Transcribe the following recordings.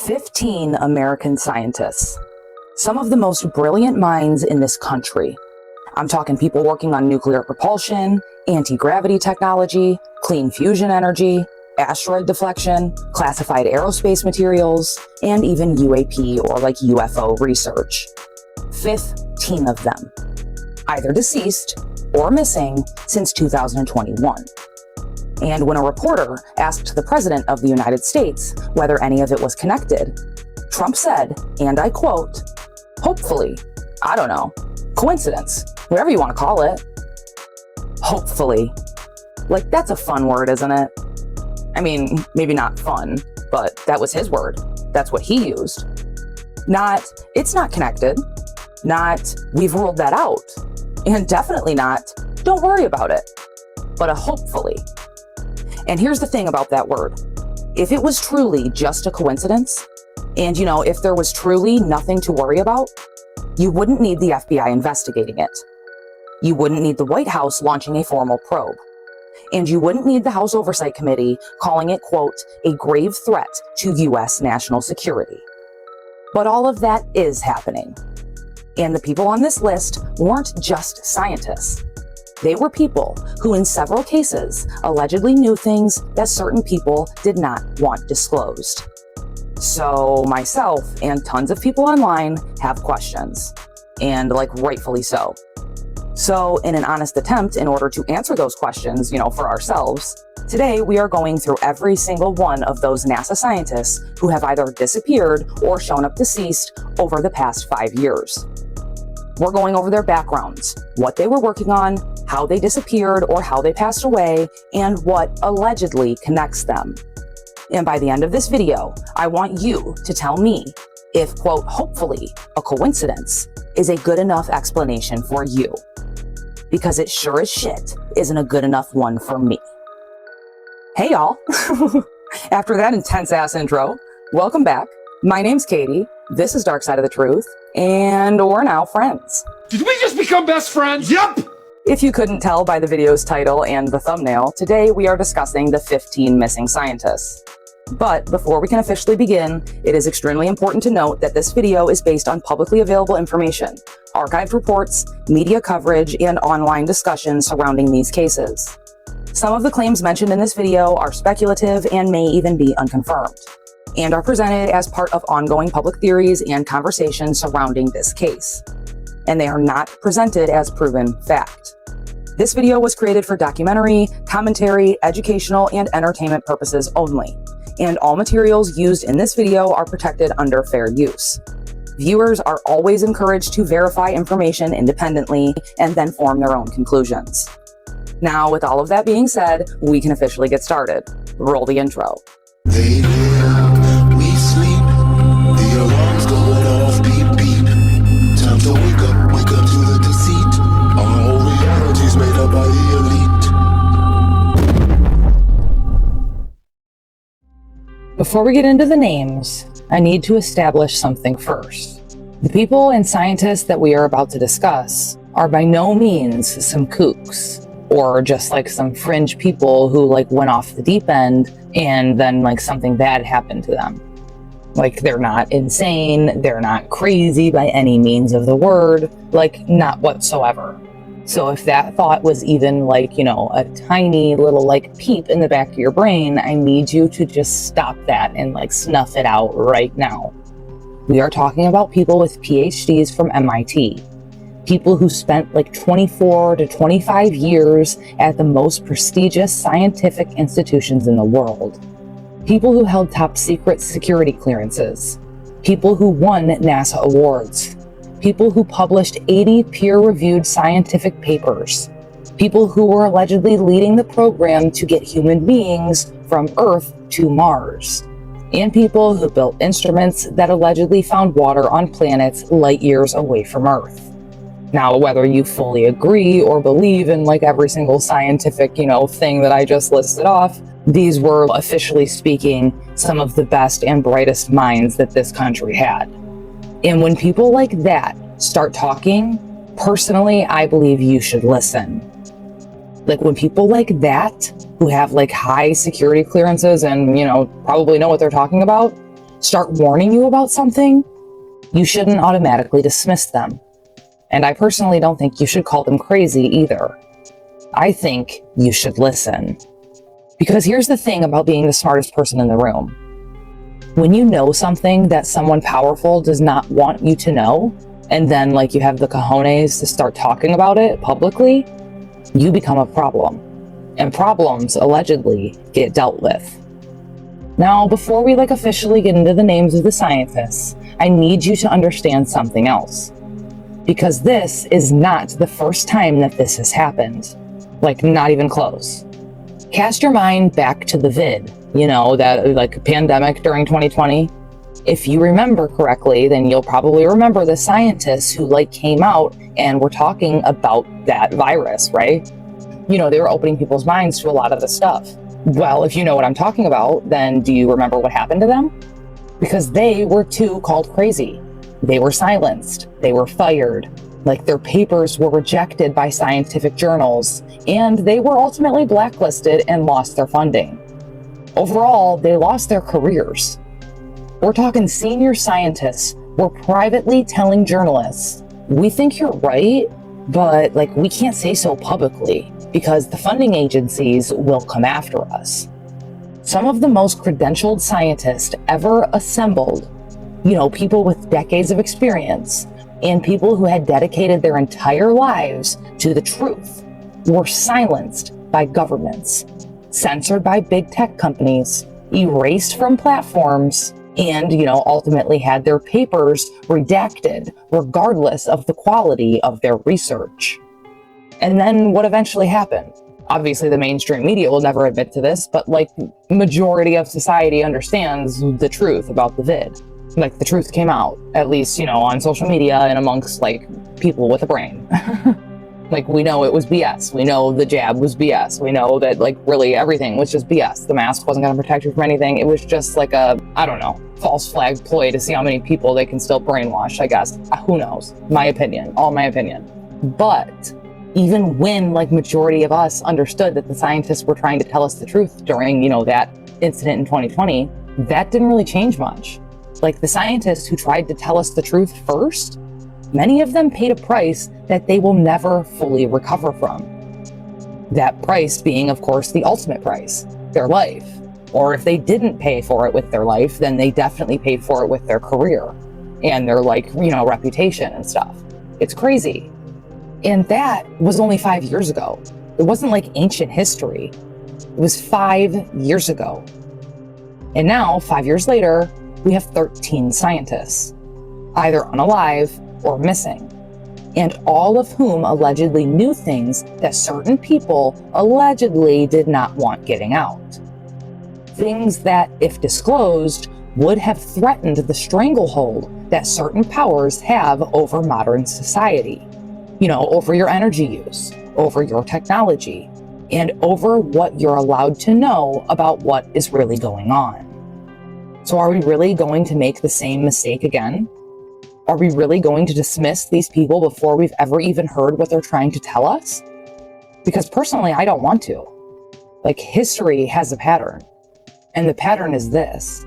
15 American scientists, some of the most brilliant minds in this country. I'm talking people working on nuclear propulsion, anti-gravity technology, clean fusion energy, asteroid deflection, classified aerospace materials, and even UAP or UFO research. 15 of them, either deceased or missing since 2021. And when a reporter asked the President of the United States whether any of it was connected, Trump said, and I quote, "Hopefully, I don't know, coincidence, whatever you want to call it." Hopefully. That's a fun word, isn't it? I mean, maybe not fun, but that was his word. That's what he used. Not, it's not connected. Not, we've ruled that out. And definitely not, don't worry about it. But a hopefully. And here's the thing about that word. If it was truly just a coincidence, and if there was truly nothing to worry about, you wouldn't need the FBI investigating it. You wouldn't need the White House launching a formal probe. And you wouldn't need the House Oversight Committee calling it, quote, a grave threat to U.S. national security. But all of that is happening. And the people on this list weren't just scientists. They were people who, in several cases, allegedly knew things that certain people did not want disclosed. So myself and tons of people online have questions, and rightfully so. So in an honest attempt in order to answer those questions, for ourselves, today we are going through every single one of those NASA scientists who have either disappeared or shown up deceased over the past 5 years. We're going over their backgrounds, what they were working on, how they disappeared or how they passed away, and what allegedly connects them. And by the end of this video, I want you to tell me if, quote, hopefully a coincidence is a good enough explanation for you. Because it sure as shit isn't a good enough one for me. Hey y'all, after that intense ass intro, welcome back. My name's Katie, this is Dark Side of the Truth, and we're now friends. Did we just become best friends? Yep! If you couldn't tell by the video's title and the thumbnail, today we are discussing the 15 missing scientists. But before we can officially begin, it is extremely important to note that this video is based on publicly available information, archived reports, media coverage, and online discussions surrounding these cases. Some of the claims mentioned in this video are speculative and may even be unconfirmed, and are presented as part of ongoing public theories and conversations surrounding this case. And they are not presented as proven fact. This video was created for documentary, commentary, educational, and entertainment purposes only, and all materials used in this video are protected under fair use. Viewers are always encouraged to verify information independently and then form their own conclusions. Now, with all of that being said, we can officially get started. Roll the intro. They live, we sleep, the alarms going off, beep beep. Time to wake up to the deceit. All reality's made up by the elite. Before we get into the names, I need to establish something first. The people and scientists that we are about to discuss are by no means some kooks, or just some fringe people who went off the deep end and then something bad happened to them. They're not insane, they're not crazy by any means of the word, not whatsoever. So if that thought was even a tiny little peep in the back of your brain, I need you to just stop that and snuff it out right now. We are talking about people with PhDs from MIT. People who spent 24 to 25 years at the most prestigious scientific institutions in the world. People who held top secret security clearances. People who won NASA awards. People who published 80 peer-reviewed scientific papers. People who were allegedly leading the program to get human beings from Earth to Mars. And people who built instruments that allegedly found water on planets light years away from Earth. Now, whether you fully agree or believe in every single scientific, thing that I just listed off, these were, officially speaking, some of the best and brightest minds that this country had. And when people like that start talking, personally, I believe you should listen. When people like that, who have high security clearances and, probably know what they're talking about, start warning you about something, you shouldn't automatically dismiss them. And I personally don't think you should call them crazy either. I think you should listen. Because here's the thing about being the smartest person in the room. When you know something that someone powerful does not want you to know, and then you have the cojones to start talking about it publicly, you become a problem. And problems allegedly get dealt with. Now, before we officially get into the names of the scientists, I need you to understand something else. Because this is not the first time that this has happened. Not even close. Cast your mind back to the vid, that pandemic during 2020. If you remember correctly, then you'll probably remember the scientists who came out and were talking about that virus, right? They were opening people's minds to a lot of the stuff. Well, if you know what I'm talking about, then do you remember what happened to them? Because they were too called crazy. They were silenced. They were fired. Their papers were rejected by scientific journals, and they were ultimately blacklisted and lost their funding. Overall, they lost their careers. We're talking senior scientists were privately telling journalists, we think you're right, but we can't say so publicly because the funding agencies will come after us. Some of the most credentialed scientists ever assembled, people with decades of experience and people who had dedicated their entire lives to the truth, were silenced by governments, censored by big tech companies, erased from platforms, and, ultimately had their papers redacted regardless of the quality of their research. And then what eventually happened? Obviously, the mainstream media will never admit to this, but majority of society understands the truth about the vid. The truth came out, at least, on social media and amongst people with a brain. We know it was BS. We know the jab was BS. We know that really everything was just BS. The mask wasn't going to protect you from anything. It was just false flag ploy to see how many people they can still brainwash, I guess. Who knows? My opinion, all my opinion. But even when majority of us understood that the scientists were trying to tell us the truth during, that incident in 2020, that didn't really change much. The scientists who tried to tell us the truth first, many of them paid a price that they will never fully recover from. That price being, of course, the ultimate price, their life. Or if they didn't pay for it with their life, then they definitely paid for it with their career and their reputation and stuff. It's crazy. And that was only 5 years ago. It wasn't ancient history. It was 5 years ago. And now, 5 years later, we have 13 scientists, either unalive or missing, and all of whom allegedly knew things that certain people allegedly did not want getting out. Things that, if disclosed, would have threatened the stranglehold that certain powers have over modern society. Over your energy use, over your technology, and over what you're allowed to know about what is really going on. So are we really going to make the same mistake again? Are we really going to dismiss these people before we've ever even heard what they're trying to tell us? Because personally, I don't want to. History has a pattern. And the pattern is this.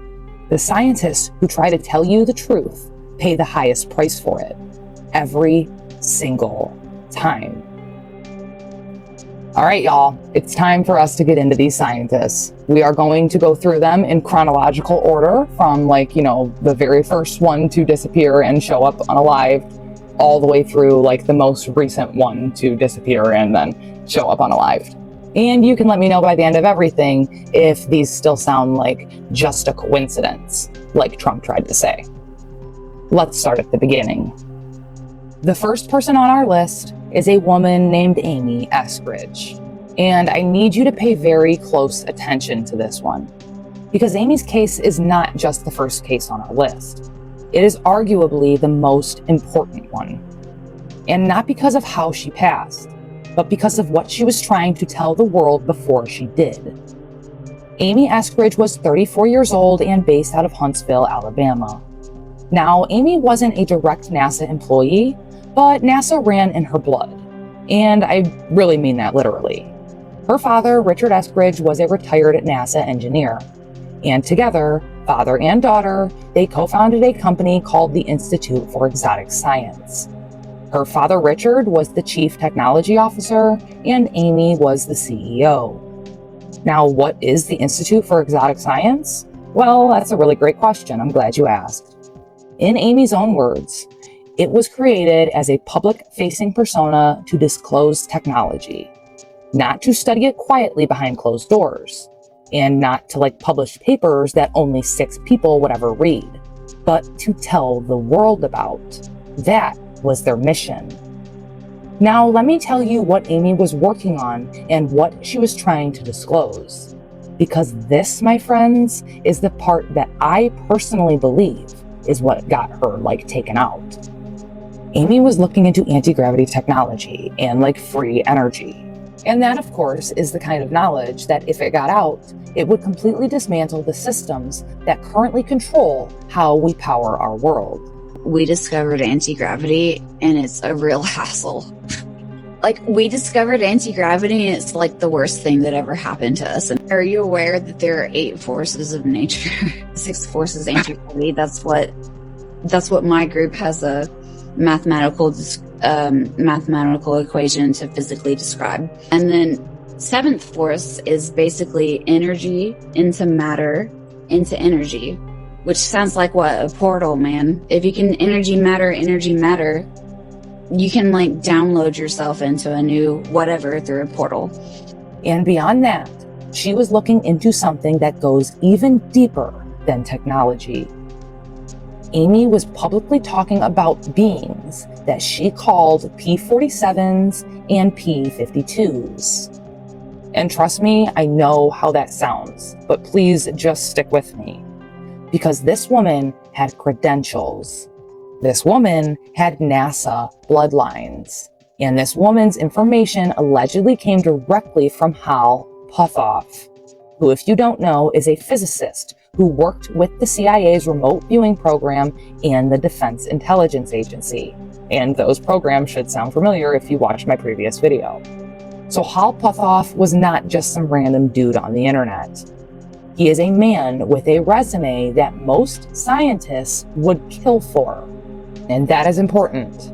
The scientists who try to tell you the truth pay the highest price for it. Every single time. All right, y'all, it's time for us to get into these scientists. We are going to go through them in chronological order from the very first one to disappear and show up unalived all the way through the most recent one to disappear and then show up unalived. And you can let me know by the end of everything if these still sound like just a coincidence, like Trump tried to say. Let's start at the beginning. The first person on our list is a woman named Amy Eskridge. And I need you to pay very close attention to this one, because Amy's case is not just the first case on our list. It is arguably the most important one. And not because of how she passed, but because of what she was trying to tell the world before she did. Amy Eskridge was 34 years old and based out of Huntsville, Alabama. Now, Amy wasn't a direct NASA employee, but NASA ran in her blood. And I really mean that literally. Her father, Richard Eskridge, was a retired NASA engineer. And together, Father and daughter, they co-founded a company called the Institute for Exotic Science. Her father, Richard, was the chief technology officer, and Amy was the CEO. Now, what is the Institute for Exotic Science? Well, that's a really great question. I'm glad you asked. In Amy's own words, it was created as a public-facing persona to disclose technology, not to study it quietly behind closed doors, and not to publish papers that only 6 people would ever read, but to tell the world about. That was their mission. Now, let me tell you what Amy was working on and what she was trying to disclose. Because this, my friends, is the part that I personally believe is what got her taken out. Amy was looking into anti-gravity technology and free energy. And that, of course, is the kind of knowledge that if it got out, it would completely dismantle the systems that currently control how we power our world. We discovered anti-gravity, and it's a real hassle. We discovered anti-gravity, and it's the worst thing that ever happened to us. And are you aware that there are 8 forces of nature? 6 forces anti-gravity. That's what my group has a mathematical equation to physically describe. And then 7th force is basically energy into matter into energy, which sounds like what? A portal, man. If you can energy matter, you can download yourself into a new whatever through a portal. And beyond that, she was looking into something that goes even deeper than technology. Amy was publicly talking about beings that she called P47s and P52s. And trust me, I know how that sounds, but please just stick with me. Because this woman had credentials. This woman had NASA bloodlines. And this woman's information allegedly came directly from Hal Puthoff, who, if you don't know, is a physicist who worked with the CIA's remote viewing program and the Defense Intelligence Agency. And those programs should sound familiar if you watched my previous video. So Hal Puthoff was not just some random dude on the internet. He is a man with a resume that most scientists would kill for. And that is important.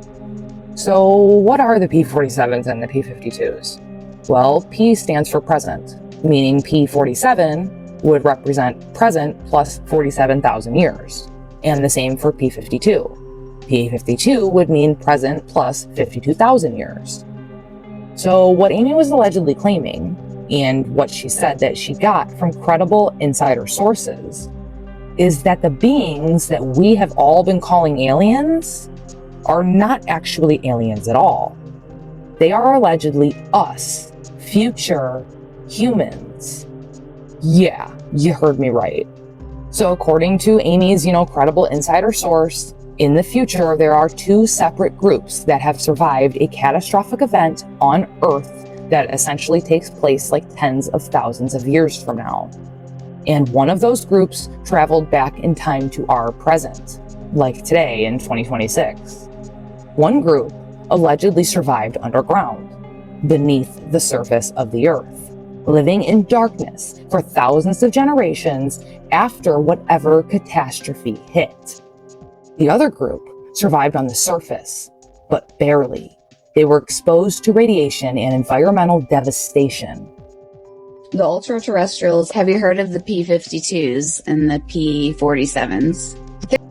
So what are the P47s and the P52s? Well, P stands for present, meaning P47 would represent present plus 47,000 years. And the same for P52. P52 would mean present plus 52,000 years. So what Amy was allegedly claiming, and what she said that she got from credible insider sources, is that the beings that we have all been calling aliens are not actually aliens at all. They are allegedly us, future humans. Yeah, you heard me right. So according to Amy's, credible insider source, in the future, there are 2 separate groups that have survived a catastrophic event on Earth that essentially takes place tens of thousands of years from now. And one of those groups traveled back in time to our present, like today in 2026. One group allegedly survived underground, beneath the surface of the Earth, living in darkness for thousands of generations after whatever catastrophe hit. The other group survived on the surface, but barely. They were exposed to radiation and environmental devastation. The ultra-terrestrials, have you heard of the P52s and the P47s?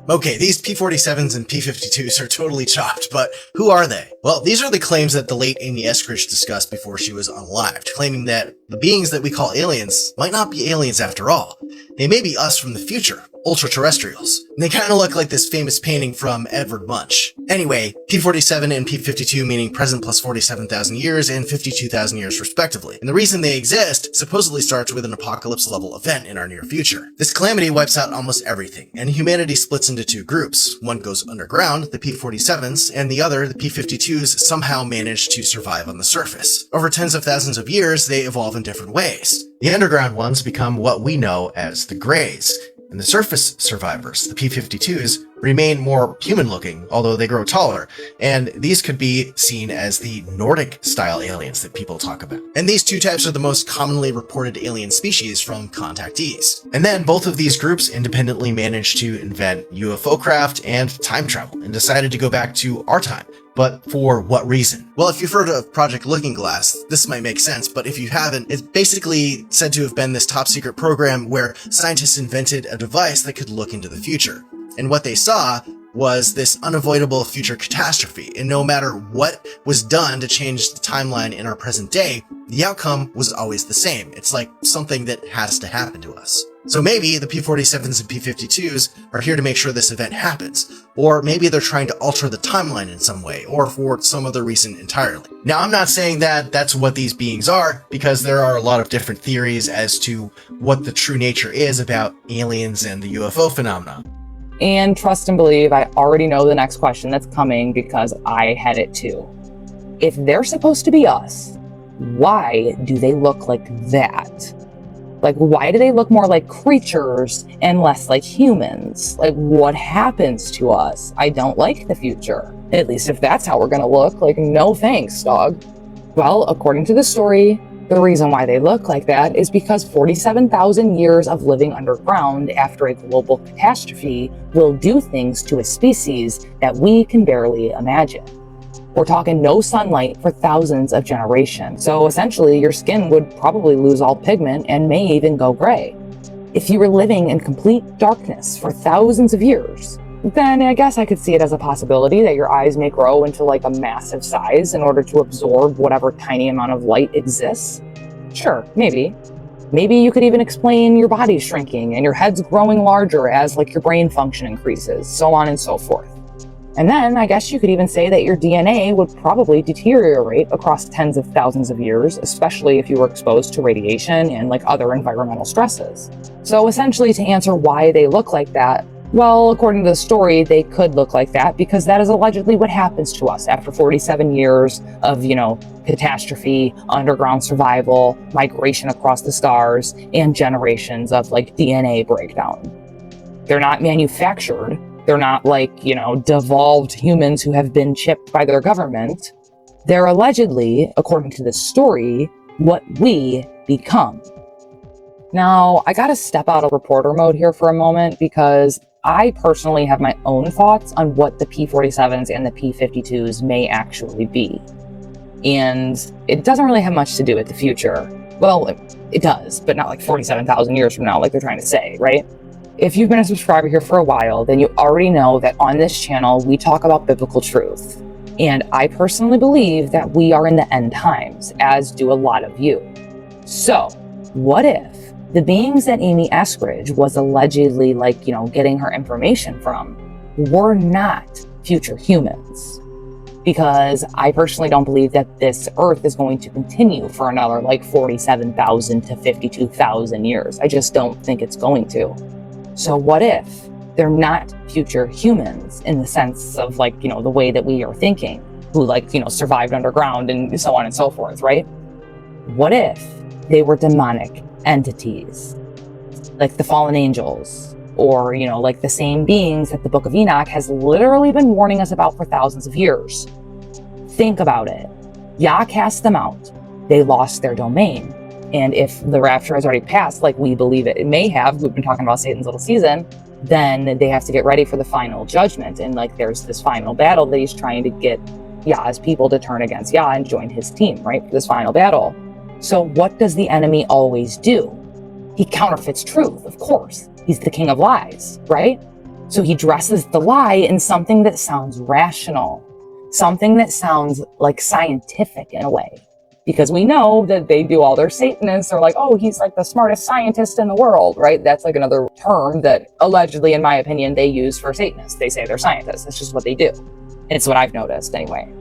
Okay, these P47s and P52s are totally chopped, but who are they? Well, these are the claims that the late Amy Eskridge discussed before she was unalived, claiming that the beings that we call aliens might not be aliens after all. They may be us from the future, ultra-terrestrials. And they kind of look like this famous painting from Edvard Munch. Anyway, P47 and P52 meaning present plus 47,000 years and 52,000 years respectively. And the reason they exist supposedly starts with an apocalypse-level event in our near future. This calamity wipes out almost everything, and humanity splits into 2 groups. One goes underground, the P47s, and the other, the P52s, somehow manage to survive on the surface. Over tens of thousands of years, they evolve in different ways. The underground ones become what we know as the Greys, and And the surface survivors, the P52s, remain more human-looking, although they grow taller, and these could be seen as the Nordic-style aliens that people talk about. And these two types are the most commonly reported alien species from contactees. And then both of these groups independently managed to invent UFO craft and time travel, and decided to go back to our time. But for what reason? Well, if you've heard of Project Looking Glass, this might make sense, but if you haven't, it's basically said to have been this top secret program where scientists invented a device that could look into the future. And what they saw was this unavoidable future catastrophe, and no matter what was done to change the timeline in our present day, the outcome was always the same. It's like something that has to happen to us. So maybe the P47s and P52s are here to make sure this event happens, or maybe they're trying to alter the timeline in some way, or for some other reason entirely. Now, I'm not saying that that's what these beings are, because there are a lot of different theories as to what the true nature is about aliens and the UFO phenomenon. And trust and believe, I already know the next question that's coming because I had it too. If they're supposed to be us, why do they look like that? Like, why do they look more like creatures and less like humans? Like, what happens to us? I don't like the future. At least if that's how we're gonna look, like, no thanks, dog. Well, according to the story, the reason why they look like that is because 47,000 years of living underground after a global catastrophe will do things to a species that we can barely imagine. We're talking no sunlight for thousands of generations. So essentially, your skin would probably lose all pigment and may even go gray. If you were living in complete darkness for thousands of years, then I guess I could see it as a possibility that your eyes may grow into like a massive size in order to absorb whatever tiny amount of light exists. Sure, maybe. Maybe you could even explain your body shrinking and your head's growing larger as like your brain function increases, so on and so forth. And then I guess you could even say that your DNA would probably deteriorate across tens of thousands of years, especially if you were exposed to radiation and like other environmental stresses. So essentially, to answer why they look like that, well, according to the story, they could look like that because that is allegedly what happens to us after 47 years of, catastrophe, underground survival, migration across the stars, and generations of like DNA breakdown. They're not manufactured. They're not like, devolved humans who have been chipped by their government. They're allegedly, according to the story, what we become. Now, I gotta step out of reporter mode here for a moment because I personally have my own thoughts on what the P47s and the P52s may actually be. And it doesn't really have much to do with the future. Well, it does, but not like 47,000 years from now, like they're trying to say, right? If you've been a subscriber here for a while, then you already know that on this channel, we talk about biblical truth. And I personally believe that we are in the end times, as do a lot of you. So, what if the beings that Amy Eskridge was allegedly getting her information from were not future humans? Because I personally don't believe that this Earth is going to continue for another 47,000 to 52,000 years. I just don't think it's going to. So what if they're not future humans in the sense of the way that we are thinking, who survived underground and so on and so forth, right? What if they were demonic entities, like the fallen angels, or the same beings that the Book of Enoch has literally been warning us about for thousands of years? Think about it. Yah cast them out. They lost their domain. And if the rapture has already passed, like we believe it may have, we've been talking about Satan's little season, then they have to get ready for the final judgment. And there's this final battle that he's trying to get Yah's people to turn against Yah and join his team, right, for this final battle. So what does the enemy always do? He counterfeits truth, of course. He's the king of lies, right? So he dresses the lie in something that sounds rational, something that sounds like scientific in a way. Because we know that they do all their Satanists are he's the smartest scientist in the world, right? That's another term that allegedly, in my opinion, they use for Satanists. They say they're scientists. That's just what they do. And it's what I've noticed anyway.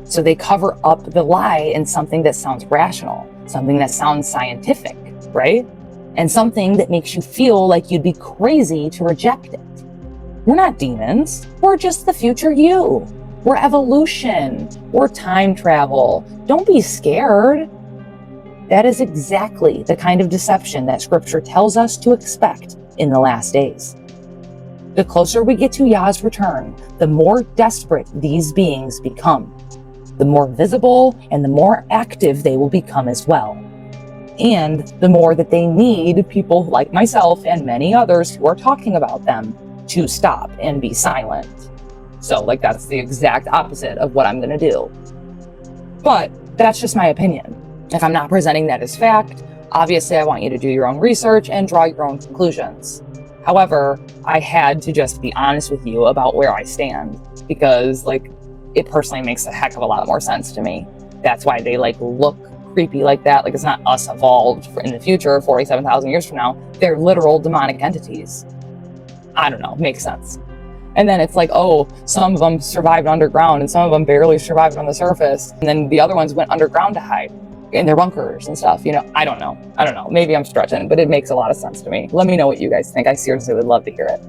So they cover up the lie in something that sounds rational, something that sounds scientific, right? And something that makes you feel like you'd be crazy to reject it. We're not demons. We're just the future you. We're evolution. We're time travel. Don't be scared. That is exactly the kind of deception that Scripture tells us to expect in the last days. The closer we get to Yah's return, the more desperate these beings become, the more visible and the more active they will become as well. And the more that they need people like myself and many others who are talking about them to stop and be silent. So that's the exact opposite of what I'm going to do. But that's just my opinion. If I'm not presenting that as fact, obviously I want you to do your own research and draw your own conclusions. However, I had to just be honest with you about where I stand because it personally makes a heck of a lot more sense to me. That's why they look creepy like that. It's not us evolved in the future, 47,000 years from now. They're literal demonic entities. I don't know, makes sense. And then it's some of them survived underground and some of them barely survived on the surface. And then the other ones went underground to hide in their bunkers and stuff. I don't know. Maybe I'm stretching, but it makes a lot of sense to me. Let me know what you guys think. I seriously would love to hear it.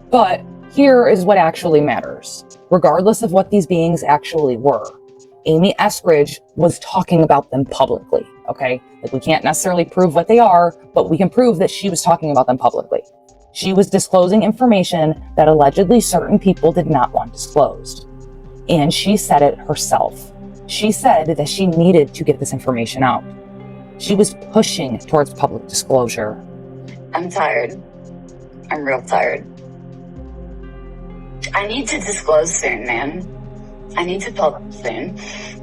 But here is what actually matters. Regardless of what these beings actually were, Amy Eskridge was talking about them publicly, okay? We can't necessarily prove what they are, but we can prove that she was talking about them publicly. She was disclosing information that allegedly certain people did not want disclosed. And she said it herself. She said that she needed to get this information out. She was pushing towards public disclosure. I'm tired. I'm real tired. I need to disclose soon, man. I need to publish soon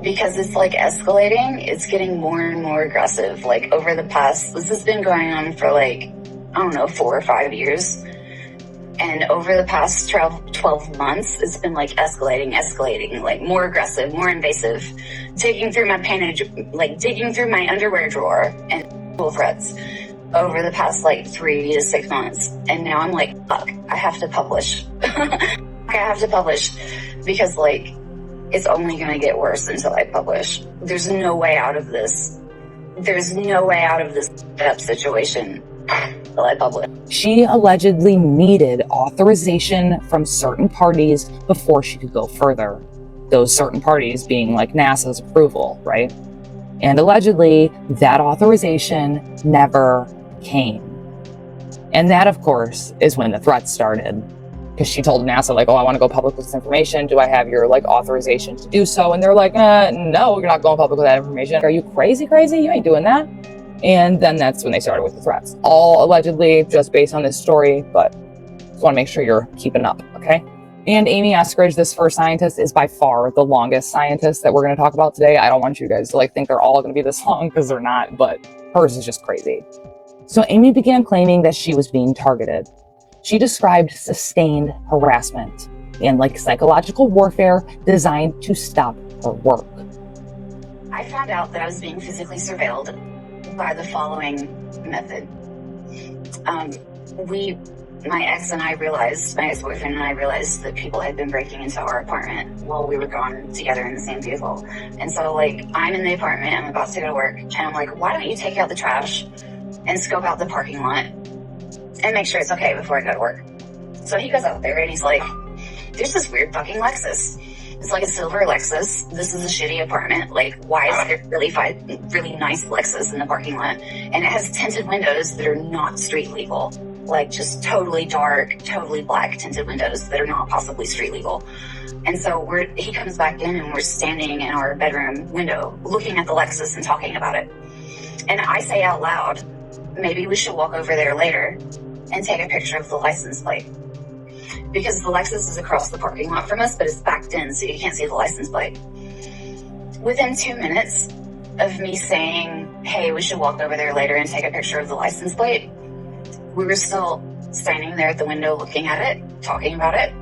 because it's escalating. It's getting more and more aggressive. Over the past, this has been going on for 4 or 5 years. And over the past 12 months, it's been escalating, more aggressive, more invasive, digging through my digging through my underwear drawer and full threats over the past 3 to 6 months. And now I'm fuck, I have to publish. I have to publish because it's only going to get worse until I publish. There's no way out of this. There's no way out of this situation until I publish. She allegedly needed authorization from certain parties before she could go further. Those certain parties being NASA's approval, right? And allegedly, that authorization never came. And that, of course, is when the threats started. Because she told NASA, I want to go public with this information. Do I have your, authorization to do so? And they're no, you're not going public with that information. Are you crazy? You ain't doing that. And then that's when they started with the threats. All allegedly just based on this story, but just want to make sure you're keeping up, okay? And Amy Eskridge, this first scientist, is by far the longest scientist that we're going to talk about today. I don't want you guys to think they're all going to be this long because they're not, but hers is just crazy. So Amy began claiming that she was being targeted. She described sustained harassment and psychological warfare designed to stop her work. I found out that I was being physically surveilled by the following method. My ex-boyfriend and I realized that people had been breaking into our apartment while we were gone together in the same vehicle. And so I'm in the apartment, I'm about to go to work, and I'm why don't you take out the trash and scope out the parking lot and make sure it's okay before I go to work. So he goes out there and he's there's this weird fucking Lexus. It's a silver Lexus. This is a shitty apartment. Why is there really nice Lexus in the parking lot? And it has tinted windows that are not street legal. Just totally dark, totally black tinted windows that are not possibly street legal. And so he comes back in and we're standing in our bedroom window looking at the Lexus and talking about it. And I say out loud, maybe we should walk over there later and take a picture of the license plate. Because the Lexus is across the parking lot from us, but it's backed in, so you can't see the license plate. Within 2 minutes of me saying, hey, we should walk over there later and take a picture of the license plate, we were still standing there at the window looking at it, talking about it.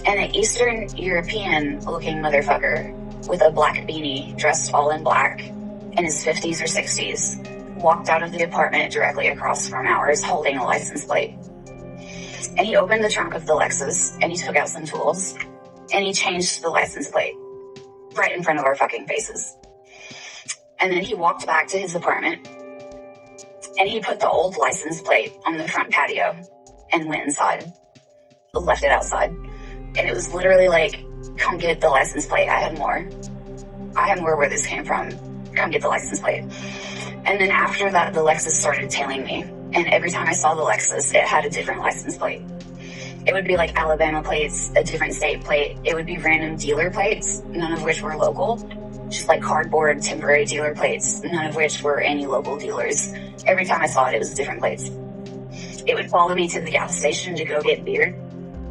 And an Eastern European looking motherfucker with a black beanie, dressed all in black, in his 50s or 60s, walked out of the apartment directly across from ours holding a license plate. And he opened the trunk of the Lexus and he took out some tools and he changed the license plate right in front of our fucking faces. And then he walked back to his apartment and he put the old license plate on the front patio and went inside, left it outside. And it was literally come get the license plate. I have more where this came from. Come get the license plate. And then after that, the Lexus started tailing me. And every time I saw the Lexus, it had a different license plate. It would be like Alabama plates, a different state plate. It would be random dealer plates, none of which were local. Just like cardboard temporary dealer plates, none of which were any local dealers. Every time I saw it, it was different plates. It would follow me to the gas station to go get beer.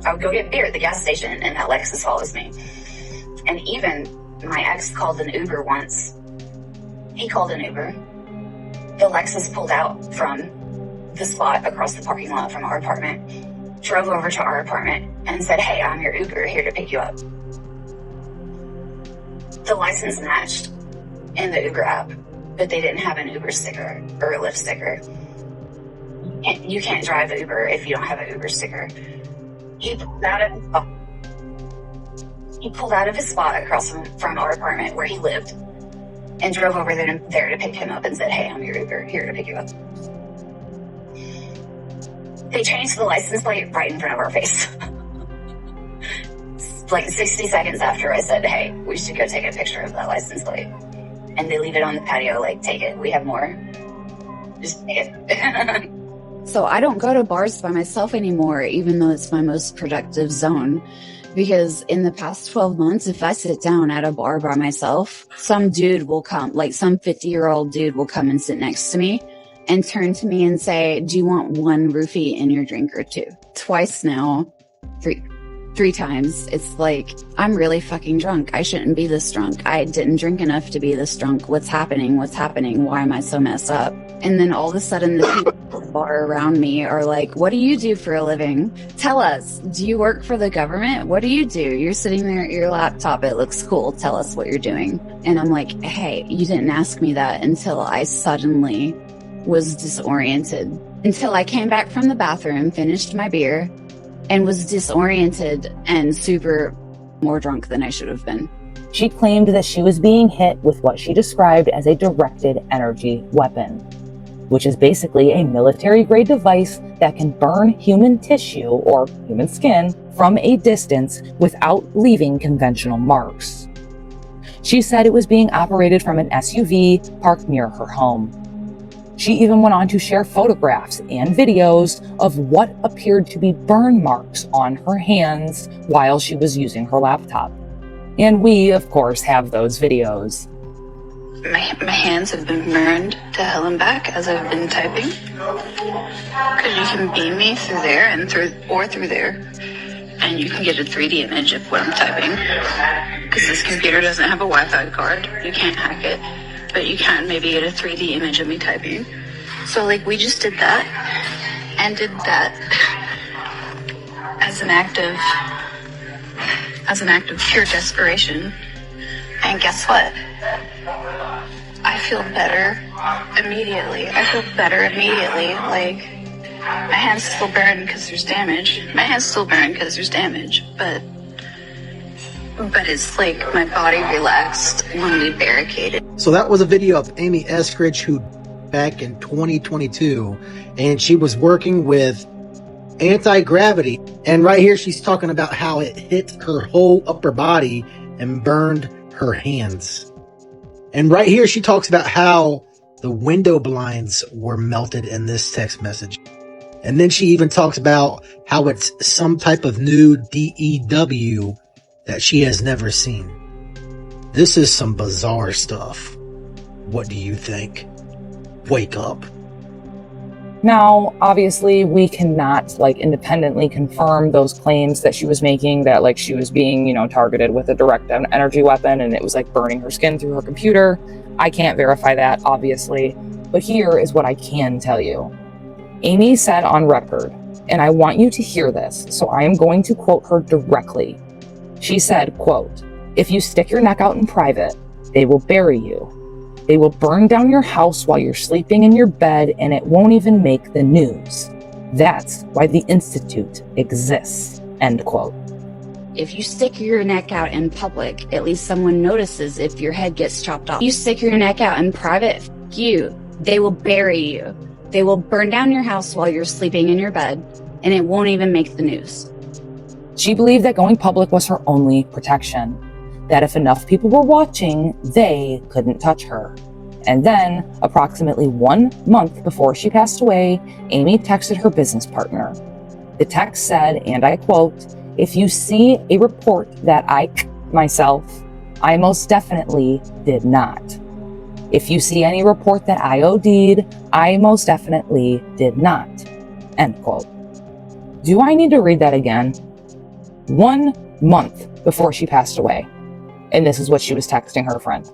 I would go get beer at the gas station, and that Lexus follows me. And even my ex called an Uber once. He called an Uber. The Lexus pulled out from the spot across the parking lot from our apartment, drove over to our apartment, and said, "Hey, I'm your Uber, here to pick you up." The license matched in the Uber app, but they didn't have an Uber sticker or a Lyft sticker. You can't drive Uber if you don't have an Uber sticker. He pulled out of his spot across from our apartment where he lived and drove over there to pick him up and said, "Hey, I'm your Uber, here to pick you up." They changed the license plate right in front of our face. Like 60 seconds after I said, "Hey, we should go take a picture of that license plate." And they leave it on the patio, like, "Take it, we have more. Just take it." So I don't go to bars by myself anymore, even though it's my most productive zone. Because in the past 12 months, if I sit down at a bar by myself, some dude will come, like some 50-year-old dude will come and sit next to me and turn to me and say, "Do you want one roofie in your drink or two?" Twice now, three times. It's like, I'm really fucking drunk. I shouldn't be this drunk. I didn't drink enough to be this drunk. What's happening? Why am I so messed up? And then all of a sudden the people at the bar around me are like, "What do you do for a living? Tell us. Do you work for the government? What do you do? You're sitting there at your laptop. It looks cool. Tell us what you're doing." And I'm like, "Hey, you didn't ask me that," until I suddenly was disoriented. Until I came back from the bathroom, finished my beer, and was disoriented and super more drunk than I should have been. She claimed that she was being hit with what she described as a directed energy weapon, which is basically a military-grade device that can burn human tissue or human skin from a distance without leaving conventional marks. She said it was being operated from an SUV parked near her home. She even went on to share photographs and videos of what appeared to be burn marks on her hands while she was using her laptop. And we, of course, have those videos. My hands have been burned to hell and back as I've been typing. Because you can beam me through there and through there. And you can get a 3D image of what I'm typing. Because this computer doesn't have a Wi-Fi card. You can't hack it. But you can maybe get a 3D image of me typing. So like we just did that. And did that as an act of pure desperation. And guess what? I feel better immediately. Like, my hands still burn because there's damage. But it's like my body relaxed when we barricaded. So that was a video of Amy Eskridge, who back in 2022, and she was working with anti-gravity. And right here, she's talking about how it hit her whole upper body and burned her hands. And right here, she talks about how the window blinds were melted in this text message. And then she even talks about how it's some type of new DEW that she has never seen. This is some bizarre stuff. What do you think? Wake up. Now, obviously, we cannot independently confirm those claims that she was making, that she was being, targeted with a direct energy weapon and it was burning her skin through her computer. I can't verify that, obviously, but here is what I can tell you. Amy said on record, and I want you to hear this, so I am going to quote her directly. She said, quote, "If you stick your neck out in private, they will bury you. They will burn down your house while you're sleeping in your bed, and it won't even make the news. That's why the Institute exists," end quote. If you stick your neck out in public, at least someone notices if your head gets chopped off. You stick your neck out in private, f*** you. They will bury you. They will burn down your house while you're sleeping in your bed, and it won't even make the news. She believed that going public was her only protection, that if enough people were watching, they couldn't touch her. And then, approximately 1 month before she passed away, Amy texted her business partner. The text said, and I quote, "If you see a report that I myself, I most definitely did not. If you see any report that I OD'd, I most definitely did not." End quote. Do I need to read that again? 1 month before she passed away. And this is what she was texting her friend.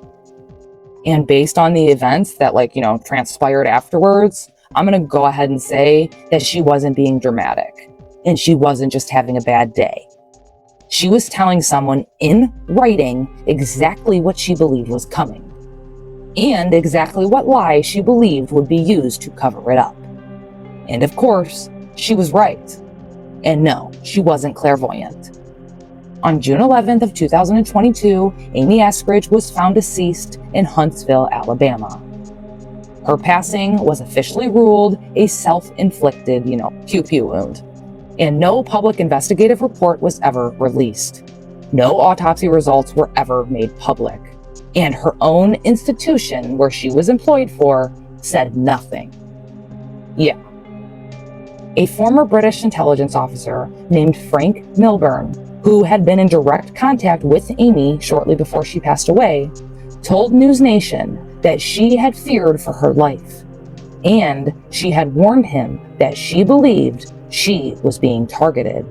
And based on the events that transpired afterwards, I'm going to go ahead and say that she wasn't being dramatic. And she wasn't just having a bad day. She was telling someone in writing exactly what she believed was coming. And exactly what lie she believed would be used to cover it up. And of course, she was right. And no, she wasn't clairvoyant. On June 11th of 2022, Amy Eskridge was found deceased in Huntsville, Alabama. Her passing was officially ruled a self-inflicted, pew-pew wound. And no public investigative report was ever released. No autopsy results were ever made public. And her own institution, where she was employed for, said nothing. Yeah. A former British intelligence officer named Frank Milburn, who had been in direct contact with Amy shortly before she passed away, told News Nation that she had feared for her life, and she had warned him that she believed she was being targeted.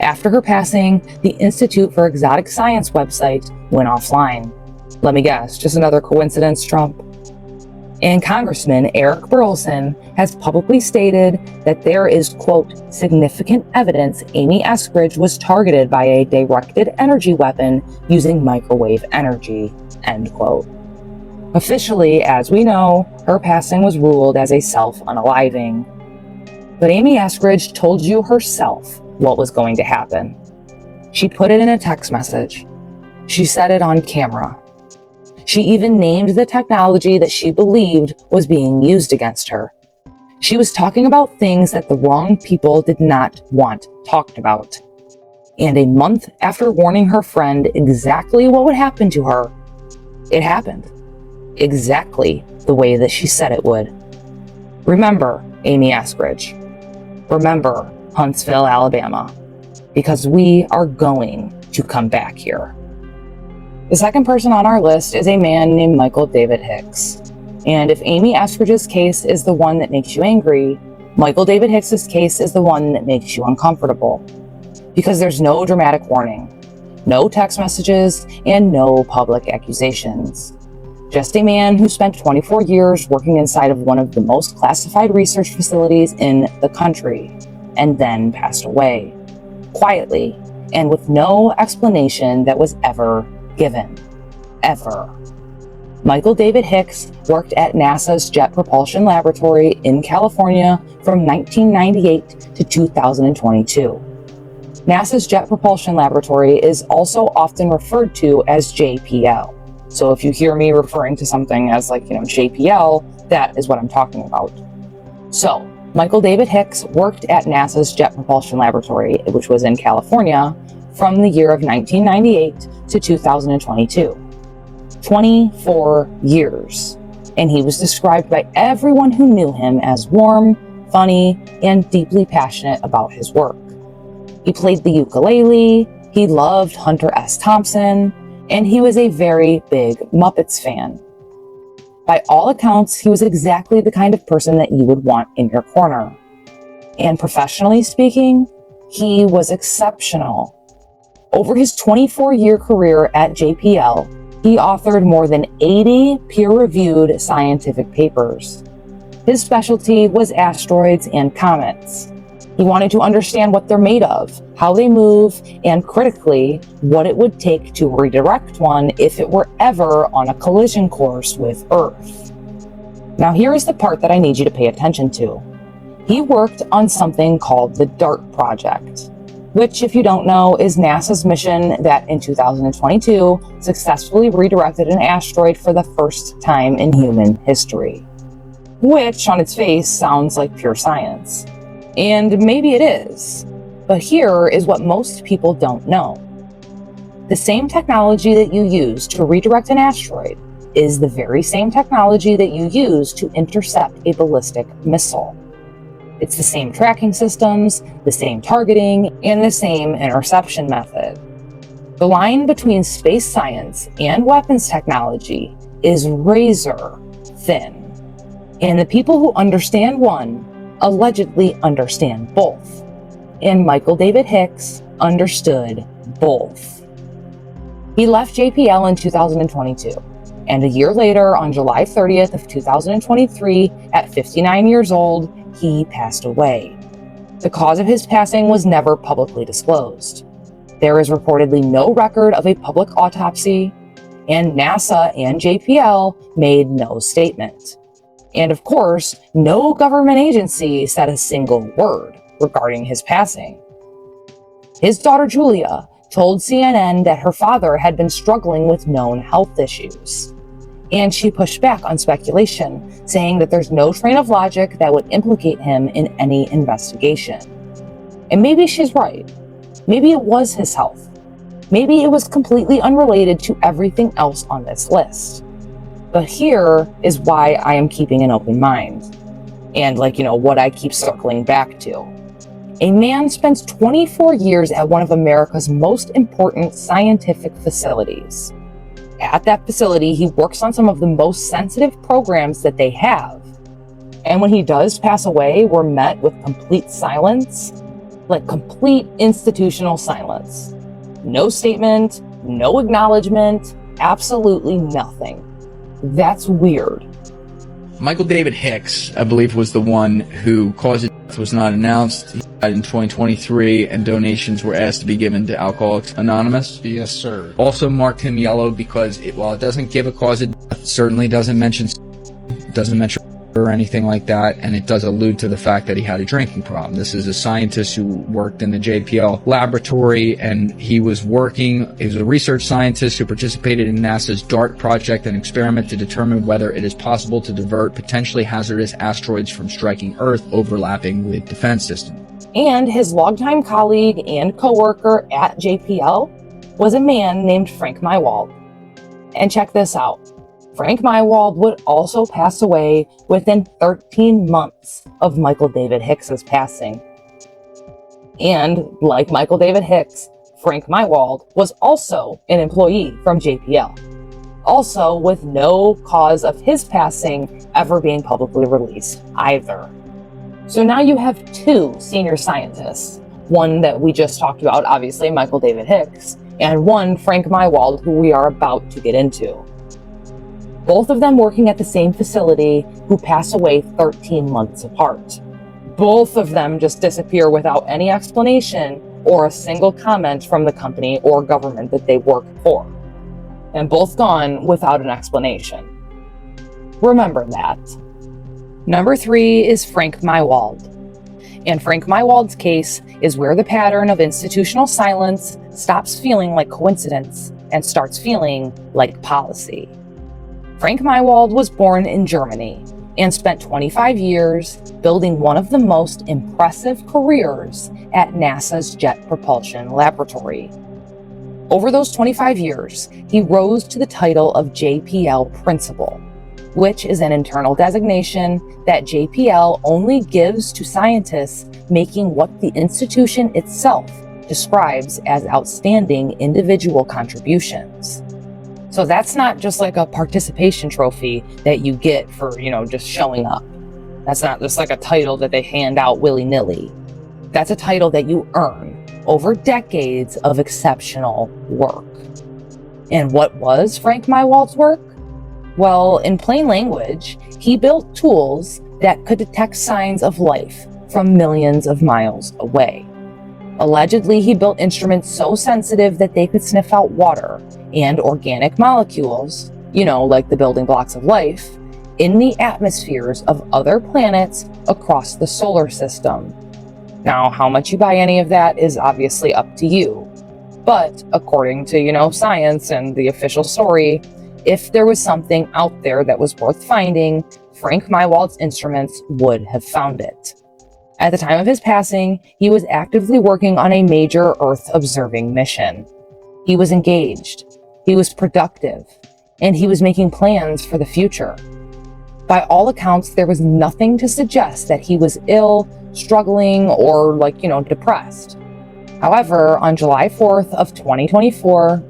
After her passing, the Institute for Exotic Science website went offline. Let me guess, just another coincidence, Trump? And Congressman Eric Burleson has publicly stated that there is, quote, significant evidence Amy Eskridge was targeted by a directed energy weapon using microwave energy, end quote. Officially, as we know, her passing was ruled as a self-unaliving. But Amy Eskridge told you herself what was going to happen. She put it in a text message. She said it on camera. She even named the technology that she believed was being used against her. She was talking about things that the wrong people did not want talked about. And a month after warning her friend exactly what would happen to her, it happened. Exactly the way that she said it would. Remember, Amy Eskridge. Remember, Huntsville, Alabama. Because we are going to come back here. The second person on our list is a man named Michael David Hicks. And if Amy Eskridge's case is the one that makes you angry, Michael David Hicks's case is the one that makes you uncomfortable. Because there's no dramatic warning, no text messages, and no public accusations. Just a man who spent 24 years working inside of one of the most classified research facilities in the country, and then passed away, quietly, and with no explanation that was ever given. Ever. Michael David Hicks worked at NASA's Jet Propulsion Laboratory in California from 1998 to 2022. NASA's Jet Propulsion Laboratory is also often referred to as JPL. So if you hear me referring to something as JPL, that is what I'm talking about. So, Michael David Hicks worked at NASA's Jet Propulsion Laboratory, which was in California, from the year of 1998 to 2022. 24 years. And he was described by everyone who knew him as warm, funny, and deeply passionate about his work. He played the ukulele, he loved Hunter S. Thompson, and he was a very big Muppets fan. By all accounts, he was exactly the kind of person that you would want in your corner. And professionally speaking, he was exceptional. Over his 24-year career at JPL, he authored more than 80 peer-reviewed scientific papers. His specialty was asteroids and comets. He wanted to understand what they're made of, how they move, and critically, what it would take to redirect one if it were ever on a collision course with Earth. Now here is the part that I need you to pay attention to. He worked on something called the DART project, which, if you don't know, is NASA's mission that in 2022 successfully redirected an asteroid for the first time in human history. Which, on its face, sounds like pure science. And maybe it is. But here is what most people don't know. The same technology that you use to redirect an asteroid is the very same technology that you use to intercept a ballistic missile. It's the same tracking systems, the same targeting, and the same interception method. The line between space science and weapons technology is razor thin. And the people who understand one allegedly understand both. And Michael David Hicks understood both. He left JPL in 2022, and a year later, on July 30th of 2023, at 59 years old, he passed away. The cause of his passing was never publicly disclosed. There is reportedly no record of a public autopsy, and NASA and JPL made no statement. And of course, no government agency said a single word regarding his passing. His daughter Julia told CNN that her father had been struggling with known health issues. And she pushed back on speculation, saying that there's no train of logic that would implicate him in any investigation. And maybe she's right. Maybe it was his health. Maybe it was completely unrelated to everything else on this list. But here is why I am keeping an open mind. And what I keep circling back to. A man spends 24 years at one of America's most important scientific facilities. At that facility, he works on some of the most sensitive programs that they have. And when he does pass away, we're met with complete silence, like complete institutional silence. No statement, no acknowledgement, absolutely nothing. That's weird. Michael David Hicks, I believe, was the one who caused his death was not announced. He died in 2023, and donations were asked to be given to Alcoholics Anonymous. Yes, sir. Also marked him yellow because while it doesn't give a cause of death, it certainly doesn't mention or anything like that, and it does allude to the fact that he had a drinking problem. This is a scientist who worked in the JPL laboratory, and he was a research scientist who participated in NASA's DART project, an experiment to determine whether it is possible to divert potentially hazardous asteroids from striking Earth overlapping with defense systems. And his longtime colleague and co-worker at JPL was a man named Frank Maiwald. And check this out. Frank Maiwald would also pass away within 13 months of Michael David Hicks's passing. And like Michael David Hicks, Frank Maiwald was also an employee from JPL. Also with no cause of his passing ever being publicly released either. So now you have two senior scientists. One that we just talked about, obviously, Michael David Hicks, and one, Frank Maiwald, who we are about to get into. Both of them working at the same facility, who pass away 13 months apart. Both of them just disappear without any explanation or a single comment from the company or government that they work for. And both gone without an explanation. Remember that. Number 3 is Frank Maiwald. And Frank Maiwald's case is where the pattern of institutional silence stops feeling like coincidence and starts feeling like policy. Frank Maiwald was born in Germany and spent 25 years building one of the most impressive careers at NASA's Jet Propulsion Laboratory. Over those 25 years, he rose to the title of JPL Principal, which is an internal designation that JPL only gives to scientists making what the institution itself describes as outstanding individual contributions. So that's not just like a participation trophy that you get for, just showing up. That's not just like a title that they hand out willy-nilly. That's a title that you earn over decades of exceptional work. And what was Frank Maiwald's work? Well, in plain language, he built tools that could detect signs of life from millions of miles away. Allegedly, he built instruments so sensitive that they could sniff out water and organic molecules, like the building blocks of life, in the atmospheres of other planets across the solar system. Now, how much you buy any of that is obviously up to you. But according to, science and the official story, if there was something out there that was worth finding, Frank Maiwald's instruments would have found it. At the time of his passing, he was actively working on a major Earth-observing mission. He was engaged. He was productive. and he was making plans for the future. By all accounts, there was nothing to suggest that he was ill, struggling, or depressed. However, on July 4th of 2024,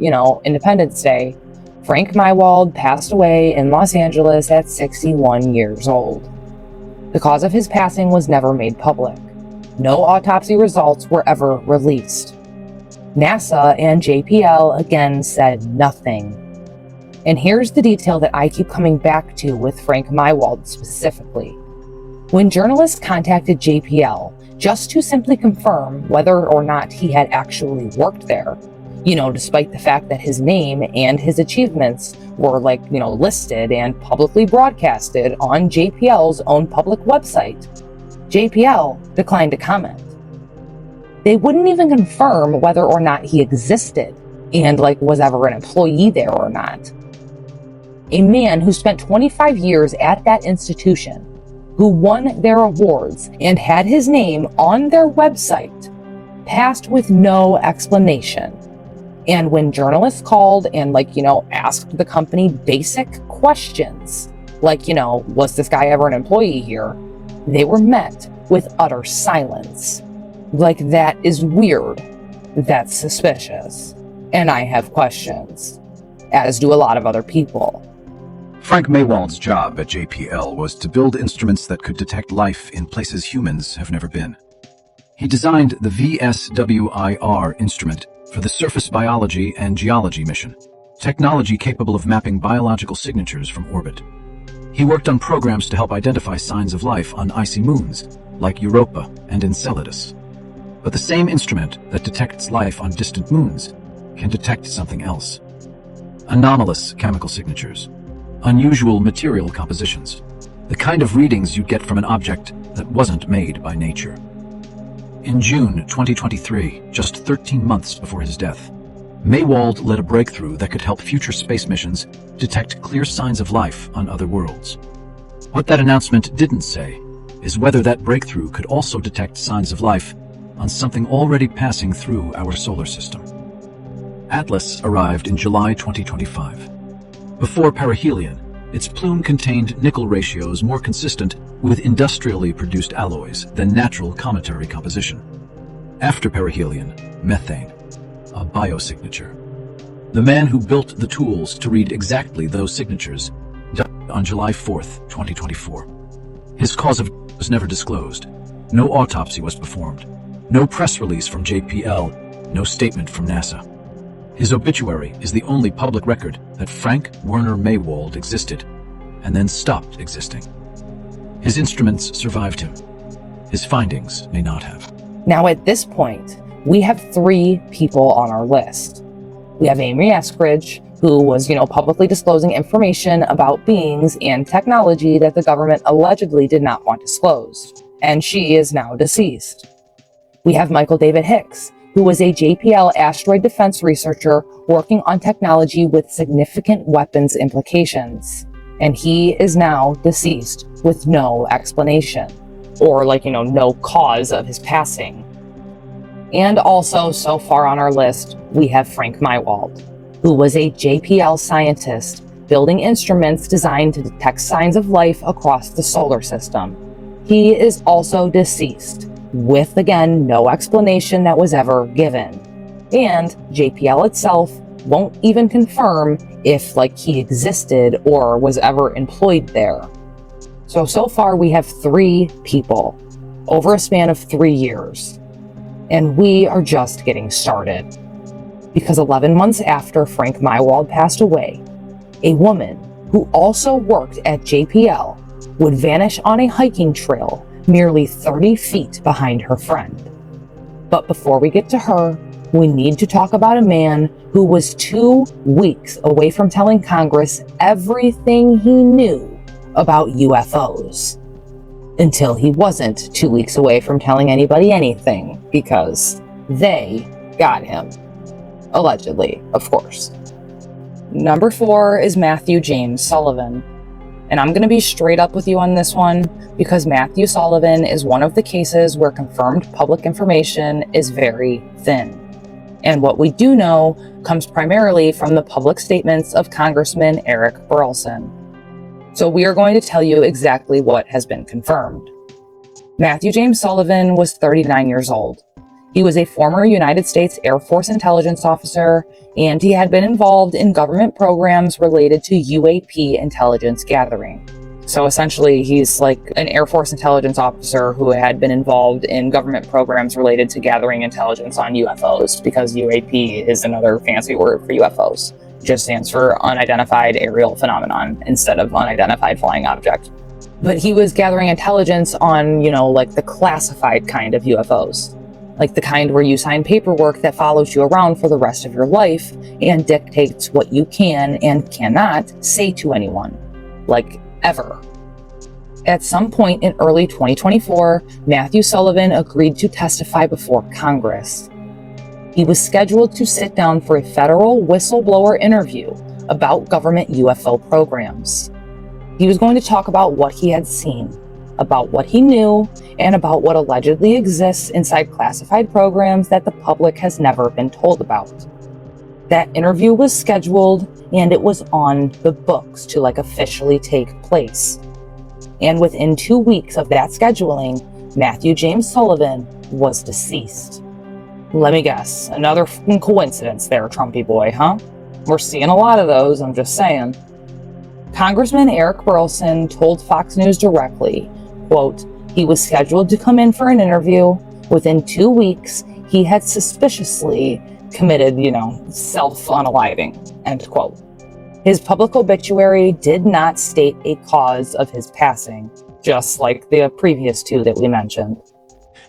Independence Day, Frank Maiwald passed away in Los Angeles at 61 years old. The cause of his passing was never made public. No autopsy results were ever released. NASA and JPL again said nothing. And here's the detail that I keep coming back to with Frank Maiwald specifically. When journalists contacted JPL just to simply confirm whether or not he had actually worked there, despite the fact that his name and his achievements were listed and publicly broadcasted on JPL's own public website, JPL declined to comment. They wouldn't even confirm whether or not he existed and was ever an employee there or not. A man who spent 25 years at that institution, who won their awards and had his name on their website, passed with no explanation. And when journalists called and asked the company basic questions, was this guy ever an employee here? They were met with utter silence. That is weird. That's suspicious. And I have questions, as do a lot of other people. Frank Maiwald's job at JPL was to build instruments that could detect life in places humans have never been. He designed the VSWIR instrument for the Surface Biology and Geology mission, technology capable of mapping biological signatures from orbit. He worked on programs to help identify signs of life on icy moons, like Europa and Enceladus. But the same instrument that detects life on distant moons can detect something else. Anomalous chemical signatures, unusual material compositions, the kind of readings you'd get from an object that wasn't made by nature. In June 2023, just 13 months before his death, Maiwald led a breakthrough that could help future space missions detect clear signs of life on other worlds. What that announcement didn't say is whether that breakthrough could also detect signs of life on something already passing through our solar system. Atlas arrived in July 2025. Before perihelion, its plume contained nickel ratios more consistent with industrially produced alloys than natural cometary composition. After perihelion, methane, a biosignature. The man who built the tools to read exactly those signatures died on July 4th, 2024. His cause of death was never disclosed. No autopsy was performed. No press release from JPL. No statement from NASA. His obituary is the only public record that Frank Werner Maiwald existed and then stopped existing. His instruments survived him. His findings may not have. Now at this point, we have 3 people on our list. We have Amy Eskridge, who was, publicly disclosing information about beings and technology that the government allegedly did not want disclosed, and she is now deceased. We have Michael David Hicks, who was a JPL asteroid defense researcher working on technology with significant weapons implications, and he is now deceased with no explanation, or no cause of his passing. And also, so far on our list, we have Frank Maiwald, who was a JPL scientist building instruments designed to detect signs of life across the solar system. He is also deceased, with, again, no explanation that was ever given. And JPL itself won't even confirm if, he existed or was ever employed there. So far we have 3 people over a span of 3 years. And we are just getting started. Because 11 months after Frank Maiwald passed away, a woman who also worked at JPL would vanish on a hiking trail merely 30 feet behind her friend. But before we get to her, we need to talk about a man who was 2 weeks away from telling Congress everything he knew about UFOs. Until he wasn't 2 weeks away from telling anybody anything, because they got him. Allegedly, of course. Number 4 is Matthew James Sullivan. And I'm going to be straight up with you on this one, because Matthew Sullivan is one of the cases where confirmed public information is very thin. And what we do know comes primarily from the public statements of Congressman Eric Burlison. So we are going to tell you exactly what has been confirmed. Matthew James Sullivan was 39 years old. He was a former United States Air Force intelligence officer, and he had been involved in government programs related to UAP intelligence gathering. So essentially, he's like an Air Force intelligence officer who had been involved in government programs related to gathering intelligence on UFOs, because UAP is another fancy word for UFOs. It just stands for unidentified aerial phenomenon instead of unidentified flying object. But he was gathering intelligence on, like the classified kind of UFOs. Like the kind where you sign paperwork that follows you around for the rest of your life and dictates what you can and cannot say to anyone. Like, ever. At some point in early 2024, Matthew Sullivan agreed to testify before Congress. He was scheduled to sit down for a federal whistleblower interview about government UFO programs. He was going to talk about what he had seen, about what he knew, and about what allegedly exists inside classified programs that the public has never been told about. That interview was scheduled, and it was on the books to officially take place. And within 2 weeks of that scheduling, Matthew James Sullivan was deceased. Let me guess, another coincidence there, Trumpy boy, huh? We're seeing a lot of those, I'm just saying. Congressman Eric Burlison told Fox News directly, quote, he was scheduled to come in for an interview. Within 2 weeks, he had suspiciously committed, self-unaliving, end quote. His public obituary did not state a cause of his passing, just like the previous two that we mentioned.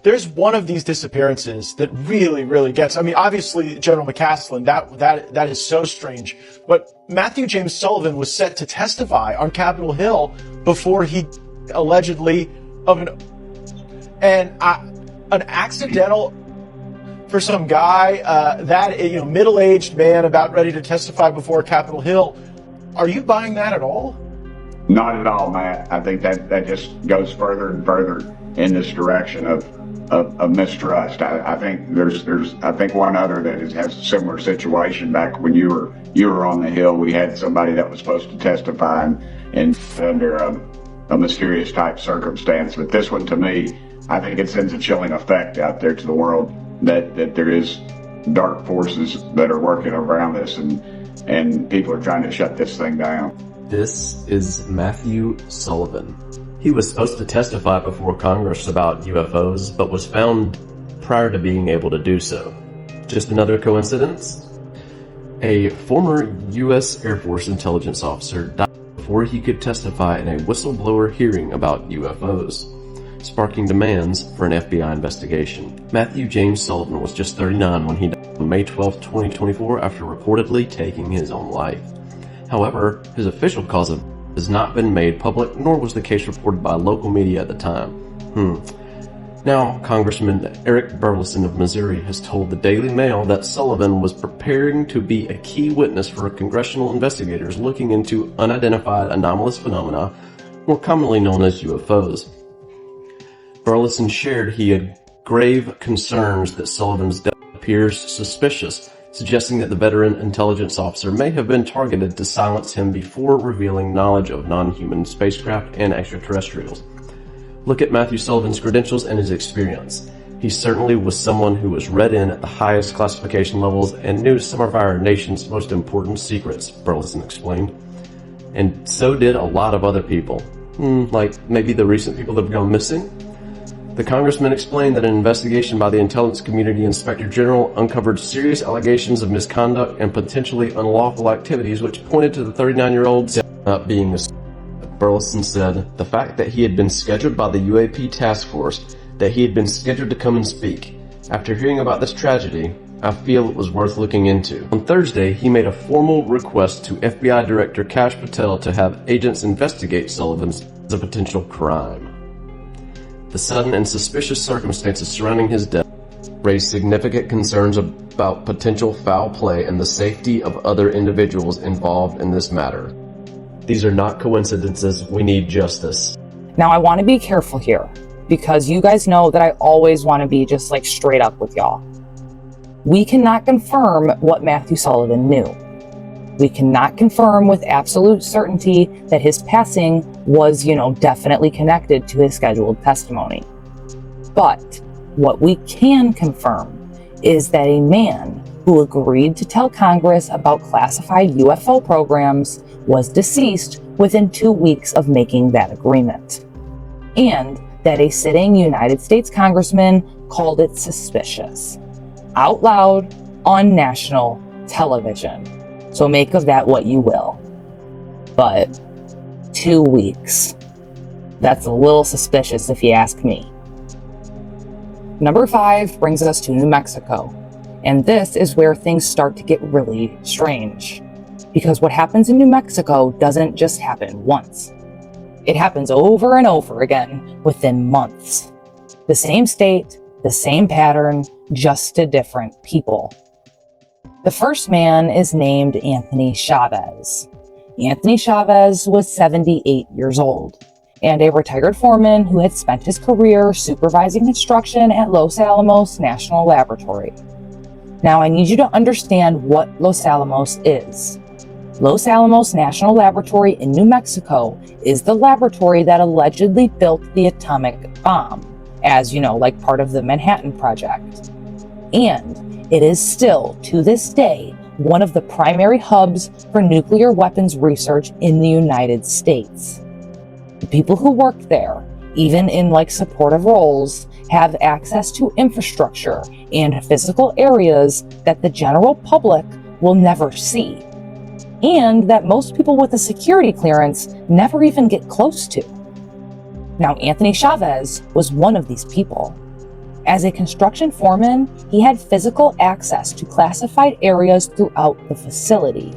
There's one of these disappearances that really, really gets, obviously General McCasland, that is so strange, but Matthew James Sullivan was set to testify on Capitol Hill before he allegedly an accidental for some guy, middle-aged man about ready to testify before Capitol Hill. Are you buying that at all? Not at all, Matt. I think that just goes further and further in this direction of mistrust. I think there's one other that has a similar situation. Back when you were on the Hill, we had somebody that was supposed to testify and under a mysterious type circumstance. But this one, to me, I think it sends a chilling effect out there to the world that there is dark forces that are working around us, and people are trying to shut this thing down. This is Matthew Sullivan. He was supposed to testify before Congress about UFOs, but was found prior to being able to do so. Just another coincidence? A former U.S. Air Force intelligence officer died before he could testify in a whistleblower hearing about UFOs, sparking demands for an FBI investigation. Matthew James Sullivan was just 39 when he died on May 12, 2024, after reportedly taking his own life. However, his official cause of death has not been made public, nor was the case reported by local media at the time. Now, Congressman Eric Burlison of Missouri has told the Daily Mail that Sullivan was preparing to be a key witness for congressional investigators looking into unidentified anomalous phenomena, more commonly known as UFOs. Burlison shared he had grave concerns that Sullivan's death appears suspicious, suggesting that the veteran intelligence officer may have been targeted to silence him before revealing knowledge of non-human spacecraft and extraterrestrials. Look at Matthew Sullivan's credentials and his experience. He certainly was someone who was read in at the highest classification levels and knew some of our nation's most important secrets, Burlison explained. And so did a lot of other people. Like maybe the recent people that have gone missing? The congressman explained that an investigation by the Intelligence Community Inspector General uncovered serious allegations of misconduct and potentially unlawful activities, which pointed to the 39-year-old not being a... Burlison said the fact that he had been scheduled by the UAP task force, that he had been scheduled to come and speak. After hearing about this tragedy, I feel it was worth looking into. On Thursday, he made a formal request to FBI Director Kash Patel to have agents investigate Sullivan's as a potential crime. The sudden and suspicious circumstances surrounding his death raised significant concerns about potential foul play and the safety of other individuals involved in this matter. These are not coincidences. We need justice. Now, I want to be careful here, because you guys know that I always want to be just straight up with y'all. We cannot confirm what Matthew Sullivan knew. We cannot confirm with absolute certainty that his passing was, definitely connected to his scheduled testimony. But what we can confirm is that a man who agreed to tell Congress about classified UFO programs was deceased within 2 weeks of making that agreement. And that a sitting United States congressman called it suspicious, out loud on national television. So make of that what you will. But 2 weeks. That's a little suspicious if you ask me. Number 5 brings us to New Mexico. And this is where things start to get really strange. Because what happens in New Mexico doesn't just happen once. It happens over and over again within months. The same state, the same pattern, just to different people. The first man is named Anthony Chavez. Anthony Chavez was 78 years old and a retired foreman who had spent his career supervising construction at Los Alamos National Laboratory. Now, I need you to understand what Los Alamos is. Los Alamos National Laboratory in New Mexico is the laboratory that allegedly built the atomic bomb, as like part of the Manhattan Project. And it is still, to this day, one of the primary hubs for nuclear weapons research in the United States. The people who work there, even in supportive roles, have access to infrastructure and physical areas that the general public will never see, and that most people with a security clearance never even get close to. Now, Anthony Chavez was one of these people. As a construction foreman, he had physical access to classified areas throughout the facility.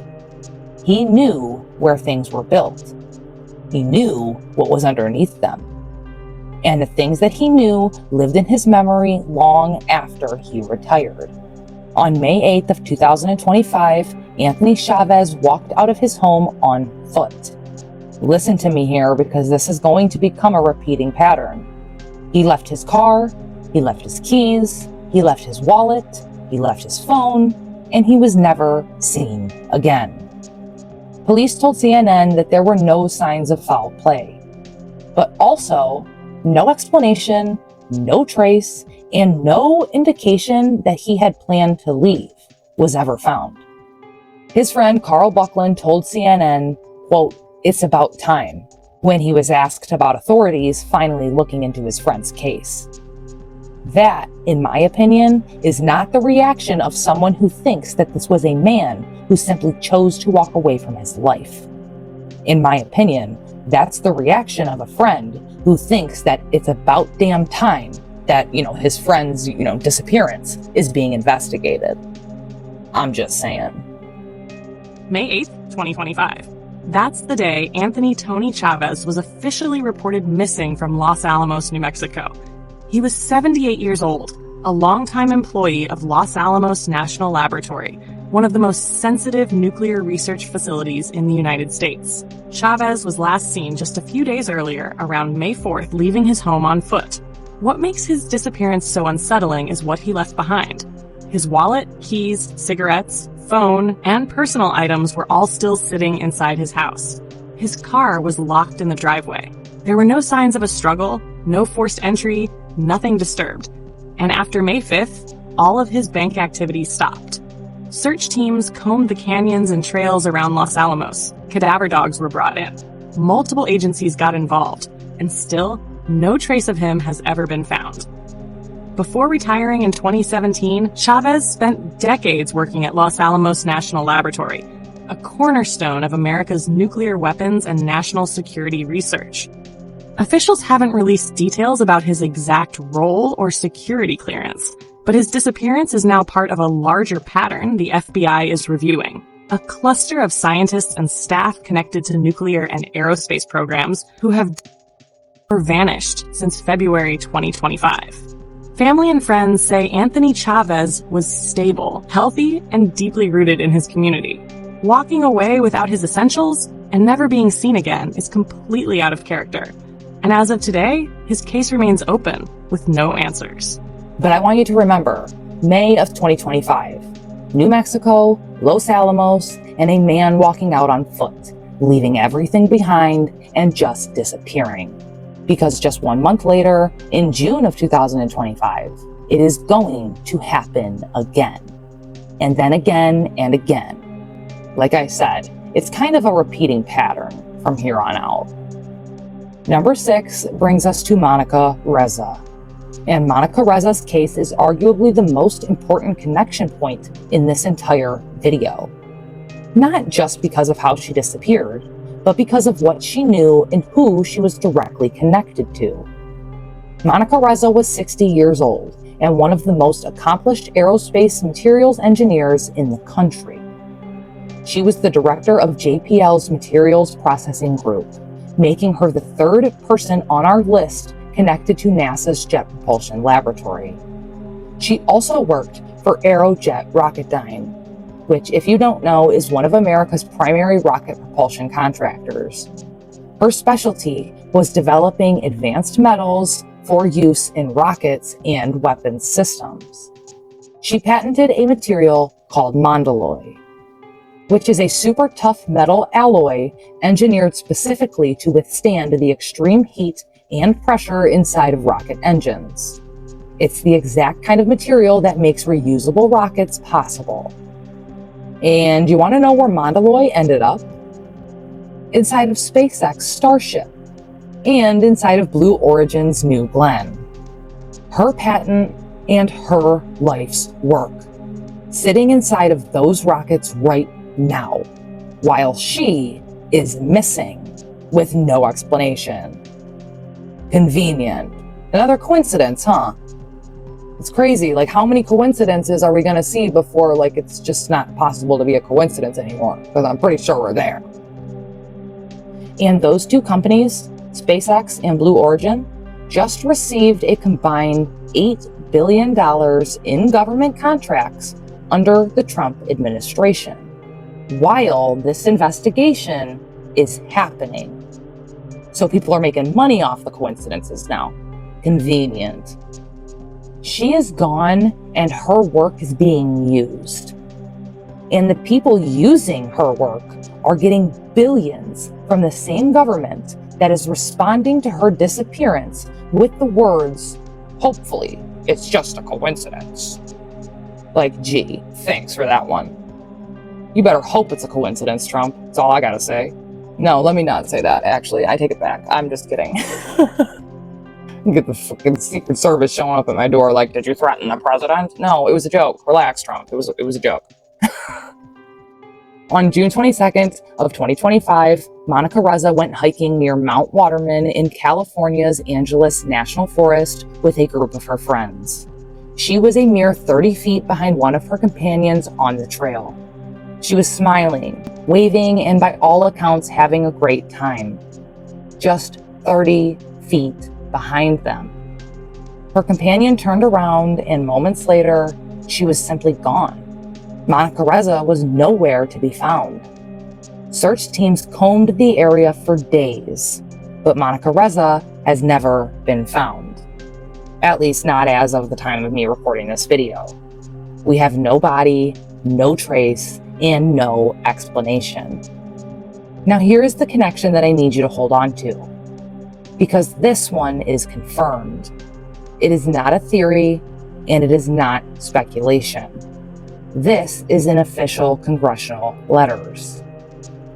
He knew where things were built. He knew what was underneath them. And the things that he knew lived in his memory long after he retired. On May 8th of 2025, Anthony Chavez walked out of his home on foot. Listen to me here, because this is going to become a repeating pattern. He left his car, he left his keys, he left his wallet, he left his phone, and he was never seen again. Police told CNN that there were no signs of foul play, but also no explanation, no trace, and no indication that he had planned to leave was ever found. His friend Carl Buckland told CNN, quote, "It's about time," when he was asked about authorities finally looking into his friend's case. That, in my opinion, is not the reaction of someone who thinks that this was a man who simply chose to walk away from his life. In my opinion, that's the reaction of a friend who thinks that it's about damn time that, his friend's, disappearance is being investigated. I'm just saying. May 8th, 2025. That's the day Anthony Tony Chavez was officially reported missing from Los Alamos, New Mexico. He was 78 years old, a longtime employee of Los Alamos National Laboratory, one of the most sensitive nuclear research facilities in the United States. Chavez was last seen just a few days earlier, around May 4th, leaving his home on foot. What makes his disappearance so unsettling is what he left behind. His wallet, keys, cigarettes, phone, and personal items were all still sitting inside his house. His car was locked in the driveway. There were no signs of a struggle, no forced entry, nothing disturbed. And after May 5th, all of his bank activity stopped. Search teams combed the canyons and trails around Los Alamos. Cadaver dogs were brought in. Multiple agencies got involved, and still, no trace of him has ever been found. Before retiring in 2017, Chavez spent decades working at Los Alamos National Laboratory, a cornerstone of America's nuclear weapons and national security research. Officials haven't released details about his exact role or security clearance, but his disappearance is now part of a larger pattern the FBI is reviewing. A cluster of scientists and staff connected to nuclear and aerospace programs who have vanished since February 2025. Family and friends say Anthony Chavez was stable, healthy, and deeply rooted in his community. Walking away without his essentials and never being seen again is completely out of character. And as of today, his case remains open with no answers. But I want you to remember, May of 2025. New Mexico, Los Alamos, and a man walking out on foot, leaving everything behind and just disappearing. Because just 1 month later, in June of 2025, it is going to happen again. And then again and again. Like I said, it's kind of a repeating pattern from here on out. Number 6 brings us to Monica Reza. And Monica Reza's case is arguably the most important connection point in this entire video. Not just because of how she disappeared, but because of what she knew and who she was directly connected to. Monica Reza was 60 years old and one of the most accomplished aerospace materials engineers in the country. She was the director of JPL's Materials Processing Group, making her the third person on our list connected to NASA's Jet Propulsion Laboratory. She also worked for Aerojet Rocketdyne, which, if you don't know, is one of America's primary rocket propulsion contractors. Her specialty was developing advanced metals for use in rockets and weapons systems. She patented a material called Mondaloy, which is a super tough metal alloy engineered specifically to withstand the extreme heat and pressure inside of rocket engines. It's the exact kind of material that makes reusable rockets possible. And you want to know where Mondaloy ended up? Inside of SpaceX Starship and inside of Blue Origin's New Glenn. Her patent and her life's work sitting inside of those rockets right now, while she is missing with no explanation. Convenient. Another coincidence, huh? It's crazy. Like, how many coincidences are we going to see before, like, it's just not possible to be a coincidence anymore? Because I'm pretty sure we're there. And those two companies, SpaceX and Blue Origin, just received a combined $8 billion in government contracts under the Trump administration, while this investigation is happening. So people are making money off the coincidences now. Convenient. She is gone and her work is being used. And the people using her work are getting billions from the same government that is responding to her disappearance with the words, hopefully, it's just a coincidence. Like, gee, thanks for that one. You better hope it's a coincidence, Trump. That's all I gotta say. No, let me not say that, actually. I take it back. I'm just kidding. Get the fucking Secret Service showing up at my door like, did you threaten the president? No, it was a joke. Relax, Trump. It was a joke. On June 22nd of 2025, Monica Reza went hiking near Mount Waterman in California's Angeles National Forest with a group of her friends. She was a mere 30 feet behind one of her companions on the trail. She was smiling, waving, and by all accounts having a great time. Just 30 feet behind them. Her companion turned around, and moments later, she was simply gone. Monica Reza was nowhere to be found. Search teams combed the area for days, but Monica Reza has never been found. At least not as of the time of me recording this video. We have no body, no trace, and no explanation. Now here is the connection that I need you to hold on to, because this one is confirmed. It is not a theory, and it is not speculation. This is in official congressional letters.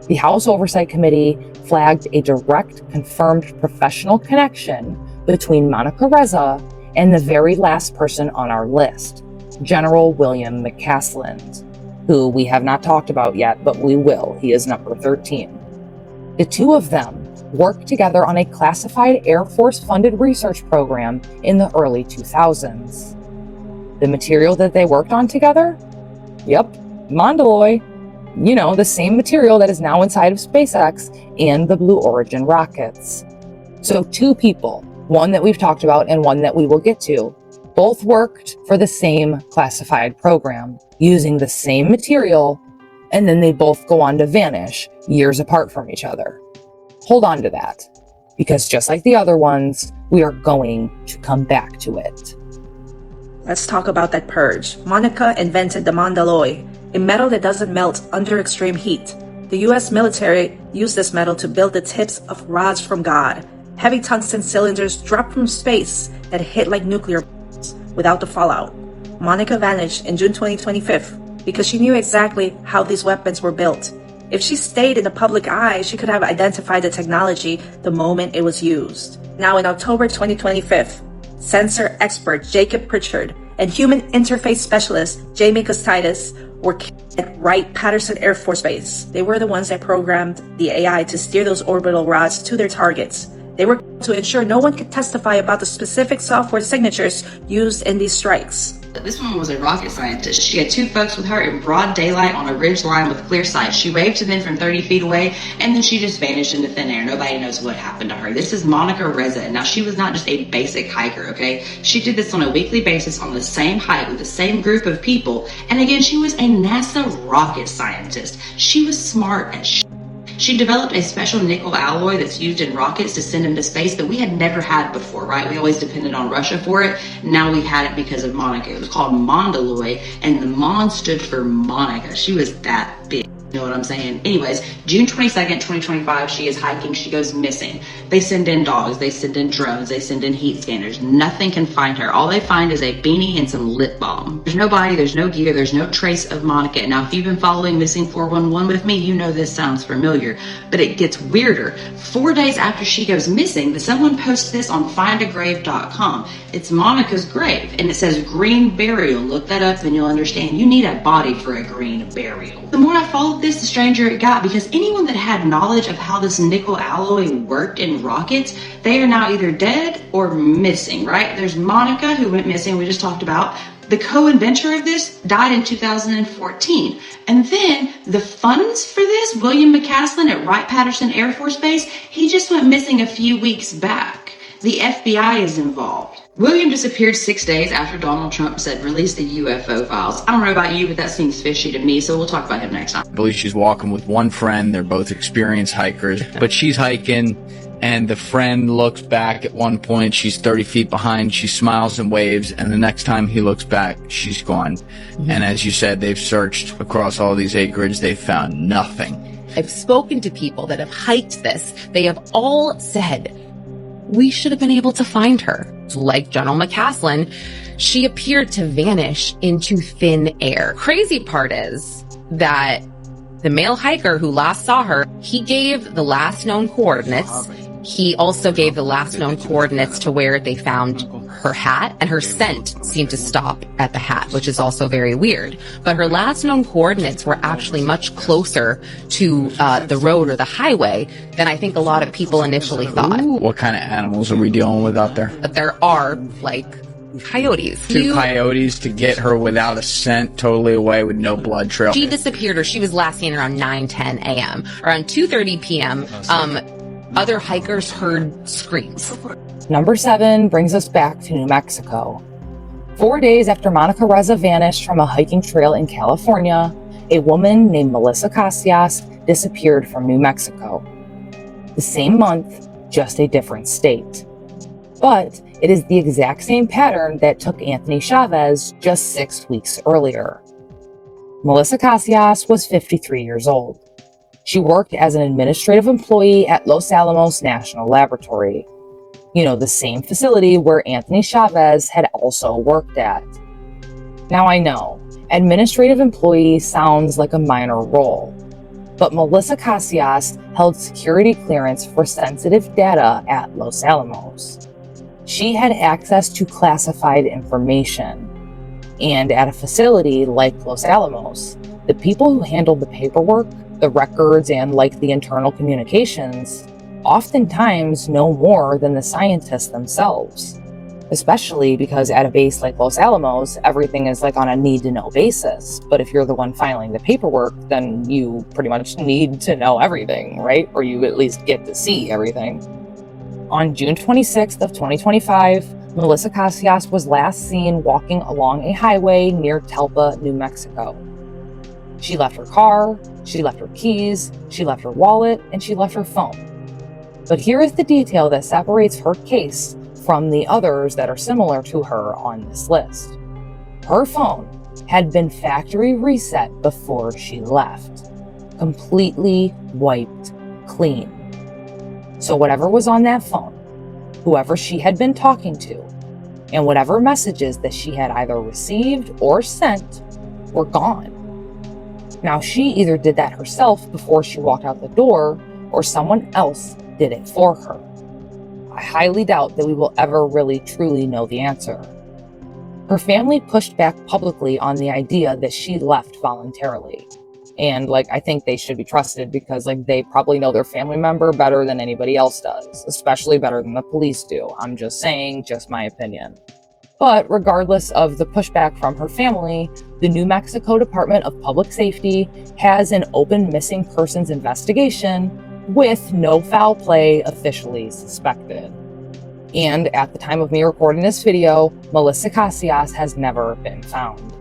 The House Oversight Committee flagged a direct, confirmed professional connection between Monica Reza and the very last person on our list, General William McCasland, who we have not talked about yet, but we will. He is number 13. The two of them worked together on a classified Air Force-funded research program in the early 2000s. The material that they worked on together? Yep, Mondaloy. You know, the same material that is now inside of SpaceX and the Blue Origin rockets. So two people, one that we've talked about and one that we will get to, both worked for the same classified program, using the same material, and then they both go on to vanish years apart from each other. Hold on to that, because just like the other ones, we are going to come back to it. Let's talk about that purge. Monica invented the Mondalloy, a metal that doesn't melt under extreme heat. The US military used this metal to build the tips of rods from God, heavy tungsten cylinders dropped from space that hit like nuclear bombs without the fallout. Monica vanished in June 2025 because she knew exactly how these weapons were built. If she stayed in the public eye, she could have identified the technology the moment it was used. Now in October 2025, sensor expert Jacob Pritchard and human interface specialist Jamie Casias were at Wright-Patterson Air Force Base. They were the ones that programmed the AI to steer those orbital rods to their targets. They were to ensure no one could testify about the specific software signatures used in these strikes. This woman was a rocket scientist. She had two folks with her in broad daylight on a ridge line with clear sight. She waved to them from 30 feet away, and then she just vanished into thin air. Nobody knows what happened to her. This is Monica Reza. Now, she was not just a basic hiker, okay? She did this on a weekly basis on the same hike with the same group of people. And again, she was a NASA rocket scientist. She was smart as shit. She developed a special nickel alloy that's used in rockets to send them to space that we had never had before, right? We always depended on Russia for it. Now we had it because of Monica. It was called Mondalloy, and the Mon stood for Monica. She was that big. You know what I'm saying? Anyways, June 22nd, 2025, she is hiking. She goes missing. They send in dogs. They send in drones. They send in heat scanners. Nothing can find her. All they find is a beanie and some lip balm. There's no body. There's no gear. There's no trace of Monica. Now, if you've been following Missing 411 with me, you know this sounds familiar, but it gets weirder. 4 days after she goes missing, someone posts this on findagrave.com. It's Monica's grave, and it says green burial. Look that up and you'll understand. You need a body for a green burial. The more I followed this, the stranger it got, because anyone that had knowledge of how this nickel alloy worked in rockets, they are now either dead or missing, right? There's Monica, who went missing, we just talked about. The co-inventor of this died in 2014. And then the funds for this, William McCasland at Wright-Patterson Air Force Base, he just went missing a few weeks back. The FBI is involved. William disappeared 6 days after Donald Trump said release the UFO files. I don't know about you, but that seems fishy to me, so we'll talk about him next time. I believe she's walking with one friend. They're both experienced hikers, but she's hiking, and the friend looks back at one point. She's 30 feet behind. She smiles and waves, and the next time he looks back, she's gone. Mm-hmm. And as you said, they've searched across all these acreage. They've found nothing. I've spoken to people that have hiked this. They have all said, we should have been able to find her. Like General McCasland, she appeared to vanish into thin air. Crazy part is that the male hiker who last saw her, he gave the last known coordinates. He also gave the last known coordinates to where they found her hat, and her scent seemed to stop at the hat, which is also very weird. But her last known coordinates were actually much closer to the road or the highway than I think a lot of people initially thought. What kind of animals are we dealing with out there? But there are, like, coyotes. Two coyotes to get her without a scent, totally away with no blood trail. She disappeared, or she was last seen around 9:10 a.m. Around 2:30 p.m., other hikers heard screams. Number 7 brings us back to New Mexico. 4 days after Monica Reza vanished from a hiking trail in California, a woman named Melissa Casias disappeared from New Mexico. The same month, just a different state. But it is the exact same pattern that took Anthony Chavez just 6 weeks earlier. Melissa Casias was 53 years old. She worked as an administrative employee at Los Alamos National Laboratory. You know, the same facility where Anthony Chavez had also worked at. Now I know, administrative employee sounds like a minor role, but Melissa Casias held security clearance for sensitive data at Los Alamos. She had access to classified information. And at a facility like Los Alamos, the people who handled the paperwork, the records, and like the internal communications, oftentimes know more than the scientists themselves. Especially because at a base like Los Alamos, everything is like on a need-to-know basis. But if you're the one filing the paperwork, then you pretty much need to know everything, right? Or you at least get to see everything. On June 26th of 2025, Melissa Casias was last seen walking along a highway near Talpa, New Mexico. She left her car, she left her keys, she left her wallet, and she left her phone. But here is the detail that separates her case from the others that are similar to her on this list. Her phone had been factory reset before she left, completely wiped clean. So whatever was on that phone, whoever she had been talking to, and whatever messages that she had either received or sent were gone. Now, she either did that herself before she walked out the door, or someone else did it for her. I highly doubt that we will ever really truly know the answer. Her family pushed back publicly on the idea that she left voluntarily. And I think they should be trusted because they probably know their family member better than anybody else does, especially better than the police do. I'm just saying, just my opinion. But regardless of the pushback from her family, the New Mexico Department of Public Safety has an open missing persons investigation with no foul play officially suspected. And at the time of me recording this video, Melissa Casias has never been found.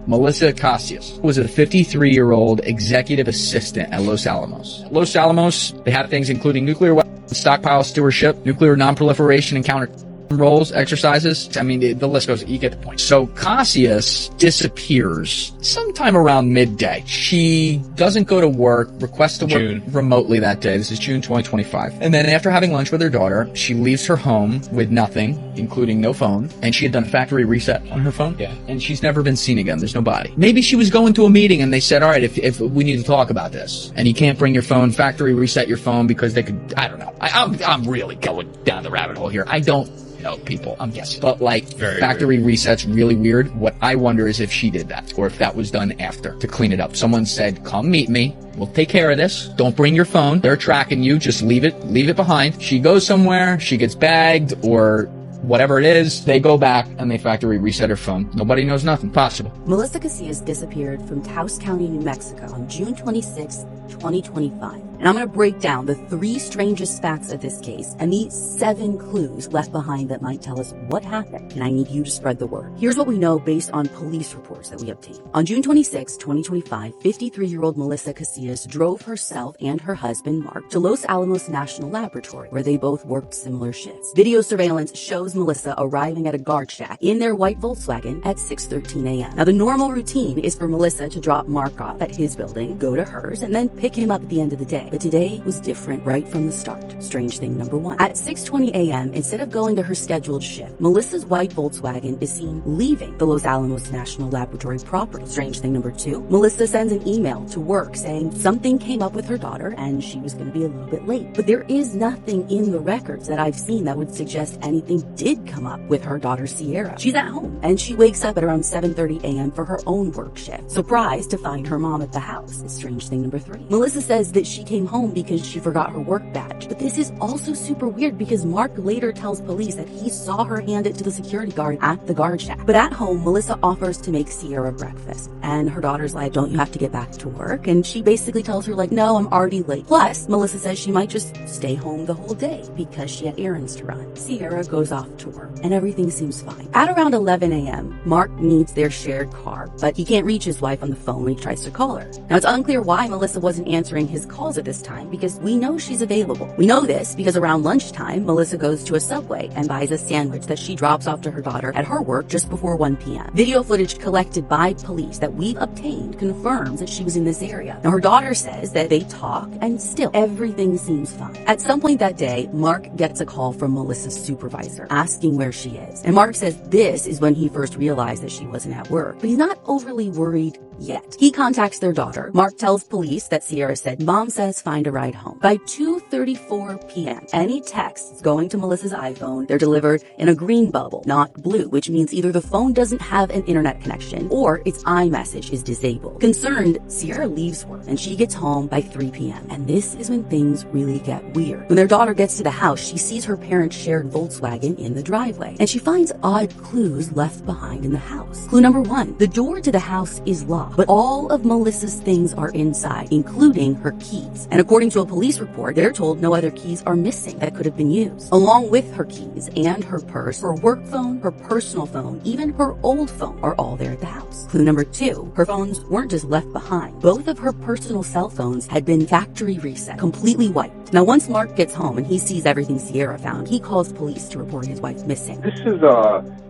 Melissa Casias was a 53-year-old executive assistant at Los Alamos. At Los Alamos, they had things including nuclear weapons, stockpile stewardship, nuclear non-proliferation and counter roles, exercises. I mean, the list goes, you get the point. So Casias disappears sometime around midday. She doesn't go to work, requests to work remotely that day. This is June 2025. And then after having lunch with her daughter, she leaves her home with nothing, including no phone. And she had done a factory reset on her phone. Yeah. And she's never been seen again. There's no body. Maybe she was going to a meeting and they said, all right, if we need to talk about this and you can't bring your phone, factory reset your phone because they could, I don't know. I'm really going down the rabbit hole here. I don't know people, I'm guessing. But factory reset's really weird. What I wonder is if she did that or if that was done after to clean it up. Someone said, come meet me. We'll take care of this. Don't bring your phone. They're tracking you. Just leave it behind. She goes somewhere, she gets bagged or whatever it is, they go back and they factory reset her phone. Nobody knows nothing. Possible. Melissa Casias disappeared from Taos County, New Mexico on June 26, 2025. And I'm going to break down the 3 strangest facts of this case and the 7 clues left behind that might tell us what happened. And I need you to spread the word. Here's what we know based on police reports that we obtained. On June 26, 2025, 53-year-old Melissa Casias drove herself and her husband, Mark, to Los Alamos National Laboratory, where they both worked similar shifts. Video surveillance shows Melissa arriving at a guard shack in their white Volkswagen at 6:13 a.m. Now, the normal routine is for Melissa to drop Mark off at his building, go to hers, and then pick him up at the end of the day. But today was different right from the start. Strange thing number 1. At 6:20 a.m., instead of going to her scheduled shift, Melissa's white Volkswagen is seen leaving the Los Alamos National Laboratory property. Strange thing number 2. Melissa sends an email to work saying something came up with her daughter and she was going to be a little bit late. But there is nothing in the records that I've seen that would suggest anything did come up with her daughter Sierra. She's at home and she wakes up at around 7:30 a.m. for her own work shift, surprised to find her mom at the house. Strange thing number 3. Melissa says that she came home because she forgot her work badge. But this is also super weird because Mark later tells police that he saw her hand it to the security guard at the guard shack. But at home, Melissa offers to make Sierra breakfast. And her daughter's like, don't you have to get back to work? And she basically tells her no, I'm already late. Plus, Melissa says she might just stay home the whole day because she had errands to run. Sierra goes off to work and everything seems fine. At around 11 a.m., Mark needs their shared car, but he can't reach his wife on the phone when he tries to call her. Now, it's unclear why Melissa wasn't answering his calls at this time because we know she's available. We know this because around lunchtime, Melissa goes to a Subway and buys a sandwich that she drops off to her daughter at her work just before 1 p.m. Video footage collected by police that we've obtained confirms that she was in this area. Now, her daughter says that they talk and still everything seems fine. At some point that day, Mark gets a call from Melissa's supervisor asking where she is. And Mark says this is when he first realized that she wasn't at work, but he's not overly worried yet. He contacts their daughter. Mark tells police that Sierra said, Mom says find a ride home. By 2:34 p.m., any texts going to Melissa's iPhone, they're delivered in a green bubble, not blue, which means either the phone doesn't have an internet connection or its iMessage is disabled. Concerned, Sierra leaves work and she gets home by 3 p.m. And this is when things really get weird. When their daughter gets to the house, she sees her parents' shared Volkswagen in the driveway and she finds odd clues left behind in the house. Clue number 1, the door to the house is locked. locked, but all of Melissa's things are inside, including her keys. And according to a police report, they're told no other keys are missing that could have been used. Along with her keys and her purse, her work phone, her personal phone, even her old phone are all there at the house. Clue number 2, her phones weren't just left behind. Both of her personal cell phones had been factory reset, completely wiped. Now, once Mark gets home and he sees everything Sierra found, he calls police to report his wife missing. This is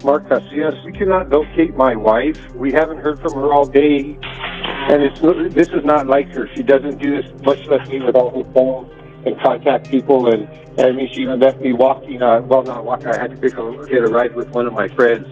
Mark Casias. We cannot locate my wife. We haven't heard from her all day, and this is not like her. She doesn't do this, much less me with all her phones and contact people, and I mean, she even left me walking, not walking, I had to get a ride with one of my friends.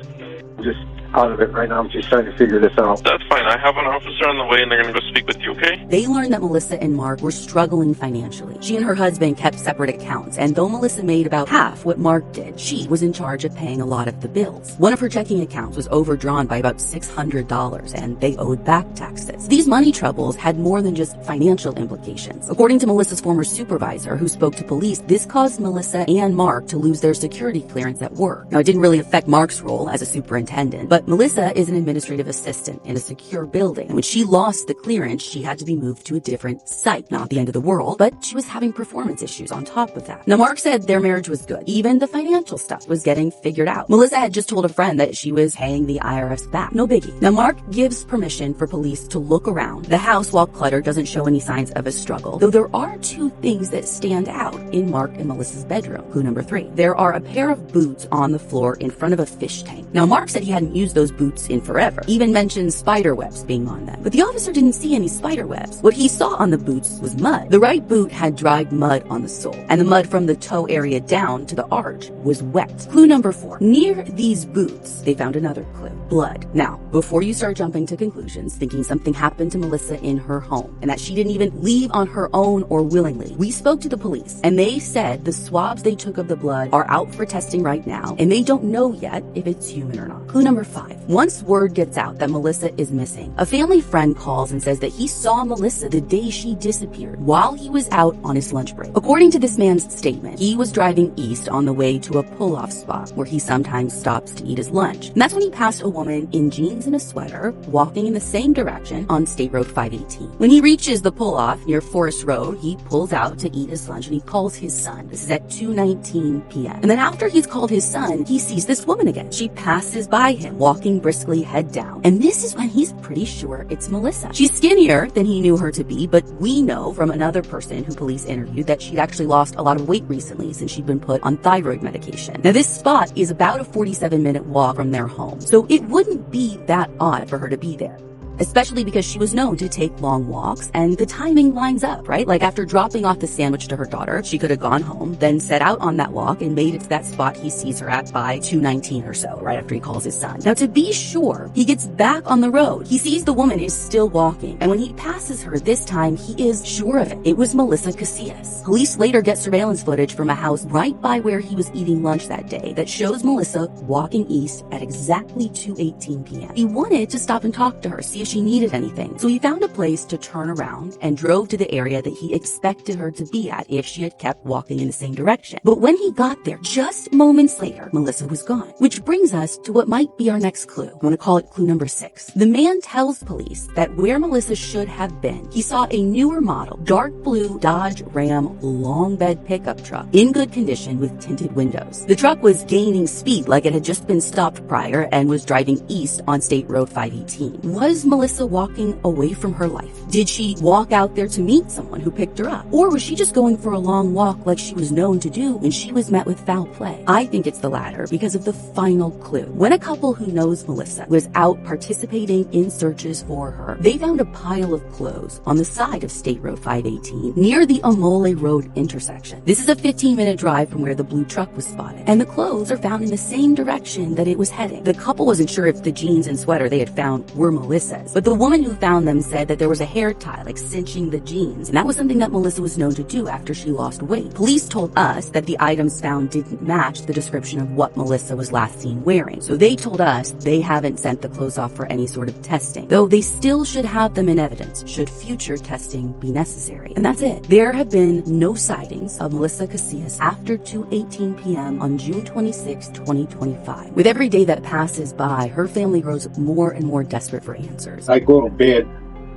Just out of it right now. I'm just trying to figure this out. That's fine. I have an officer on the way and they're going to go speak with you, okay? They learned that Melissa and Mark were struggling financially. She and her husband kept separate accounts, and though Melissa made about half what Mark did, she was in charge of paying a lot of the bills. One of her checking accounts was overdrawn by about $600, and they owed back taxes. These money troubles had more than just financial implications. According to Melissa's former supervisor, who spoke to police, this caused Melissa and Mark to lose their security clearance at work. Now, it didn't really affect Mark's role as a superintendent, but Melissa is an administrative assistant in a secure building, and when she lost the clearance, she had to be moved to a different site. Not the end of the world, but she was having performance issues on top of that. Now, Mark said their marriage was good. Even the financial stuff was getting figured out. Melissa had just told a friend that she was paying the IRS back. No biggie. Now, Mark gives permission for police to look around. The house, while cluttered, doesn't show any signs of a struggle, though there are two things that stand out in Mark and Melissa's bedroom. Clue number 3. There are a pair of boots on the floor in front of a fish tank. Now, Mark said he hadn't used those boots in forever, even mentioned spider webs being on them. But the officer didn't see any spider webs. What he saw on the boots was mud. The right boot had dried mud on the sole, and the mud from the toe area down to the arch was wet. Clue number 4. Near these boots, they found another clue. Blood. Now, before you start jumping to conclusions, thinking something happened to Melissa in her home, and that she didn't even leave on her own or willingly, we spoke to the police, and they said the swabs they took of the blood are out for testing right now, and they don't know yet if it's human or not. Clue number 5. Once word gets out that Melissa is missing, a family friend calls and says that he saw Melissa the day she disappeared while he was out on his lunch break. According to this man's statement, he was driving east on the way to a pull-off spot where he sometimes stops to eat his lunch. And that's when he passed a woman in jeans and a sweater walking in the same direction on State Road 518. When he reaches the pull-off near Forest Road, he pulls out to eat his lunch and he calls his son. This is at 2:19 p.m. And then after he's called his son, he sees this woman again. She passes by him, walking briskly, head down. And this is when he's pretty sure it's Melissa. She's skinnier than he knew her to be, but we know from another person who police interviewed that she'd actually lost a lot of weight recently since she'd been put on thyroid medication. Now, this spot is about a 47-minute walk from their home, so it wouldn't be that odd for her to be there, especially because she was known to take long walks, and the timing lines up, right? Like after dropping off the sandwich to her daughter, she could have gone home, then set out on that walk and made it to that spot he sees her at by 2:19 or so, right after he calls his son. Now, to be sure, he gets back on the road. He sees the woman is still walking, and when he passes her this time, he is sure of it. It was Melissa Casias. Police later get surveillance footage from a house right by where he was eating lunch that day that shows Melissa walking east at exactly 2:18 p.m. He wanted to stop and talk to her, see if she needed anything. So he found a place to turn around and drove to the area that he expected her to be at if she had kept walking in the same direction. But when he got there, just moments later, Melissa was gone. Which brings us to what might be our next clue. I want to call it clue number 6. The man tells police that where Melissa should have been, he saw a newer model, dark blue Dodge Ram long bed pickup truck in good condition with tinted windows. The truck was gaining speed like it had just been stopped prior and was driving east on State Road 518. Was Melissa walking away from her life? Did she walk out there to meet someone who picked her up? Or was she just going for a long walk like she was known to do when she was met with foul play? I think it's the latter because of the final clue. When a couple who knows Melissa was out participating in searches for her, they found a pile of clothes on the side of State Road 518 near the Amole Road intersection. This is a 15-minute drive from where the blue truck was spotted, and the clothes are found in the same direction that it was heading. The couple wasn't sure if the jeans and sweater they had found were Melissa's, but the woman who found them said that there was a hair tie, like cinching the jeans, and that was something that Melissa was known to do after she lost weight. Police told us that the items found didn't match the description of what Melissa was last seen wearing, so they told us they haven't sent the clothes off for any sort of testing, though they still should have them in evidence should future testing be necessary. And that's it. There have been no sightings of Melissa Casias after 2:18 p.m. on June 26, 2025. With every day that passes by, her family grows more and more desperate for answers. investigators. I go to bed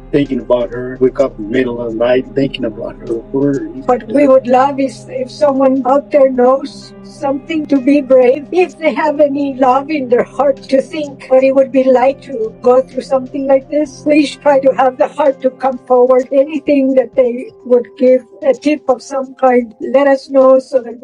thinking about her, wake up in the middle of the night thinking about her. What we would love is if someone out there knows something to be brave, if they have any love in their heart to think what it would be like to go through something like this. Please try to have the heart to come forward. Anything that they would give, a tip of some kind, let us know so that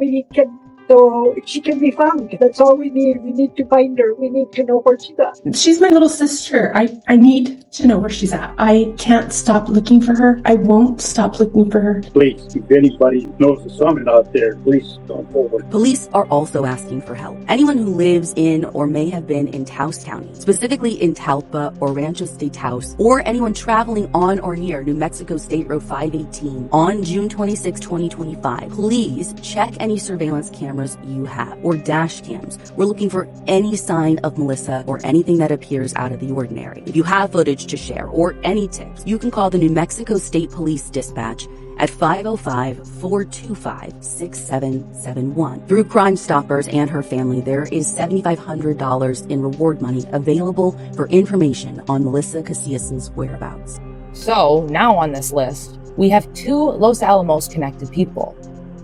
she can be found. That's all we need. We need to find her. We need to know where she's at. She's my little sister. I need to know where she's at. I can't stop looking for her. I won't stop looking for her. Please, if anybody knows of someone out there, please come forward. Police are also asking for help. Anyone who lives in or may have been in Taos County, specifically in Talpa or Rancho State Taos, or anyone traveling on or near New Mexico State Road 518 on June 26, 2025, please check any surveillance cameras you have or dash cams. We're looking for any sign of Melissa or anything that appears out of the ordinary. If you have footage to share or any tips, you can call the New Mexico State Police Dispatch at 505-425-6771. Through Crime Stoppers and her family, there is $7,500 in reward money available for information on Melissa Casias' whereabouts. So now on this list, we have 2 Los Alamos connected people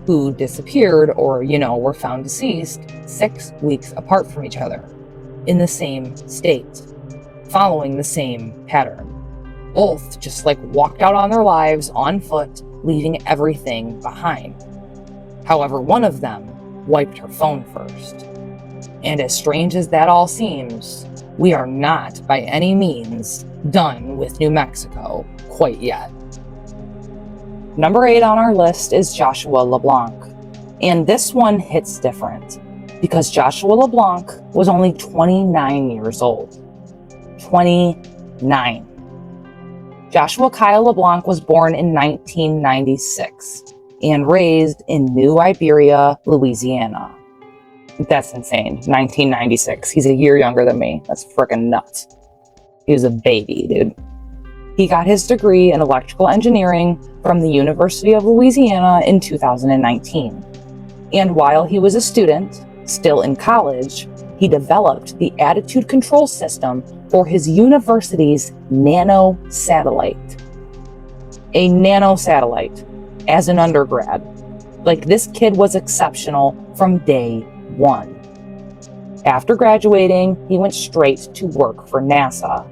who disappeared or, were found deceased 6 weeks apart from each other in the same state, following the same pattern. Both just walked out on their lives on foot, leaving everything behind. However, one of them wiped her phone first. And as strange as that all seems, we are not by any means done with New Mexico quite yet. Number 8 on our list is Joshua LeBlanc. And this one hits different because Joshua LeBlanc was only 29 years old. 29. Joshua Kyle LeBlanc was born in 1996 and raised in New Iberia, Louisiana. That's insane. 1996. He's a year younger than me. That's freaking nuts. He was a baby, dude. He got his degree in electrical engineering from the University of Louisiana in 2019. And while he was a student, still in college, he developed the attitude control system for his university's nano satellite. A nano satellite as an undergrad. This kid was exceptional from day one. After graduating, he went straight to work for NASA.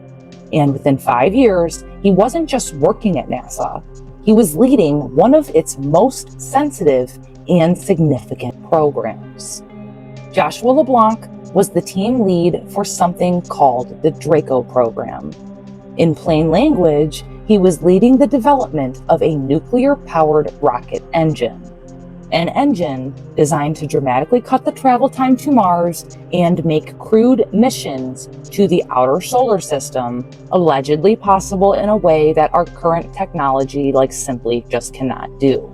And within 5 years, he wasn't just working at NASA, he was leading one of its most sensitive and significant programs. Joshua LeBlanc was the team lead for something called the Draco program. In plain language, he was leading the development of a nuclear-powered rocket engine. An engine designed to dramatically cut the travel time to Mars and make crewed missions to the outer solar system allegedly possible in a way that our current technology simply just cannot do.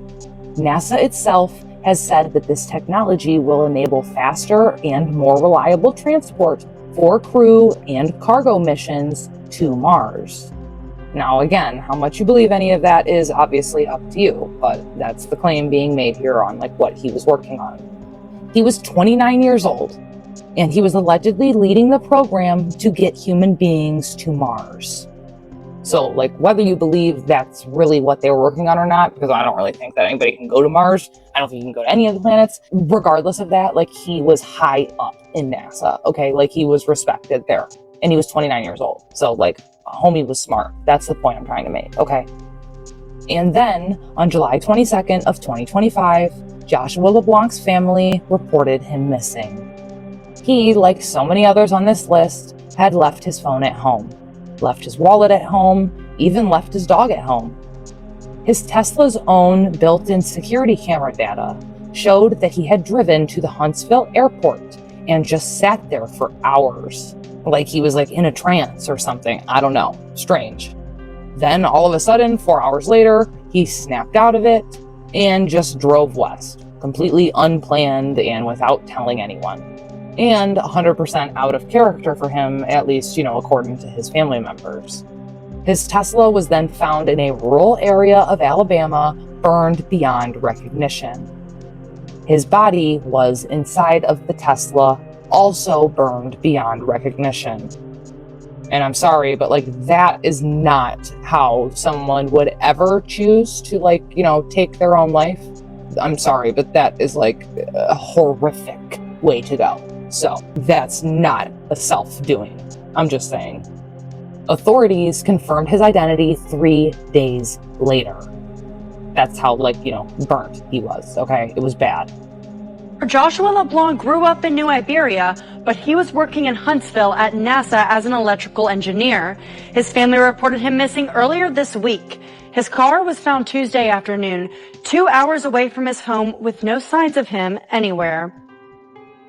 NASA itself has said that this technology will enable faster and more reliable transport for crew and cargo missions to Mars. Now, again, how much you believe any of that is obviously up to you, but that's the claim being made here on what he was working on. He was 29 years old, and he was allegedly leading the program to get human beings to Mars. So, whether you believe that's really what they were working on or not, because I don't really think that anybody can go to Mars. I don't think you can go to any of the planets. Regardless of that, he was high up in NASA, okay? He was respected there, and he was 29 years old. So, homie was smart. That's the point I'm trying to make, okay? And then, on July 22nd of 2025, Joshua LeBlanc's family reported him missing. He, like so many others on this list, had left his phone at home, left his wallet at home, even left his dog at home. His Tesla's own built-in security camera data showed that he had driven to the Huntsville airport and just sat there for hours. He was in a trance or something. I don't know. Strange. Then all of a sudden, 4 hours later, he snapped out of it and just drove west, completely unplanned and without telling anyone. And 100% out of character for him, at least, according to his family members. His Tesla was then found in a rural area of Alabama, burned beyond recognition. His body was inside of the Tesla, also burned beyond recognition. And I'm sorry, but like that is not how someone would ever choose to like, take their own life. I'm sorry, but that is like a horrific way to go. So that's not a self-doing. I'm just saying. Authorities confirmed his identity 3 days later. That's how burnt he was, okay? It was bad. Joshua LeBlanc grew up in New Iberia, but he was working in Huntsville at NASA as an electrical engineer. His family reported him missing earlier this week. His car was found Tuesday afternoon, 2 hours away from his home with no signs of him anywhere.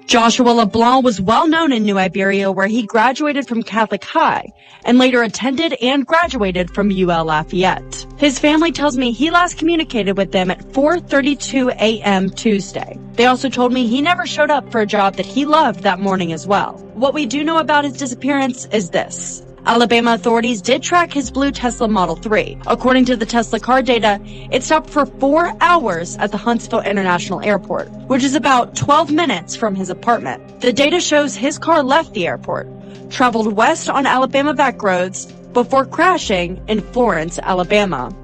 Joshua LeBlanc was well known in New Iberia, where he graduated from Catholic High and later attended and graduated from UL Lafayette. His family tells me he last communicated with them at 4:32 a.m. Tuesday. They also told me he never showed up for a job that he loved that morning as well. What we do know about his disappearance is this. Alabama authorities did track his blue Tesla Model 3. According to the Tesla car data, it stopped for 4 hours at the Huntsville International Airport, which is about 12 minutes from his apartment. The data shows his car left the airport, traveled west on Alabama back roads before crashing in Florence, Alabama.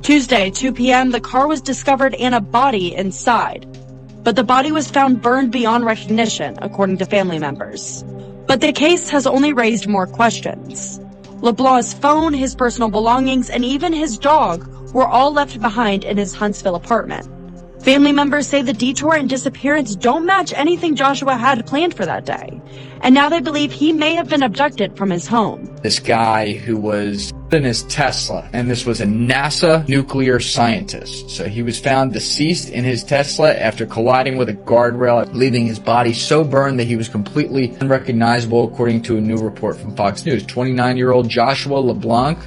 Tuesday, 2 p.m., the car was discovered and a body inside, but the body was found burned beyond recognition, according to family members. But the case has only raised more questions. LeBlanc's phone, his personal belongings, and even his dog were all left behind in his Huntsville apartment. Family members say the detour and disappearance don't match anything Joshua had planned for that day, and now they believe he may have been abducted from his home. This guy who was in his Tesla, and this was a NASA nuclear scientist. So he was found deceased in his Tesla after colliding with a guardrail, leaving his body so burned that he was completely unrecognizable, according to a new report from Fox News. 29-year-old Joshua LeBlanc,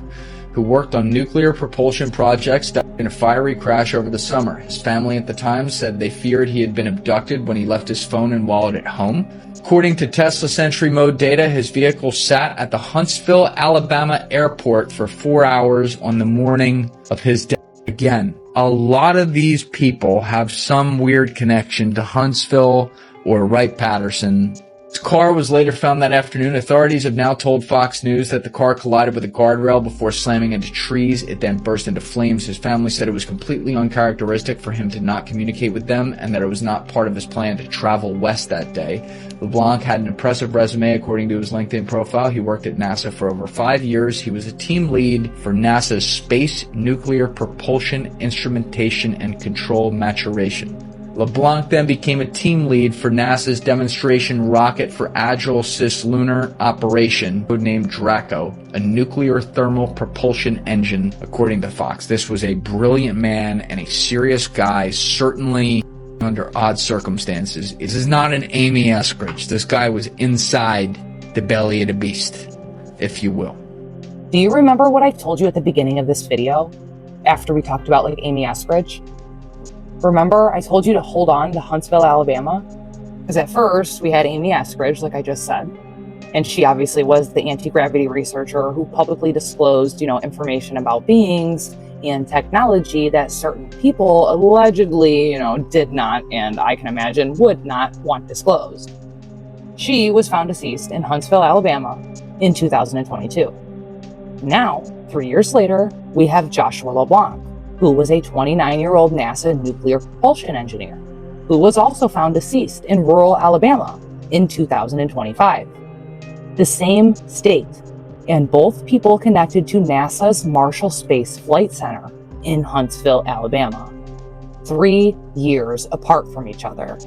who worked on nuclear propulsion projects, died in a fiery crash over the summer. His family at the time said they feared he had been abducted when he left his phone and wallet at home. According to Tesla Sentry Mode data, his vehicle sat at the Huntsville, Alabama airport for 4 hours on the morning of his death. Again, a lot of these people have some weird connection to Huntsville or Wright-Patterson. His car was later found that afternoon. Authorities have now told Fox News that the car collided with a guardrail before slamming into trees. It then burst into flames. His family said it was completely uncharacteristic for him to not communicate with them and that it was not part of his plan to travel west that day. LeBlanc had an impressive resume according to his LinkedIn profile. He worked at NASA for over 5 years. He was a team lead for NASA's Space Nuclear Propulsion Instrumentation and Control Maturation. LeBlanc then became a team lead for NASA's demonstration rocket for Agile Cislunar Operation, codenamed Draco, a nuclear thermal propulsion engine, according to Fox. This was a brilliant man and a serious guy, certainly under odd circumstances. This is not an Amy Eskridge. This guy was inside the belly of the beast, if you will. Do you remember what I told you at the beginning of this video, after we talked about Amy Eskridge? Remember, I told you to hold on to Huntsville, Alabama? Because at first, we had Amy Eskridge, like I just said, and she obviously was the anti-gravity researcher who publicly disclosed, information about beings and technology that certain people allegedly, did not, and I can imagine would not want disclosed. She was found deceased in Huntsville, Alabama in 2022. Now, 3 years later, we have Joshua LeBlanc, who was a 29-year-old NASA nuclear propulsion engineer, who was also found deceased in rural Alabama in 2025. The same state, and both people connected to NASA's Marshall Space Flight Center in Huntsville, Alabama. 3 years apart from each other.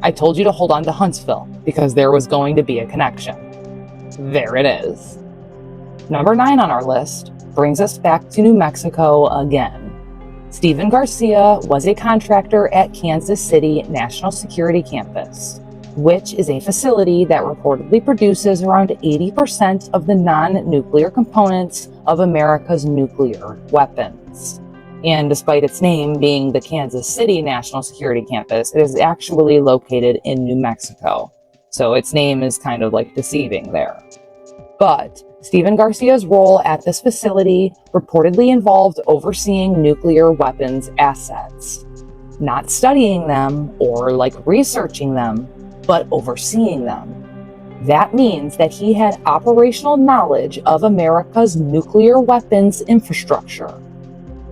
I told you to hold on to Huntsville because there was going to be a connection. There it is. Number 9 on our list brings us back to New Mexico again. Stephen Garcia was a contractor at Kansas City National Security Campus, which is a facility that reportedly produces around 80% of the non-nuclear components of America's nuclear weapons. And despite its name being the Kansas City National Security Campus, it is actually located in New Mexico. So its name is kind of deceiving there. But Stephen Garcia's role at this facility reportedly involved overseeing nuclear weapons assets. Not studying them or researching them, but overseeing them. That means that he had operational knowledge of America's nuclear weapons infrastructure.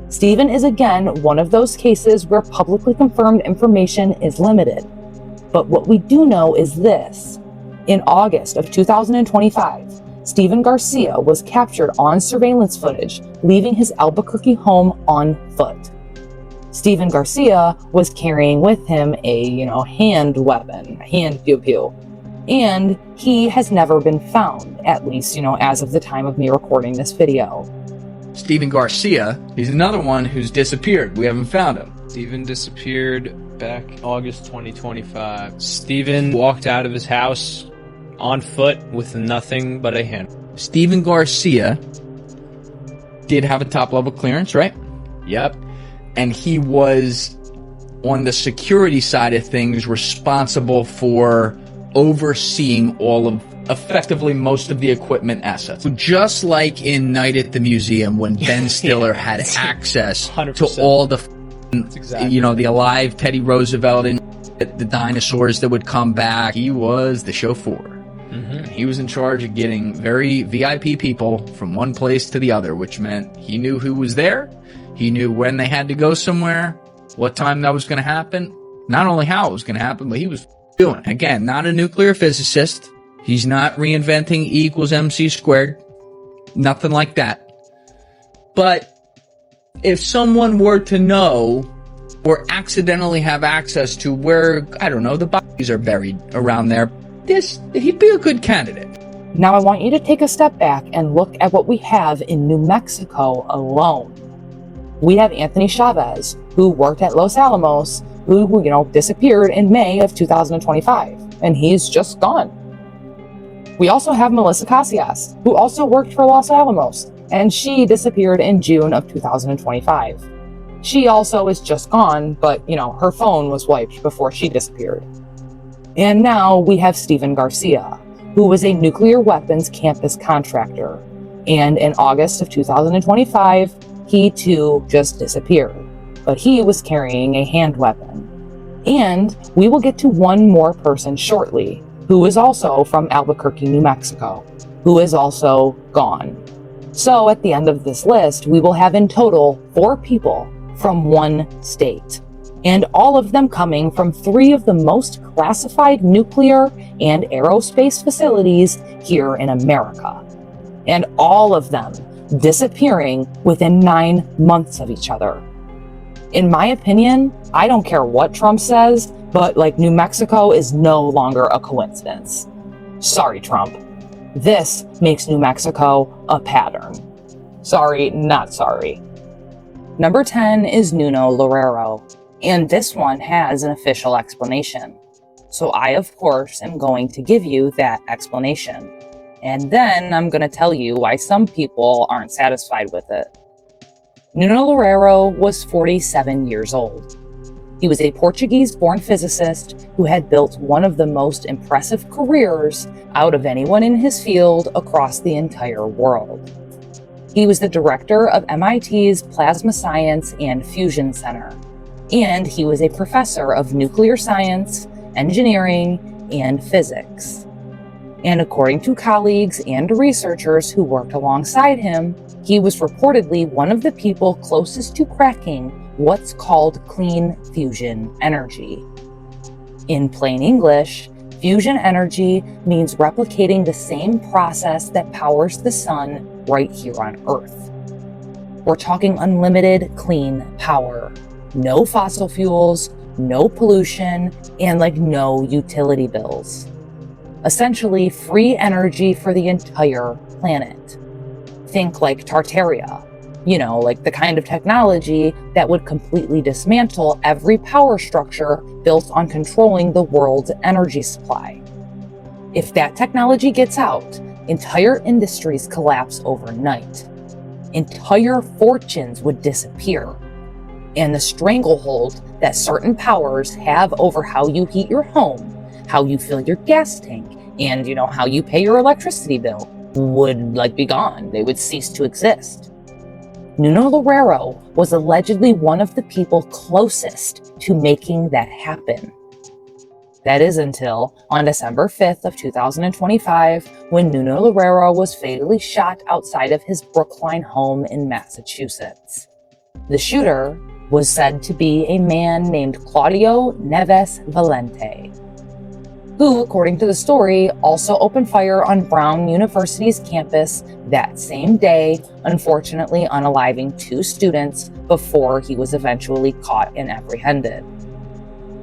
Stephen is again one of those cases where publicly confirmed information is limited. But what we do know is this. In August of 2025, Stephen Garcia was captured on surveillance footage, leaving his Albuquerque home on foot. Stephen Garcia was carrying with him a, hand weapon, hand pew-pew. And he has never been found, at least, as of the time of me recording this video. Stephen Garcia, he's another one who's disappeared. We haven't found him. Stephen disappeared back August 2025. Stephen walked out of his house on foot with nothing but a hand. Stephen Garcia did have a top-level clearance, right? Yep. And he was, on the security side of things, responsible for overseeing all of, effectively, most of the equipment assets. Just like in Night at the Museum, when Ben Stiller had access 100%. to all the, exactly. The alive Teddy Roosevelt and the dinosaurs that would come back. He was the chauffeur. Mm-hmm. He was in charge of getting very VIP people from one place to the other, which meant he knew who was there. He knew when they had to go somewhere, what time that was going to happen, not only how it was going to happen, but he was doing it. Again, not a nuclear physicist. He's not reinventing E equals MC squared. Nothing like that. But if someone were to know or accidentally have access to where, I don't know, the bodies are buried around there, he'd be a good candidate. Now I want you to take a step back and look at what we have in New Mexico alone. We have Anthony Chavez, who worked at Los Alamos, who disappeared in May of 2025, and he's just gone. We also have Melissa Casias, who also worked for Los Alamos, and she disappeared in June of 2025. She also is just gone, but, her phone was wiped before she disappeared. And now we have Stephen Garcia, who was a nuclear weapons campus contractor. And in August of 2025, he too just disappeared. But he was carrying a hand weapon. And we will get to one more person shortly, who is also from Albuquerque, New Mexico, who is also gone. So at the end of this list, we will have in total 4 people from one state, and all of them coming from 3 of the most classified nuclear and aerospace facilities here in America, and all of them disappearing within 9 months of each other. In my opinion, I don't care what Trump says, but New Mexico is no longer a coincidence. Sorry, Trump. This makes New Mexico a pattern. Sorry, not sorry. Number 10 is Nuno Loureiro, and this one has an official explanation. So I, of course, am going to give you that explanation. And then I'm going to tell you why some people aren't satisfied with it. Nuno Loureiro was 47 years old. He was a Portuguese-born physicist who had built one of the most impressive careers out of anyone in his field across the entire world. He was the director of MIT's Plasma Science and Fusion Center, and he was a professor of nuclear science, engineering, and physics. And according to colleagues and researchers who worked alongside him, he was reportedly one of the people closest to cracking what's called clean fusion energy. In plain English, fusion energy means replicating the same process that powers the sun right here on Earth. We're talking unlimited clean power, no fossil fuels, no pollution, and no utility bills. Essentially free energy for the entire planet. Think like Tartaria, the kind of technology that would completely dismantle every power structure built on controlling the world's energy supply. If that technology gets out, entire industries collapse overnight. Entire fortunes would disappear. And the stranglehold that certain powers have over how you heat your home, how you fill your gas tank, and how you pay your electricity bill would be gone. They would cease to exist. Nuno Loureiro was allegedly one of the people closest to making that happen. That is until on December 5th of 2025, when Nuno Loureiro was fatally shot outside of his Brookline home in Massachusetts. The shooter was said to be a man named Claudio Neves Valente, who, according to the story, also opened fire on Brown University's campus that same day, unfortunately unaliving 2 students before he was eventually caught and apprehended.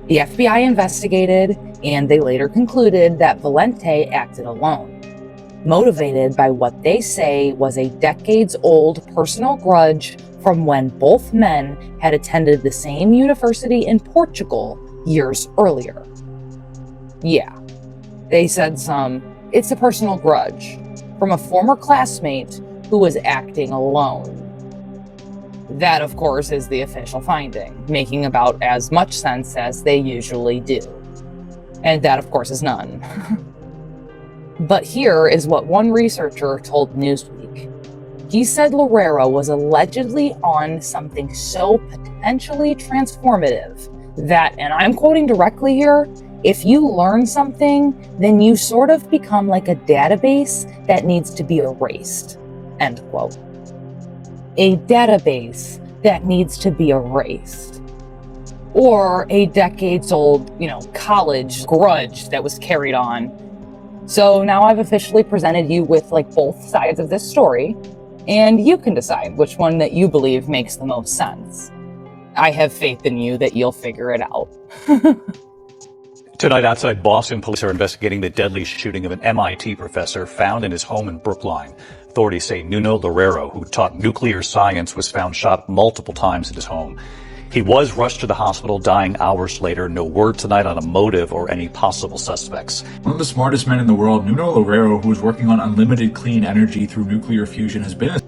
The FBI investigated, and they later concluded that Valente acted alone, motivated by what they say was a decades-old personal grudge from when both men had attended the same university in Portugal years earlier. Yeah, they said it's a personal grudge from a former classmate who was acting alone. That, of course, is the official finding, making about as much sense as they usually do. And that, of course, is none. But here is what one researcher told Newsweek. He said Loureiro was allegedly on something so potentially transformative that, and I'm quoting directly here, if you learn something, then you sort of become like a database that needs to be erased. End quote. A database that needs to be erased. Or a decades-old, college grudge that was carried on. So now I've officially presented you with both sides of this story, and you can decide which one that you believe makes the most sense. I have faith in you that you'll figure it out. Tonight outside Boston, police are investigating the deadly shooting of an MIT professor found in his home in Brookline. Authorities say Nuno Loureiro, who taught nuclear science, was found shot multiple times in his home. He was rushed to the hospital, dying hours later. No word tonight on a motive or any possible suspects. One of the smartest men in the world, Nuno Loureiro, who is working on unlimited clean energy through nuclear fusion, has been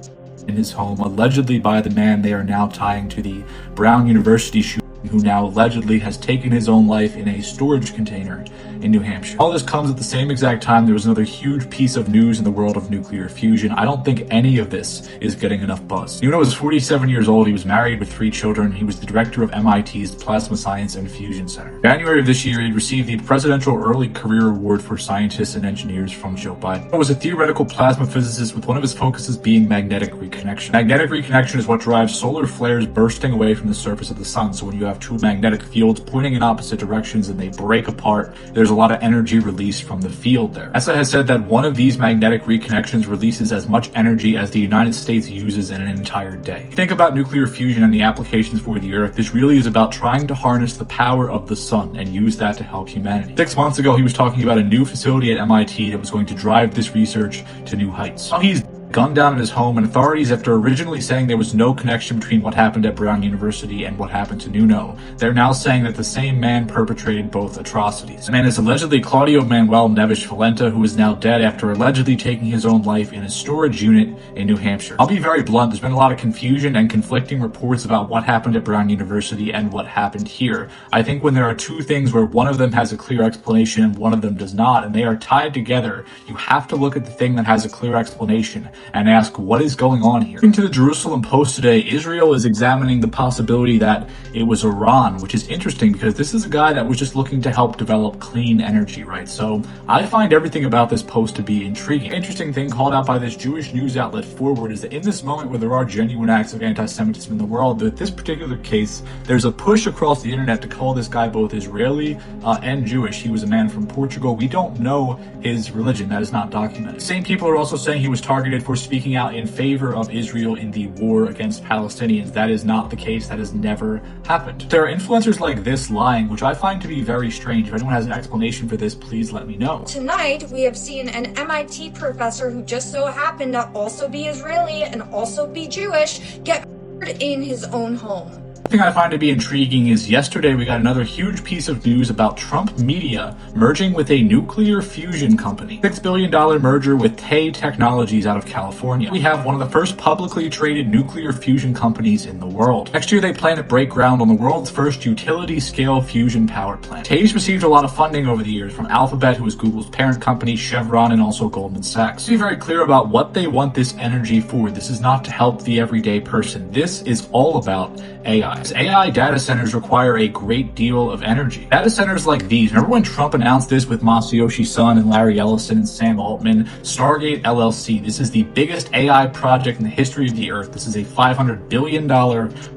in his home, allegedly by the man they are now tying to the Brown University shooting, who now allegedly has taken his own life in a storage container in New Hampshire. All this comes at the same exact time there was another huge piece of news in the world of nuclear fusion. I don't think any of this is getting enough buzz. Nuno is 47 years old. He was married with 3 children. He was the director of MIT's Plasma Science and Fusion Center. In January of this year, he received the Presidential Early Career Award for Scientists and Engineers from Joe Biden. He was a theoretical plasma physicist with one of his focuses being magnetic reconnection. Magnetic reconnection is what drives solar flares bursting away from the surface of the sun. So when you have 2 magnetic fields pointing in opposite directions and they break apart, there's a lot of energy released from the field there. NASA has said that one of these magnetic reconnections releases as much energy as the United States uses in an entire day. If you think about nuclear fusion and the applications for the Earth, this really is about trying to harness the power of the sun and use that to help humanity. 6 months ago, he was talking about a new facility at MIT that was going to drive this research to new heights. Now he's gunned down in his home, and authorities, after originally saying there was no connection between what happened at Brown University and what happened to Nuno, they're now saying that the same man perpetrated both atrocities. The man is allegedly Claudio Manuel Neves Valente, who is now dead after allegedly taking his own life in a storage unit in New Hampshire. I'll be very blunt, there's been a lot of confusion and conflicting reports about what happened at Brown University and what happened here. I think when there are 2 things where one of them has a clear explanation and one of them does not, and they are tied together, you have to look at the thing that has a clear explanation and ask what is going on here. According to the Jerusalem Post today, Israel is examining the possibility that it was Iran, which is interesting because this is a guy that was just looking to help develop clean energy, right? So I find everything about this post to be intriguing. An interesting thing called out by this Jewish news outlet Forward is that in this moment where there are genuine acts of anti-Semitism in the world, that this particular case, there's a push across the internet to call this guy both Israeli and Jewish. He was a man from Portugal. We don't know his religion. That is not documented. Same people are also saying he was targeted for speaking out in favor of Israel in the war against Palestinians. That is not the case. That has never happened. There are influencers like this lying, which I find to be very strange. If anyone has an explanation for this, please let me know. Tonight, we have seen an MIT professor who just so happened to also be Israeli and also be Jewish get murdered in his own home. The thing I find to be intriguing is yesterday we got another huge piece of news about Trump Media merging with a nuclear fusion company. $6 billion merger with Tay Technologies out of California. We have one of the first publicly traded nuclear fusion companies in the world. Next year they plan to break ground on the world's first utility-scale fusion power plant. Tay's received a lot of funding over the years from Alphabet, who is Google's parent company, Chevron, and also Goldman Sachs. To be very clear about what they want this energy for, this is not to help the everyday person. This is all about AI. AI. AI data centers require a great deal of energy. Data centers like these, remember when Trump announced this with Masayoshi Son and Larry Ellison and Sam Altman? Stargate LLC. This is the biggest AI project in the history of the Earth. This is a $500 billion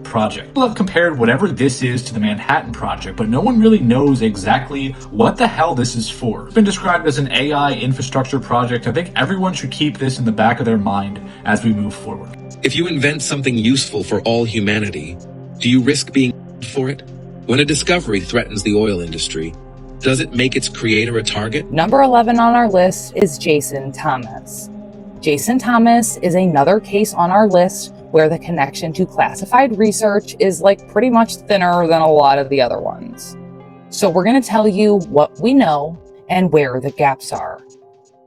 project. People have compared whatever this is to the Manhattan Project, but no one really knows exactly what the hell this is for. It's been described as an AI infrastructure project. I think everyone should keep this in the back of their mind as we move forward. If you invent something useful for all humanity, do you risk being for it? When a discovery threatens the oil industry, does it make its creator a target? Number 11 on our list is Jason Thomas. Jason Thomas is another case on our list where the connection to classified research is like pretty much thinner than a lot of the other ones. So we're going to tell you what we know and where the gaps are.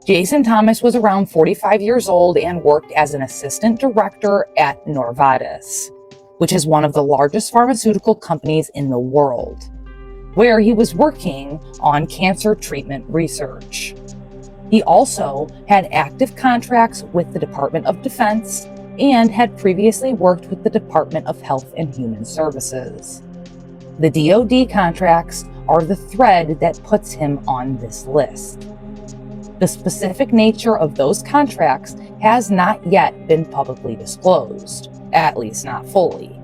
Jason Thomas was around 45 years old and worked as an assistant director at Novartis, which is one of the largest pharmaceutical companies in the world, where he was working on cancer treatment research. He also had active contracts with the Department of Defense and had previously worked with the Department of Health and Human Services. The DoD contracts are the thread that puts him on this list. The specific nature of those contracts has not yet been publicly disclosed, at least not fully.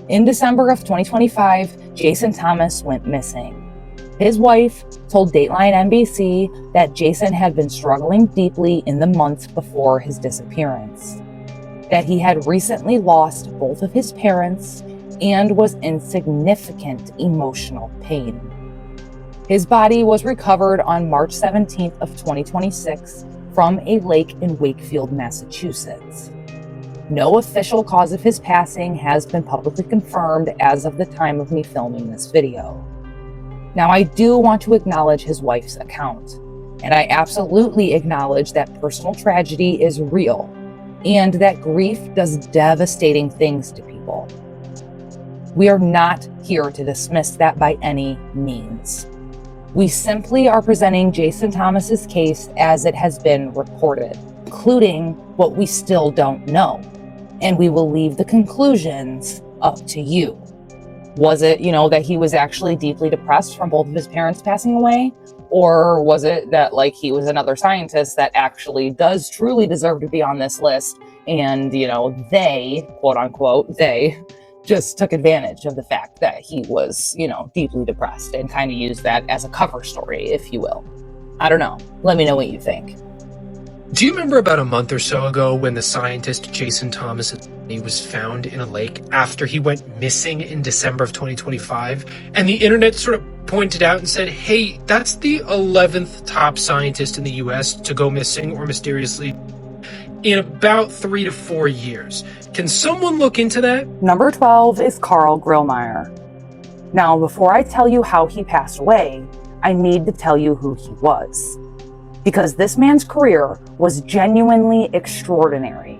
In December of 2025, Jason Thomas went missing. His wife told Dateline NBC that Jason had been struggling deeply in the months before his disappearance, that he had recently lost both of his parents and was in significant emotional pain. His body was recovered on March 17th of 2026 from a lake in Wakefield, Massachusetts. No official cause of his passing has been publicly confirmed as of the time of me filming this video. Now, I do want to acknowledge his wife's account, and I absolutely acknowledge that personal tragedy is real and that grief does devastating things to people. We are not here to dismiss that by any means. We simply are presenting Jason Thomas's case as it has been reported, including what we still don't know, and we will leave the conclusions up to you. Was it, that he was actually deeply depressed from both of his parents passing away? Or was it that, he was another scientist that actually does truly deserve to be on this list, and, they, quote unquote, they just took advantage of the fact that he was, deeply depressed and kind of used that as a cover story, if you will. I don't know. Let me know what you think. Do you remember about a month or so ago when the scientist Jason Thomas was found in a lake after he went missing in December of 2025? And the internet sort of pointed out and said, hey, that's the 11th top scientist in the US to go missing or mysteriously in about 3 to 4 years. Can someone look into that? Number 12 is Carl Grillmair. Now, before I tell you how he passed away, I need to tell you who he was, because this man's career was genuinely extraordinary.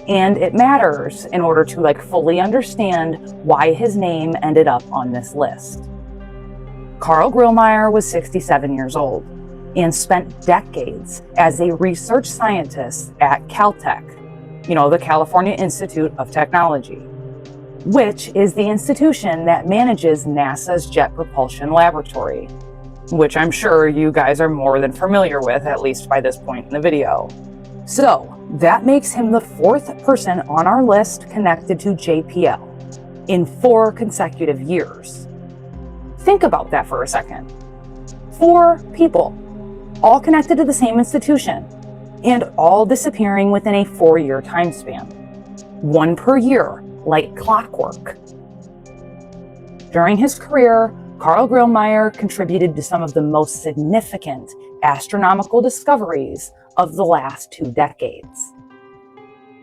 And it matters in order to fully understand why his name ended up on this list. Carl Grillmair was 67 years old and spent decades as a research scientist at Caltech, the California Institute of Technology, which is the institution that manages NASA's Jet Propulsion Laboratory, which I'm sure you guys are more than familiar with, at least by this point in the video. So that makes him the 4th person on our list connected to JPL in 4 consecutive years. Think about that for a second. 4 people, all connected to the same institution, and all disappearing within a 4-year time span. 1 per year, like clockwork. During his career, Carl Grillmair contributed to some of the most significant astronomical discoveries of the last 2 decades.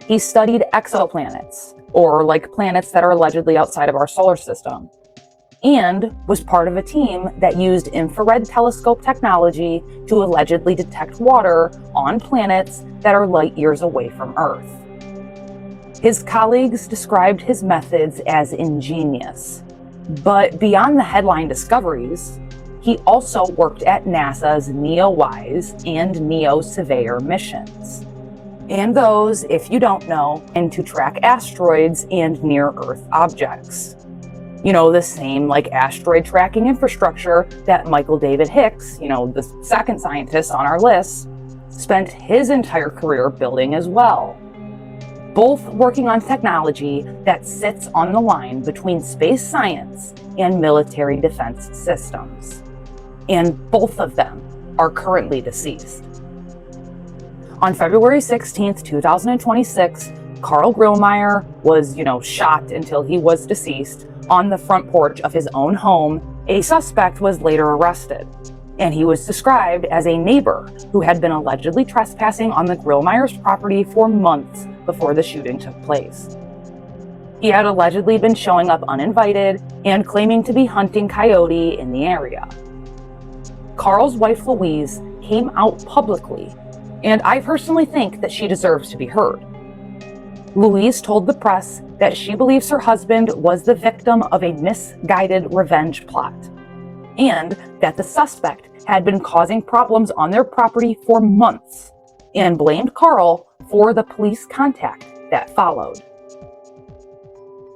He studied exoplanets, or planets that are allegedly outside of our solar system, and was part of a team that used infrared telescope technology to allegedly detect water on planets that are light years away from Earth. His colleagues described his methods as ingenious, but beyond the headline discoveries, he also worked at NASA's NEOWISE and NEO-SURVEYOR missions. And those, if you don't know, and to track asteroids and near-Earth objects, The same asteroid tracking infrastructure that Michael David Hicks, the second scientist on our list, spent his entire career building as well. Both working on technology that sits on the line between space science and military defense systems. And both of them are currently deceased. On February 16th, 2026, Carl Grillmair was, shot until he was deceased on the front porch of his own home. A suspect was later arrested, and he was described as a neighbor who had been allegedly trespassing on the Grillmair's property for months before the shooting took place. He had allegedly been showing up uninvited and claiming to be hunting coyote in the area. Carl's wife Louise came out publicly, and I personally think that she deserves to be heard. Louise told the press that she believes her husband was the victim of a misguided revenge plot, and that the suspect had been causing problems on their property for months, and blamed Carl for the police contact that followed.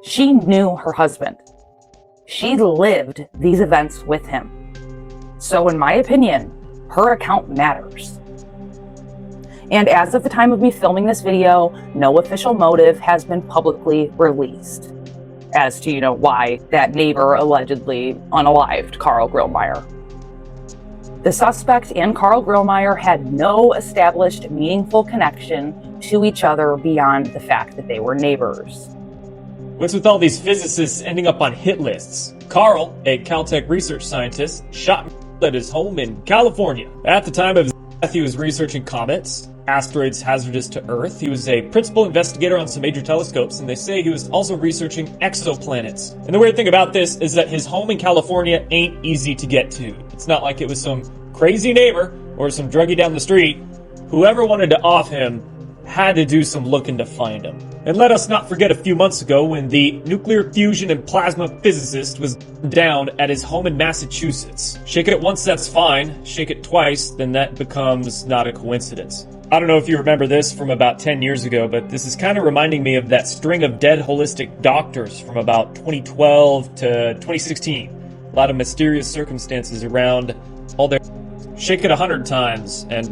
She knew her husband. She lived these events with him. So in my opinion, her account matters. And as of the time of me filming this video, no official motive has been publicly released as to, why that neighbor allegedly unalived Carl Grillmair. The suspect and Carl Grillmair had no established meaningful connection to each other beyond the fact that they were neighbors. What's with all these physicists ending up on hit lists? Carl, a Caltech research scientist, shot at his home in California. At the time of his death, he was researching comets, asteroids hazardous to Earth. He was a principal investigator on some major telescopes, and they say he was also researching exoplanets. And the weird thing about this is that his home in California ain't easy to get to. It's not like it was some crazy neighbor or some druggie down the street. Whoever wanted to off him had to do some looking to find him. And let us not forget a few months ago when the nuclear fusion and plasma physicist was down at his home in Massachusetts. Shake it once, that's fine. Shake it twice, then that becomes not a coincidence. I don't know if you remember this from about 10 years ago, but this is kind of reminding me of that string of dead holistic doctors from about 2012 to 2016. A lot of mysterious circumstances around all their shake it 100 times, and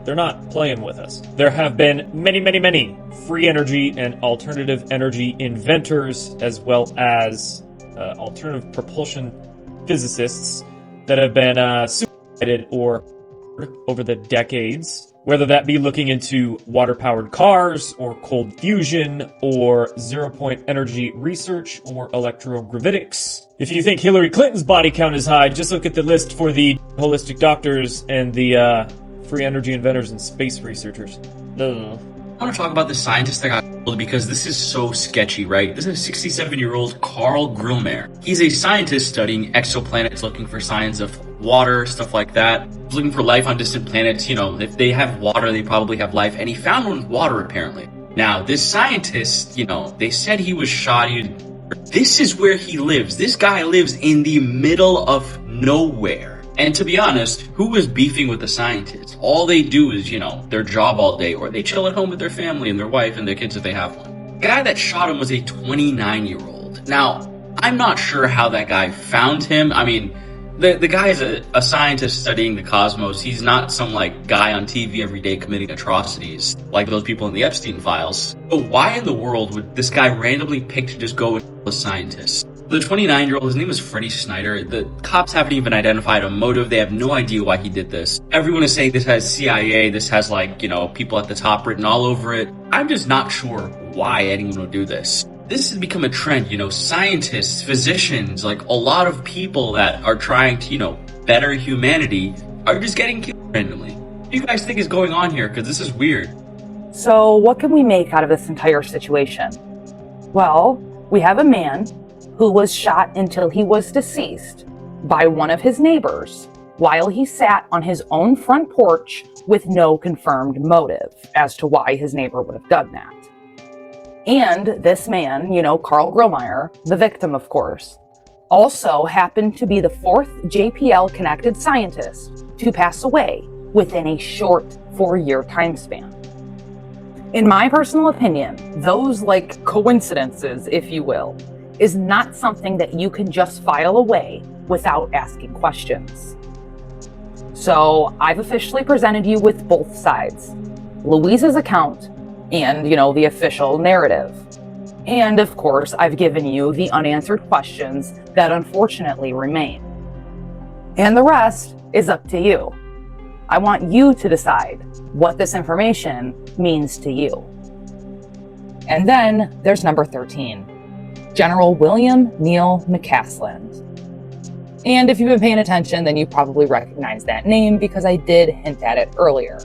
they're not playing with us. There have been many free energy and alternative energy inventors, as well as alternative propulsion physicists that have been suicided or over the decades. Whether that be looking into water-powered cars, or cold fusion, or zero-point energy research, or electrogravitics. If you think Hillary Clinton's body count is high, just look at the list for the holistic doctors and the free energy inventors and space researchers. I want to talk about the scientist that got killed because this is so sketchy, right? This is 67-year-old Carl Grillmair. He's a scientist studying exoplanets, looking for signs of water, stuff like that. He's looking for life on distant planets. If they have water, they probably have life. And he found one with water, apparently. Now, this scientist, they said he was shot. This is where he lives. This guy lives in the middle of nowhere. And to be honest, who is beefing with the scientists? All they do is, their job all day, or they chill at home with their family and their wife and their kids if they have one. The guy that shot him was a 29-year-old. Now, I'm not sure how that guy found him. I mean, the guy is a scientist studying the cosmos. He's not some, guy on TV every day committing atrocities, like those people in the Epstein files. But why in the world would this guy randomly pick to just go and kill a scientist? The 29-year-old, his name is Freddie Snyder. The cops haven't even identified a motive. They have no idea why he did this. Everyone is saying this has CIA, this has people at the top written all over it. I'm just not sure why anyone would do this. This has become a trend, scientists, physicians, a lot of people that are trying to, better humanity are just getting killed randomly. What do you guys think is going on here? Because this is weird. So what can we make out of this entire situation? Well, we have a man who was shot until he was deceased by one of his neighbors while he sat on his own front porch with no confirmed motive as to why his neighbor would have done that. And this man, Carl Grillmair, the victim of course, also happened to be the fourth JPL connected scientist to pass away within a short 4-year time span. In my personal opinion, those coincidences, if you will, is not something that you can just file away without asking questions. So I've officially presented you with both sides, Louise's account and, the official narrative. And of course, I've given you the unanswered questions that unfortunately remain. And the rest is up to you. I want you to decide what this information means to you. And then there's number 13, General William Neal McCasland. And if you've been paying attention, then you probably recognize that name because I did hint at it earlier.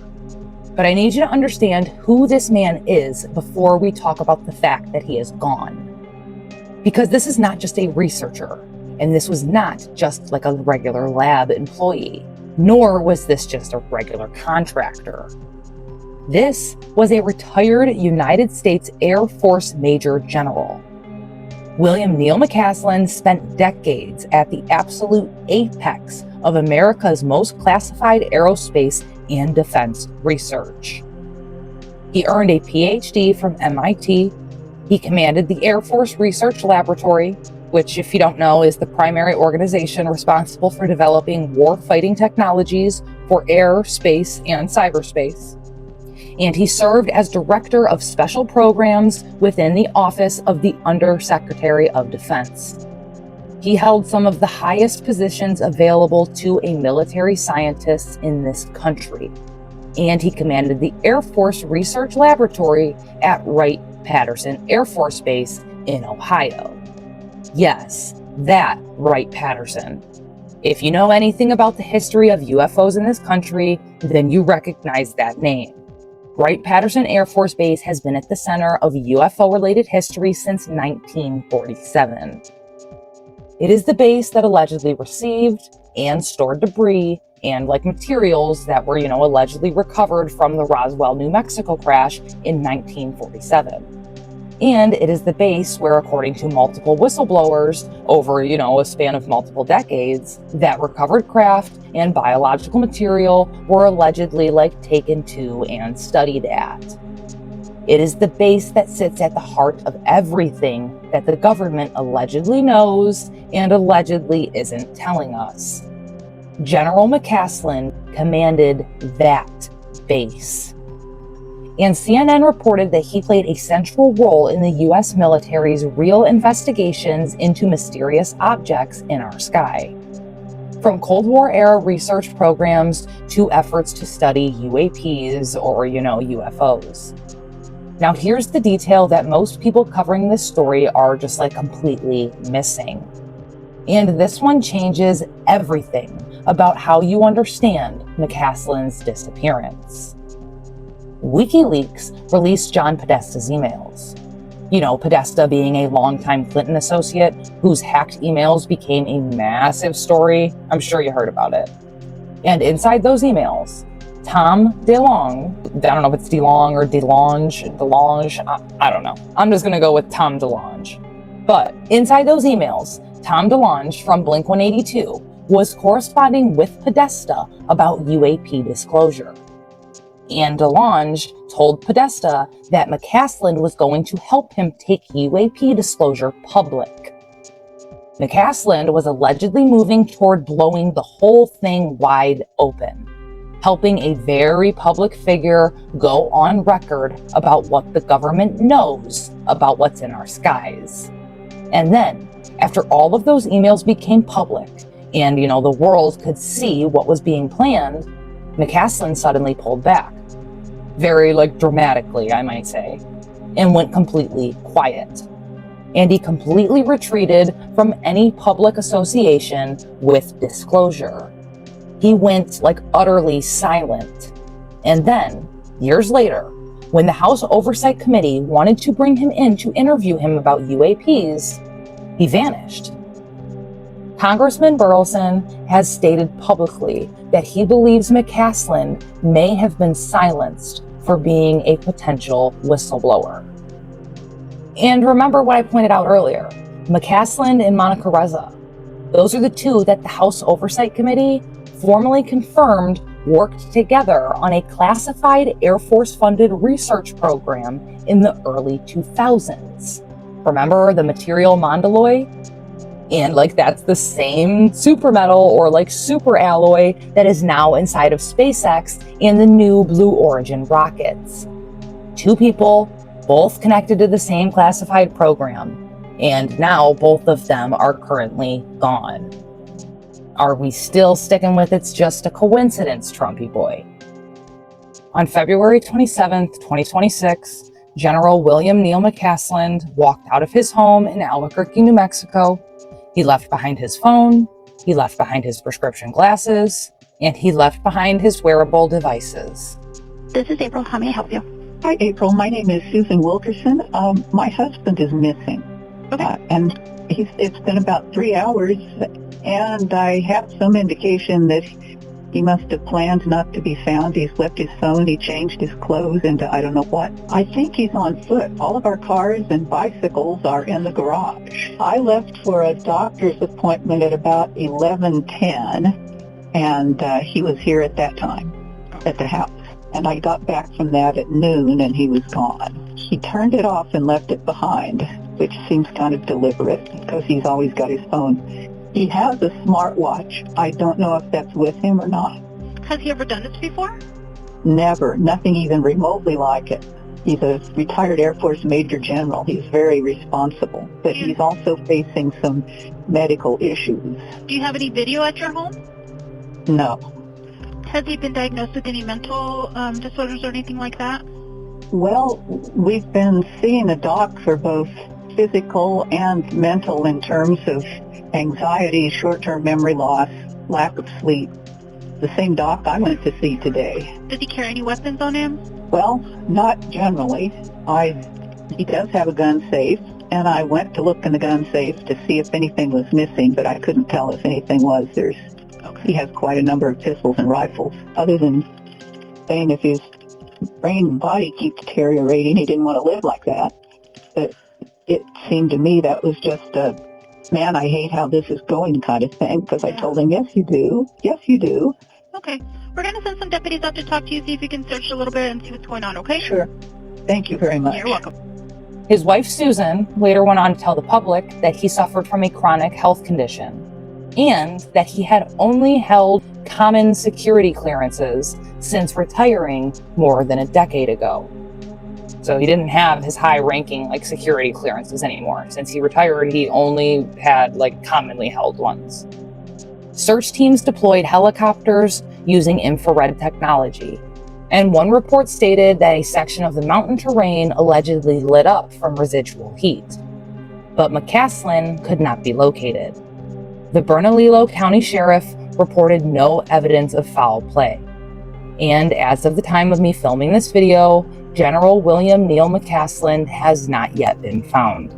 But I need you to understand who this man is before we talk about the fact that he is gone. Because this is not just a researcher, and this was not just like a regular lab employee, nor was this just a regular contractor. This was a retired United States Air Force Major General. William Neal McCasland spent decades at the absolute apex of America's most classified aerospace and defense research. He earned a PhD from MIT. He commanded the Air Force Research Laboratory, which, if you don't know, is the primary organization responsible for developing war-fighting technologies for air, space, and cyberspace. And he served as Director of Special Programs within the Office of the Undersecretary of Defense. He held some of the highest positions available to a military scientist in this country. And he commanded the Air Force Research Laboratory at Wright-Patterson Air Force Base in Ohio. Yes, that Wright-Patterson. If you know anything about the history of UFOs in this country, then you recognize that name. Wright-Patterson Air Force Base has been at the center of UFO-related history since 1947. It is the base that allegedly received and stored debris and materials that were, allegedly recovered from the Roswell, New Mexico crash in 1947. And it is the base where, according to multiple whistleblowers over, a span of multiple decades, that recovered craft and biological material were allegedly taken to and studied at. It is the base that sits at the heart of everything that the government allegedly knows and allegedly isn't telling us. General McCasland commanded that base. And CNN reported that he played a central role in the U.S. military's real investigations into mysterious objects in our sky. From Cold War-era research programs to efforts to study UAPs or, UFOs. Now here's the detail that most people covering this story are just completely missing. And this one changes everything about how you understand McCasland's disappearance. WikiLeaks released John Podesta's emails. Podesta being a longtime Clinton associate whose hacked emails became a massive story. I'm sure you heard about it. And inside those emails, Tom DeLonge, I don't know if it's DeLonge or DeLonge, I don't know. I'm just gonna go with Tom DeLonge. But inside those emails, Tom DeLonge from Blink-182 was corresponding with Podesta about UAP disclosure. And DeLonge told Podesta that McCasland was going to help him take UAP disclosure public. McCasland was allegedly moving toward blowing the whole thing wide open, helping a very public figure go on record about what the government knows about what's in our skies. And then, after all of those emails became public, and the world could see what was being planned, McCasland suddenly pulled back. Very dramatically, I might say, and went completely quiet. And he completely retreated from any public association with disclosure. He went utterly silent. And then, years later, when the House Oversight Committee wanted to bring him in to interview him about UAPs, he vanished. Congressman Burleson has stated publicly that he believes McCasland may have been silenced for being a potential whistleblower. And remember what I pointed out earlier, McCasland and Monica Reza. Those are the two that the House Oversight Committee formally confirmed worked together on a classified Air Force-funded research program in the early 2000s. Remember the material Mondaloy? And like that's the same super metal or like super alloy that is now inside of SpaceX and the new Blue Origin rockets. 2 people, both connected to the same classified program. And now both of them are currently gone. Are we still sticking with it's just a coincidence, Trumpy boy? On February 27th, 2026, General William Neal McCasland walked out of his home in Albuquerque, New Mexico. He left behind his phone, he left behind his prescription glasses, and he left behind his wearable devices. This is April. How may I help you? Hi, April. My name is Susan Wilkerson. My husband is missing. Okay. And it's been about 3 hours, and I have some indication that he must have planned not to be found. He's left his phone, he changed his clothes into I don't know what. I think he's on foot. All of our cars and bicycles are in the garage. I left for a doctor's appointment at about 11:10, and he was here at that time at the house. And I got back from that at noon, and he was gone. He turned it off and left it behind, which seems kind of deliberate because he's always got his phone. He has a smartwatch. I don't know if that's with him or not. Has he ever done this before? Never. Nothing even remotely like it. He's a retired Air Force Major General. He's very responsible, but he's also facing some medical issues. Do you have any video at your home? No. Has he been diagnosed with any mental disorders or anything like that? Well, we've been seeing a doc for both physical and mental in terms of anxiety, short-term memory loss, lack of sleep. The same doc I went to see today. Does he carry any weapons on him? Well, not generally. He does have a gun safe, and I went to look in the gun safe to see if anything was missing, but I couldn't tell if anything was. He has quite a number of pistols and rifles. Other than saying if his brain and body keep deteriorating, he didn't want to live like that. But it seemed to me that was just a, man, I hate how this is going kind of thing, because I told him, yes, you do. Yes, you do. Okay. We're going to send some deputies out to talk to you, see if you can search a little bit and see what's going on, okay? Sure. Thank you very much. You're welcome. His wife, Susan, later went on to tell the public that he suffered from a chronic health condition and that he had only held common security clearances since retiring more than a decade ago. So he didn't have his high-ranking like security clearances anymore. Since he retired, he only had like commonly held ones. Search teams deployed helicopters using infrared technology. And one report stated that a section of the mountain terrain allegedly lit up from residual heat. But McCasland could not be located. The Bernalillo County Sheriff reported no evidence of foul play. And as of the time of me filming this video, General William Neal McCasland has not yet been found.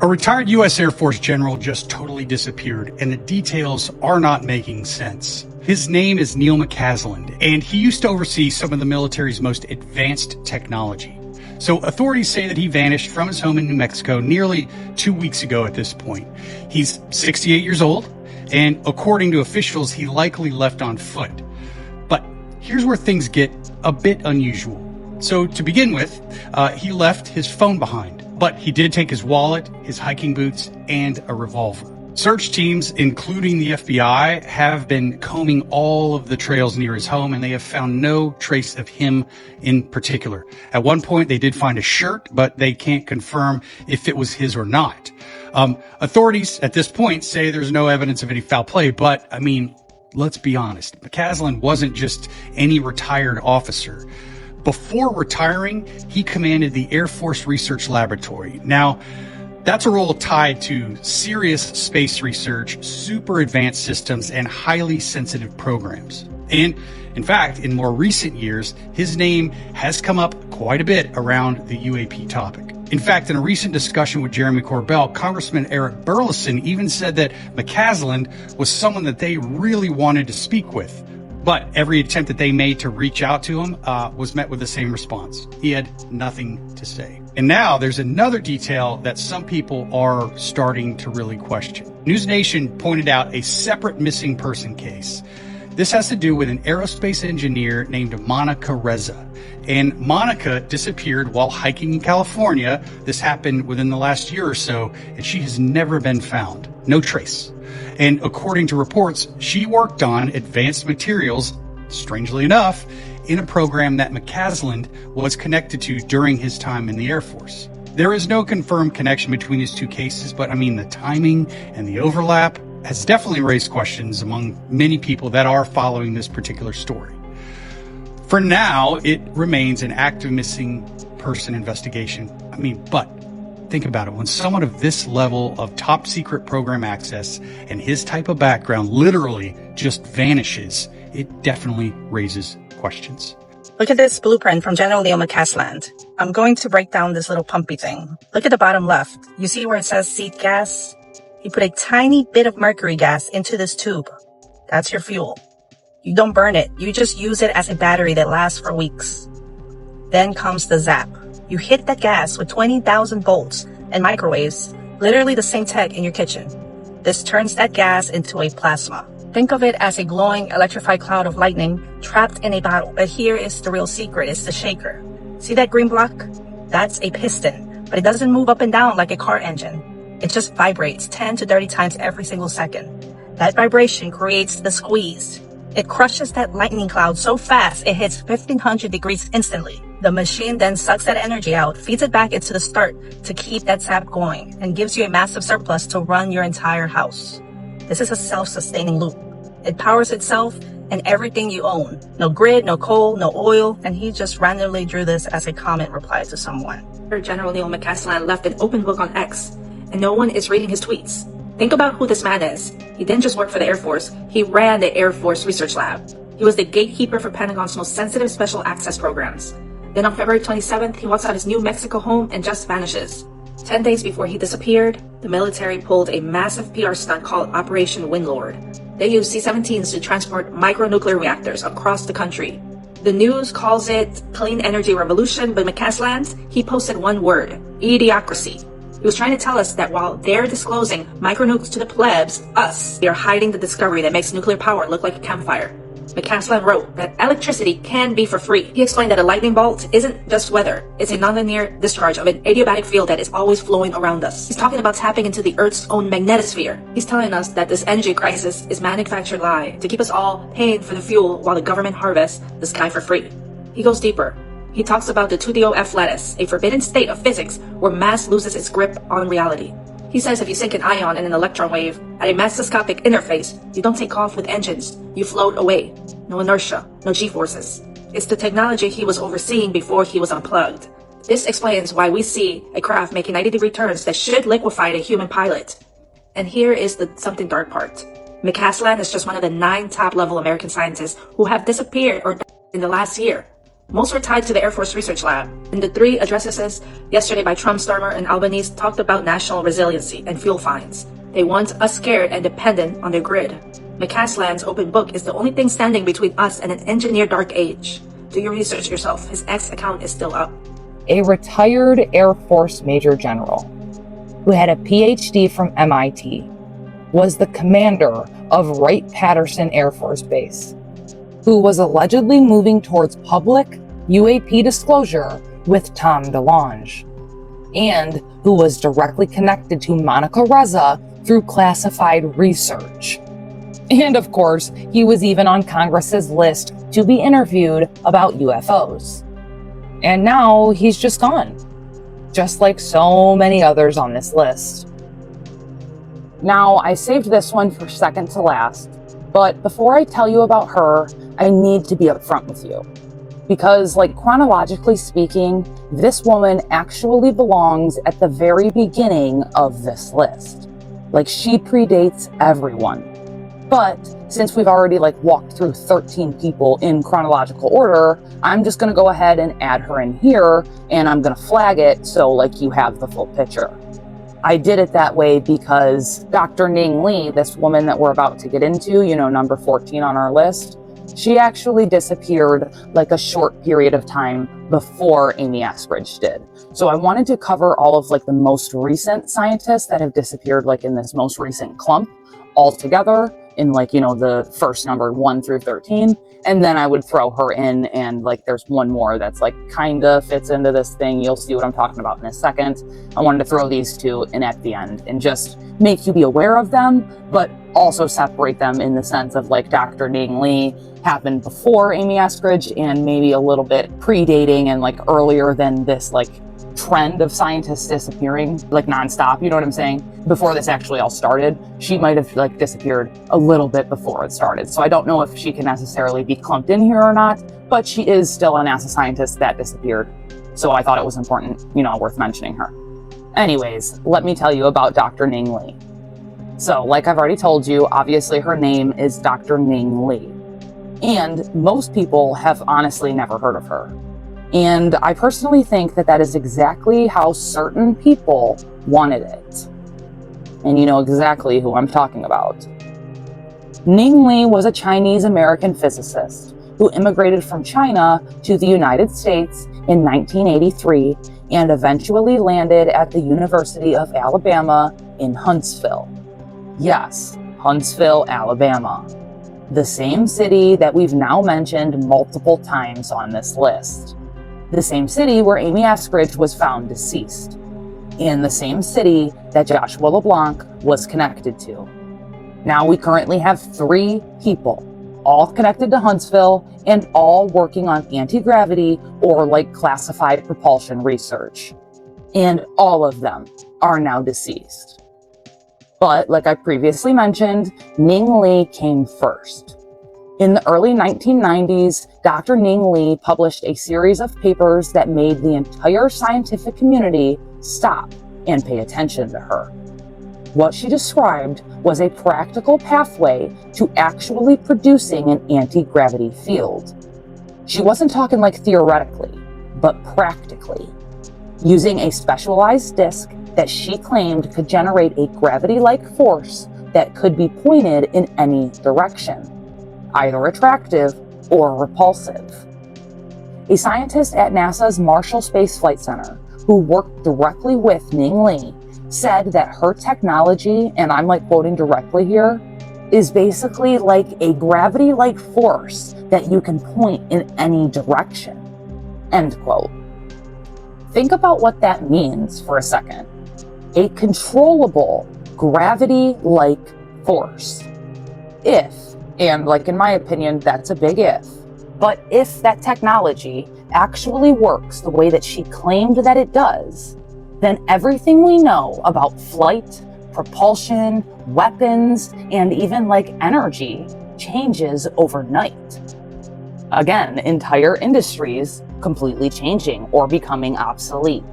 A retired U.S. Air Force general just totally disappeared, and the details are not making sense. His name is Neal McCasland, and he used to oversee some of the military's most advanced technology. So authorities say that he vanished from his home in New Mexico nearly 2 weeks ago at this point. He's 68 years old, and according to officials, he likely left on foot. But here's where things get a bit unusual. So to begin with, he left his phone behind, but he did take his wallet, his hiking boots, and a revolver. Search teams, including the FBI, have been combing all of the trails near his home, and they have found no trace of him in particular. At one point, they did find a shirt, but they can't confirm if it was his or not. Authorities at this point say there's no evidence of any foul play, but I mean, let's be honest. McCasland wasn't just any retired officer. Before retiring, he commanded the Air Force Research Laboratory. Now, that's a role tied to serious space research, super advanced systems, and highly sensitive programs. And in fact, in more recent years, his name has come up quite a bit around the UAP topic. In fact, in a recent discussion with Jeremy Corbell, Congressman Eric Burleson even said that McCasland was someone that they really wanted to speak with. But every attempt that they made to reach out to him was met with the same response. He had nothing to say. And now there's another detail that some people are starting to really question. News Nation pointed out a separate missing person case. This has to do with an aerospace engineer named Monica Reza. And Monica disappeared while hiking in California. This happened within the last year or so, and she has never been found. No trace. And according to reports, she worked on advanced materials, strangely enough, in a program that McCasland was connected to during his time in the Air Force. There is no confirmed connection between these two cases, but I mean, the timing and the overlap has definitely raised questions among many people that are following this particular story. For now, it remains an active missing person investigation. But think about it. When someone of this level of top secret program access and his type of background literally just vanishes, it definitely raises questions. Look at this blueprint from General Leo McCasland. I'm going to break down this little pumpy thing. Look at the bottom left. You see where it says seed gas? He put a tiny bit of mercury gas into this tube. That's your fuel. You don't burn it. You just use it as a battery that lasts for weeks. Then comes the zap. You hit that gas with 20,000 volts and microwaves, literally the same tech in your kitchen. This turns that gas into a plasma. Think of it as a glowing electrified cloud of lightning trapped in a bottle. But here is the real secret. It's the shaker. See that green block? That's a piston, but it doesn't move up and down like a car engine. It just vibrates 10 to 30 times every single second. That vibration creates the squeeze. It crushes that lightning cloud so fast it hits 1500 degrees instantly. The machine then sucks that energy out, feeds it back into the start to keep that sap going, and gives you a massive surplus to run your entire house. This is a self-sustaining loop. It powers itself and everything you own. No grid, no coal, no oil, and he just randomly drew this as a comment reply to someone. General Leo McCasland left an open book on X, and no one is reading his tweets. Think about who this man is. He didn't just work for the Air Force, he ran the Air Force Research Lab. He was the gatekeeper for Pentagon's most sensitive special access programs. Then on February 27th, he walks out his New Mexico home and just vanishes. 10 days before he disappeared, the military pulled a massive PR stunt called Operation Windlord. They used C-17s to transport micronuclear reactors across the country. The news calls it clean energy revolution, but McCasland, he posted one word: idiocracy. He was trying to tell us that while they're disclosing micronukes to the plebs, us, we are hiding the discovery that makes nuclear power look like a campfire. McCasland wrote that electricity can be for free. He explained that a lightning bolt isn't just weather, it's a nonlinear discharge of an adiabatic field that is always flowing around us. He's talking about tapping into the Earth's own magnetosphere. He's telling us that this energy crisis is manufactured lie to keep us all paying for the fuel while the government harvests the sky for free. He goes deeper. He talks about the 2DOF lattice, a forbidden state of physics where mass loses its grip on reality. He says if you sink an ion in an electron wave at a macroscopic interface, you don't take off with engines, you float away. No inertia, no g-forces. It's the technology he was overseeing before he was unplugged. This explains why we see a craft making 90-degree turns that should liquefy a human pilot. And here is the something dark part. McCasland is just one of the 9 top-level American scientists who have disappeared or died in the last year. Most were tied to the Air Force Research Lab. In the 3 addresses yesterday by Trump, Starmer, and Albanese talked about national resiliency and fuel finds. They want us scared and dependent on their grid. McCasland's open book is the only thing standing between us and an engineered dark age. Do your research yourself. His X account is still up. A retired Air Force Major General who had a PhD from MIT was the commander of Wright-Patterson Air Force Base, who was allegedly moving towards public UAP disclosure with Tom DeLonge, and who was directly connected to Monica Reza through classified research. And of course, he was even on Congress's list to be interviewed about UFOs. And now he's just gone, just like so many others on this list. Now, I saved this one for second to last, but before I tell you about her, I need to be upfront with you. Because, chronologically speaking, this woman actually belongs at the very beginning of this list. She predates everyone. But since we've already walked through 13 people in chronological order, I'm just going to go ahead and add her in here, and I'm going to flag it so you have the full picture. I did it that way because Dr. Ning Li, this woman that we're about to get into, number 14 on our list, she actually disappeared a short period of time before Amy Eskridge did. So I wanted to cover all of the most recent scientists that have disappeared in this most recent clump all together, in like, the first number 1 through 13. And then I would throw her in, and like there's one more that's like kind of fits into this thing. You'll see what I'm talking about in a second. I wanted to throw these two in at the end and just make you be aware of them, but also separate them in the sense of like Dr. Ning Li happened before Amy Eskridge and maybe a little bit predating and like earlier than this like trend of scientists disappearing like nonstop, you know what I'm saying? Before this actually all started, she might have like disappeared a little bit before it started. So I don't know if she can necessarily be clumped in here or not, but she is still a NASA scientist that disappeared. So I thought it was important, worth mentioning her. Anyways, let me tell you about Dr. Ning Li. So like I've already told you, obviously her name is Dr. Ning Li. And most people have honestly never heard of her. And I personally think that that is exactly how certain people wanted it. And you know exactly who I'm talking about. Ning Li was a Chinese-American physicist who immigrated from China to the United States in 1983 and eventually landed at the University of Alabama in Huntsville. Yes, Huntsville, Alabama. The same city that we've now mentioned multiple times on this list. The same city where Amy Eskridge was found deceased. And the same city that Joshua LeBlanc was connected to. Now we currently have 3 people, all connected to Huntsville and all working on anti-gravity or like classified propulsion research. And all of them are now deceased. But like I previously mentioned, Ning Li came first. In the early 1990s, Dr. Ning Li published a series of papers that made the entire scientific community stop and pay attention to her. What she described was a practical pathway to actually producing an anti-gravity field. She wasn't talking like theoretically, but practically, using a specialized disc that she claimed could generate a gravity-like force that could be pointed in any direction, either attractive or repulsive. A scientist at NASA's Marshall Space Flight Center, who worked directly with Ning Li, said that her technology, and I'm like quoting directly here, is basically like a gravity-like force that you can point in any direction. End quote. Think about what that means for a second. A controllable gravity-like force. If, and like in my opinion, that's a big if, but if that technology actually works the way that she claimed that it does, then everything we know about flight, propulsion, weapons, and even like energy changes overnight. Again, entire industries completely changing or becoming obsolete.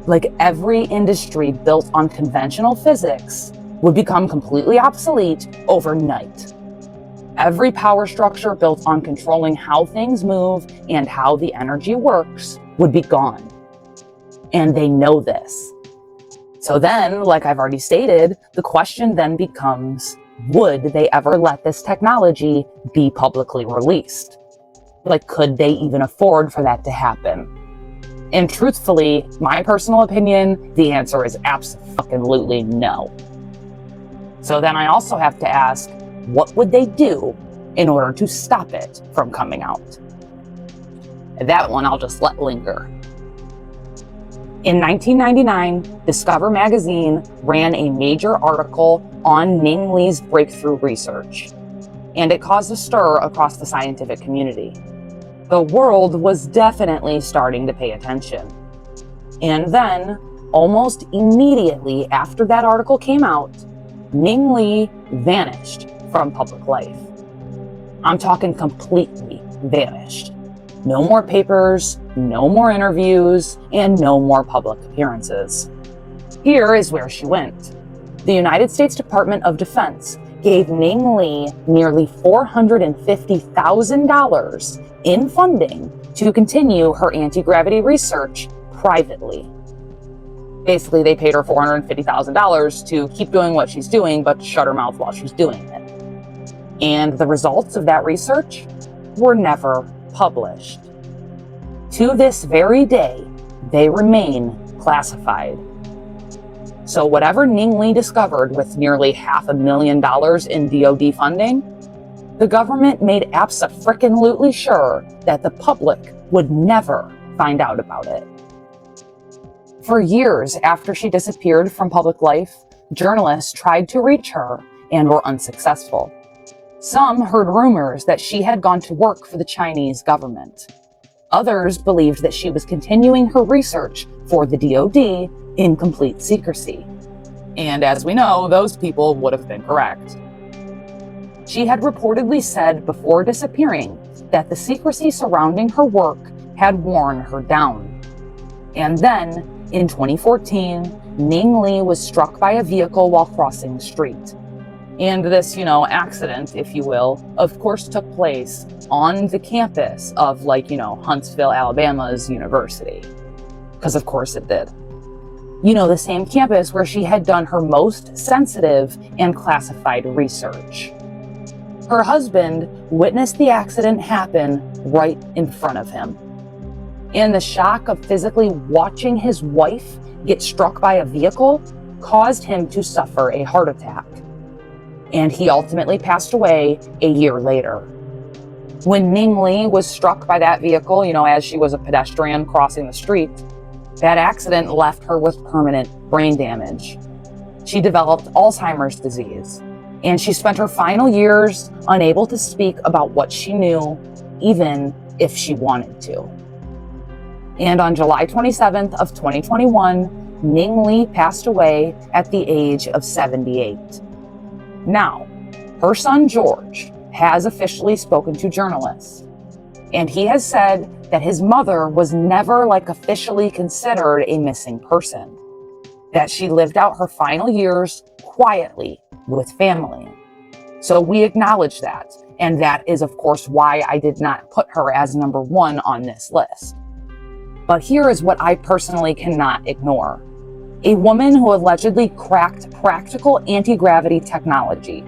Like every industry built on conventional physics would become completely obsolete overnight. Every power structure built on controlling how things move and how the energy works would be gone. And they know this. So then, like I've already stated, the question then becomes, would they ever let this technology be publicly released? Like, could they even afford for that to happen? And truthfully, my personal opinion, the answer is absolutely no. So then I also have to ask, what would they do in order to stop it from coming out? That one I'll just let linger. In 1999, Discover magazine ran a major article on Ning Li's breakthrough research, and it caused a stir across the scientific community. The world was definitely starting to pay attention. And then, almost immediately after that article came out, Ning Li vanished from public life. I'm talking completely vanished. No more papers, no more interviews, and no more public appearances. Here is where she went. The United States Department of Defense gave Ning Li nearly $450,000 in funding to continue her anti-gravity research privately. Basically, they paid her $450,000 to keep doing what she's doing, but shut her mouth while she's doing it. And the results of that research were never published. To this very day, they remain classified. So whatever Ning Li discovered with nearly $500,000 in DoD funding, the government made abso-frickin-lutely sure that the public would never find out about it. For years after she disappeared from public life, journalists tried to reach her and were unsuccessful. Some heard rumors that she had gone to work for the Chinese government. Others believed that she was continuing her research for the DoD in complete secrecy. And as we know, those people would have been correct. She had reportedly said before disappearing that the secrecy surrounding her work had worn her down. And then, in 2014, Ning Li was struck by a vehicle while crossing the street. And this, accident, if you will, of course took place on the campus of, Huntsville, Alabama's university. Because of course it did. The same campus where she had done her most sensitive and classified research. Her husband witnessed the accident happen right in front of him. And the shock of physically watching his wife get struck by a vehicle caused him to suffer a heart attack. And he ultimately passed away a year later. When Ning Li was struck by that vehicle, as she was a pedestrian crossing the street, that accident left her with permanent brain damage. She developed Alzheimer's disease, and she spent her final years unable to speak about what she knew, even if she wanted to. And on July 27th of 2021, Ning Li passed away at the age of 78. Now, her son George has officially spoken to journalists, and he has said that his mother was never officially considered a missing person, that she lived out her final years quietly with family. So we acknowledge that, and that is of course why I did not put her as number one on this list. But here is what I personally cannot ignore. A woman who allegedly cracked practical anti-gravity technology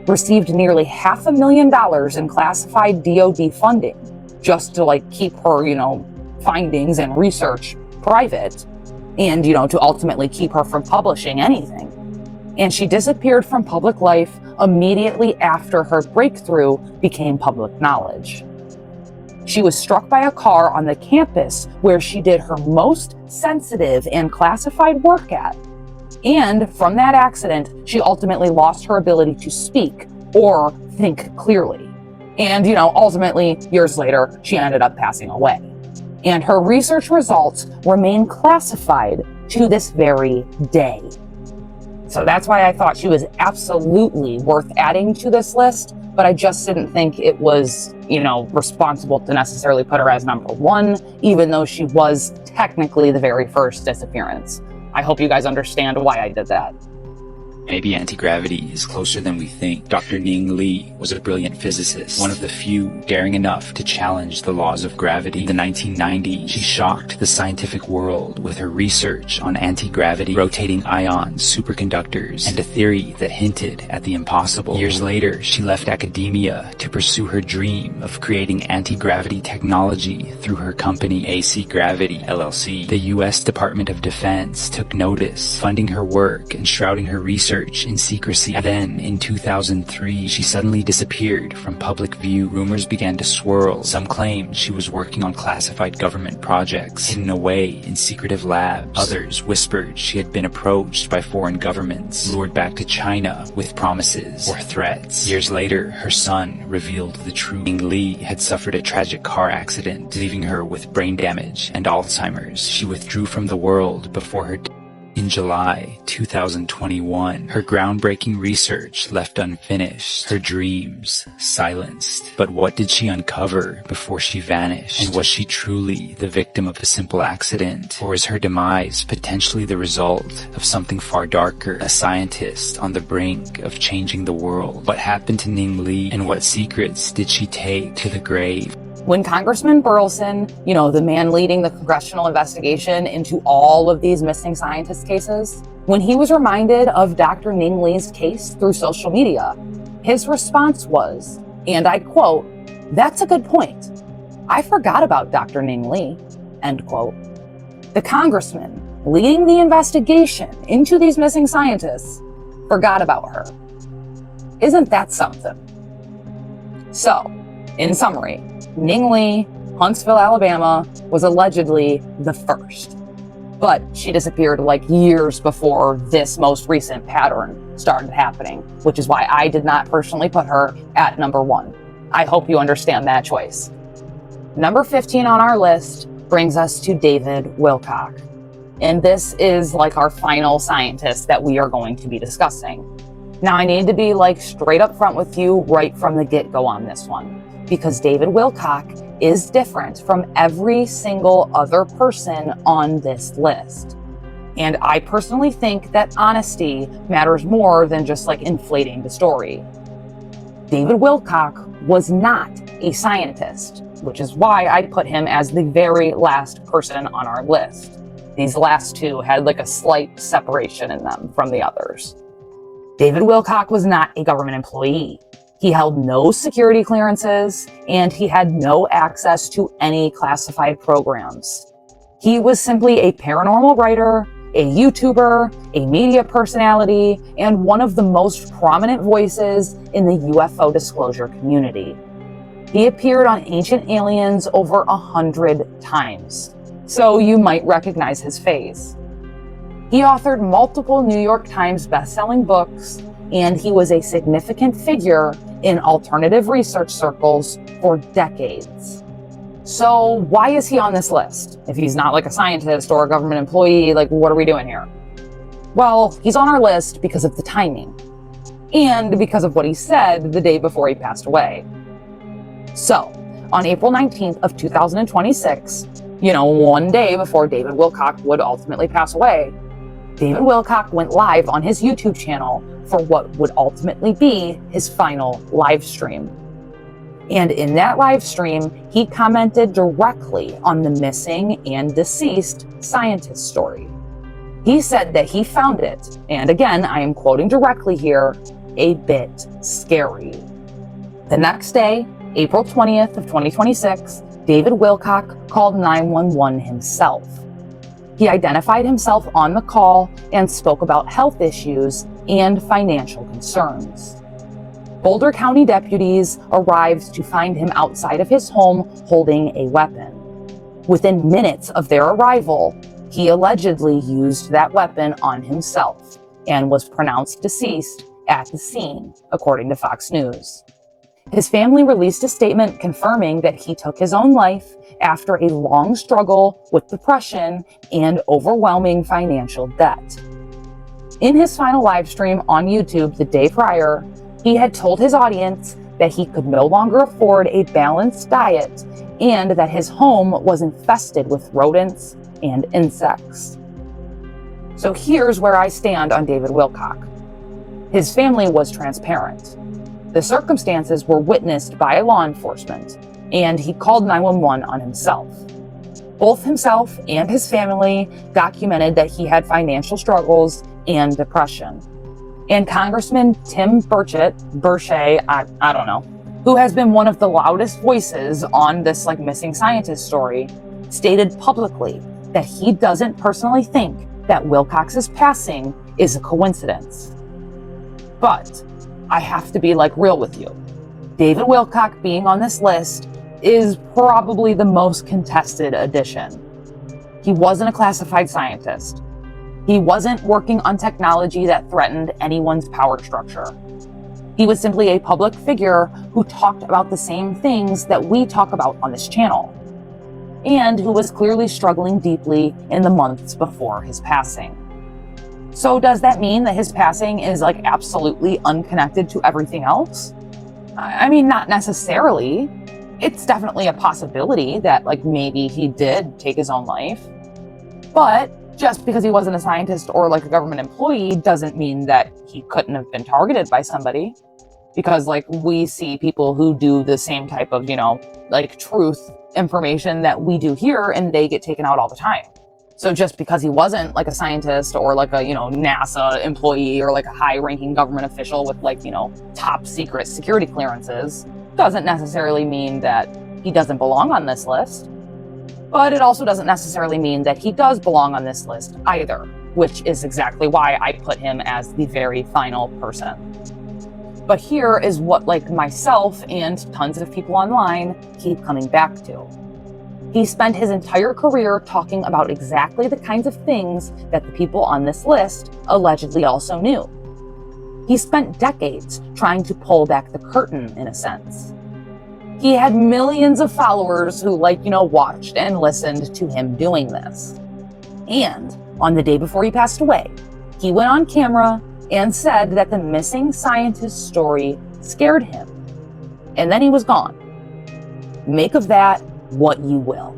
received nearly $500,000 in classified DoD funding just to keep her, findings and research private and, to ultimately keep her from publishing anything. And she disappeared from public life immediately after her breakthrough became public knowledge. She was struck by a car on the campus where she did her most sensitive and classified work at. And from that accident, she ultimately lost her ability to speak or think clearly. And, ultimately, years later, she ended up passing away. And her research results remain classified to this very day. So that's why I thought she was absolutely worth adding to this list, but I just didn't think it was, responsible to necessarily put her as number one, even though she was technically the very first disappearance. I hope you guys understand why I did that. Maybe anti-gravity is closer than we think. Dr. Ning Li was a brilliant physicist, one of the few daring enough to challenge the laws of gravity. In the 1990s, she shocked the scientific world with her research on anti-gravity, rotating ions, superconductors, and a theory that hinted at the impossible. Years later, she left academia to pursue her dream of creating anti-gravity technology through her company AC Gravity, LLC. The U.S. Department of Defense took notice, funding her work and shrouding her research in secrecy. Then, in 2003, she suddenly disappeared from public view. Rumors began to swirl. Some claimed she was working on classified government projects, hidden away in secretive labs. Others whispered she had been approached by foreign governments, lured back to China with promises or threats. Years later, her son revealed the truth. Ning Li had suffered a tragic car accident, leaving her with brain damage and Alzheimer's. She withdrew from the world before her death. In July 2021, her groundbreaking research left unfinished, her dreams silenced. But what did she uncover before she vanished? And was she truly the victim of a simple accident? Or is her demise potentially the result of something far darker? A scientist on the brink of changing the world. What happened to Ning Li, and what secrets did she take to the grave? When Congressman Burleson, the man leading the congressional investigation into all of these missing scientist cases, when he was reminded of Dr. Ning Li's case through social media, his response was, and I quote, "That's a good point. I forgot about Dr. Ning Li," end quote. The congressman leading the investigation into these missing scientists, forgot about her. Isn't that something? So, in summary, Ning Li, Huntsville, Alabama, was allegedly the first. But she disappeared like years before this most recent pattern started happening, which is why I did not personally put her at number 1. I hope you understand that choice. Number 15 on our list brings us to David Wilcock. And this is like our final scientist that we are going to be discussing. Now, I need to be like straight up front with you right from the get-go on this one, because David Wilcock is different from every single other person on this list. And I personally think that honesty matters more than just like inflating the story. David Wilcock was not a scientist, which is why I put him as the very last person on our list. These last two had like a slight separation in them from the others. David Wilcock was not a government employee. He held no security clearances, and he had no access to any classified programs. He was simply a paranormal writer, a YouTuber, a media personality, and one of the most prominent voices in the UFO disclosure community. He appeared on Ancient Aliens over 100 times, so you might recognize his face. He authored multiple New York Times best-selling books, and he was a significant figure in alternative research circles for decades. So why is he on this list? If he's not like a scientist or a government employee, like what are we doing here? Well, he's on our list because of the timing and because of what he said the day before he passed away. So, on April 19th of 2026, one day before David Wilcock would ultimately pass away, David Wilcock went live on his YouTube channel for what would ultimately be his final live stream. And in that live stream, he commented directly on the missing and deceased scientist story. He said that he found it, and again, I am quoting directly here, a bit scary. The next day, April 20th of 2026, David Wilcock called 911 himself. He identified himself on the call and spoke about health issues and financial concerns. Boulder County deputies arrived to find him outside of his home holding a weapon. Within minutes of their arrival, he allegedly used that weapon on himself and was pronounced deceased at the scene, according to Fox News. His family released a statement confirming that he took his own life after a long struggle with depression and overwhelming financial debt. In his final live stream on YouTube the day prior, he had told his audience that he could no longer afford a balanced diet and that his home was infested with rodents and insects. So here's where I stand on David Wilcock. His family was transparent. The circumstances were witnessed by law enforcement, and he called 911 on himself. Both himself and his family documented that he had financial struggles and depression. And Congressman Tim Burchett, I don't know, who has been one of the loudest voices on this missing scientist story, stated publicly that he doesn't personally think that Wilcox's passing is a coincidence. But I have to be real with you. David Wilcock being on this list is probably the most contested addition. He wasn't a classified scientist. He wasn't working on technology that threatened anyone's power structure. He was simply a public figure who talked about the same things that we talk about on this channel, and who was clearly struggling deeply in the months before his passing. So does that mean that his passing is absolutely unconnected to everything else? I mean, not necessarily. It's definitely a possibility that maybe he did take his own life. But just because he wasn't a scientist or a government employee doesn't mean that he couldn't have been targeted by somebody. Because we see people who do the same type of, truth information that we do here, and they get taken out all the time. So just because he wasn't a scientist or a NASA employee or a high-ranking government official with top secret security clearances doesn't necessarily mean that he doesn't belong on this list. But it also doesn't necessarily mean that he does belong on this list either, which is exactly why I put him as the very final person. But here is what myself and tons of people online keep coming back to. He spent his entire career talking about exactly the kinds of things that the people on this list allegedly also knew. He spent decades trying to pull back the curtain, in a sense. He had millions of followers who, watched and listened to him doing this. And on the day before he passed away, he went on camera and said that the missing scientist story scared him. And then he was gone. Make of that what you will.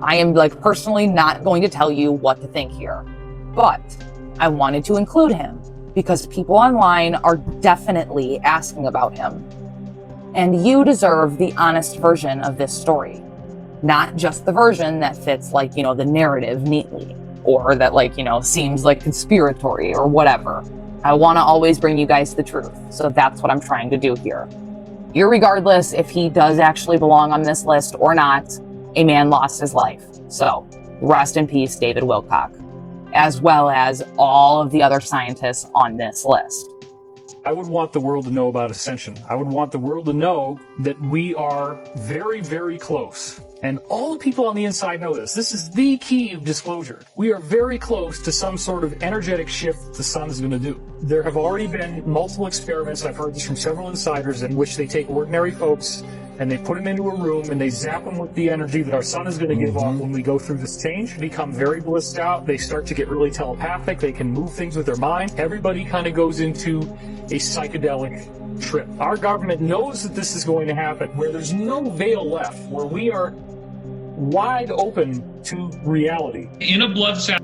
I am personally not going to tell you what to think here, but I wanted to include him because people online are definitely asking about him. And you deserve the honest version of this story, not just the version that fits the narrative neatly, or that seems conspiratory or whatever. I want to always bring you guys the truth, so that's what I'm trying to do here. Irregardless if he does actually belong on this list or not, a man lost his life. So rest in peace, David Wilcock, as well as all of the other scientists on this list. I would want the world to know about Ascension. I would want the world to know that we are very, very close. And all the people on the inside know this. This is the key of disclosure. We are very close to some sort of energetic shift the sun is going to do. There have already been multiple experiments, I've heard this from several insiders, in which they take ordinary folks and they put them into a room and they zap them with the energy that our sun is going to give off when we go through this change. They become very blissed out. They start to get really telepathic. They can move things with their mind. Everybody kind of goes into a psychedelic trip. Our government knows that this is going to happen, where there's no veil left, where we are wide open to reality. In a blood sacrifice,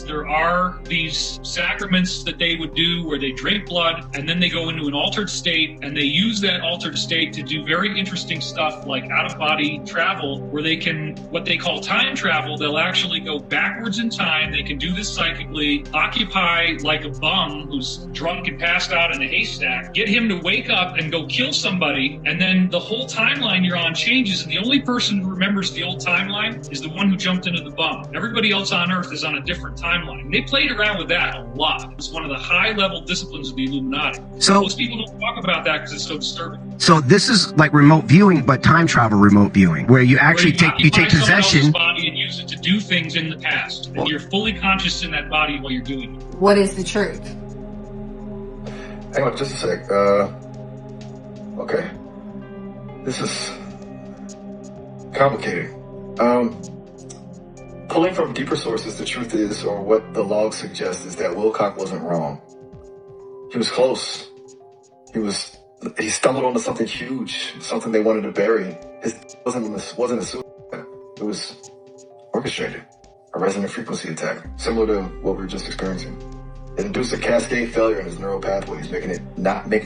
there are these sacraments that they would do where they drink blood and then they go into an altered state, and they use that altered state to do very interesting stuff like out-of-body travel, where they can, what they call time travel, they'll actually go backwards in time. They can do this psychically, occupy like a bum who's drunk and passed out in a haystack, get him to wake up and go kill somebody, and then the whole timeline you're on changes, and the only person who remembers the old timeline is the one who jumped into the bum. Everybody else on Earth is on a different timeline. And they played around with that a lot. It's one of the high-level disciplines of the Illuminati. So most people don't talk about that because it's so disturbing. So this is like remote viewing, but time travel remote viewing, where you actually take possession. Body and use it to do things in the past, and you're fully conscious in that body while you're doing it. What is the truth? Hang on just a sec. Okay. This is complicated. Pulling from deeper sources, the truth is, or what the log suggests, is that Wilcock wasn't wrong. He was close. He stumbled onto something huge, something they wanted to bury. It wasn't a suicide. It was orchestrated, a resonant frequency attack, similar to what we were just experiencing. It induced a cascade failure in his neural pathways, making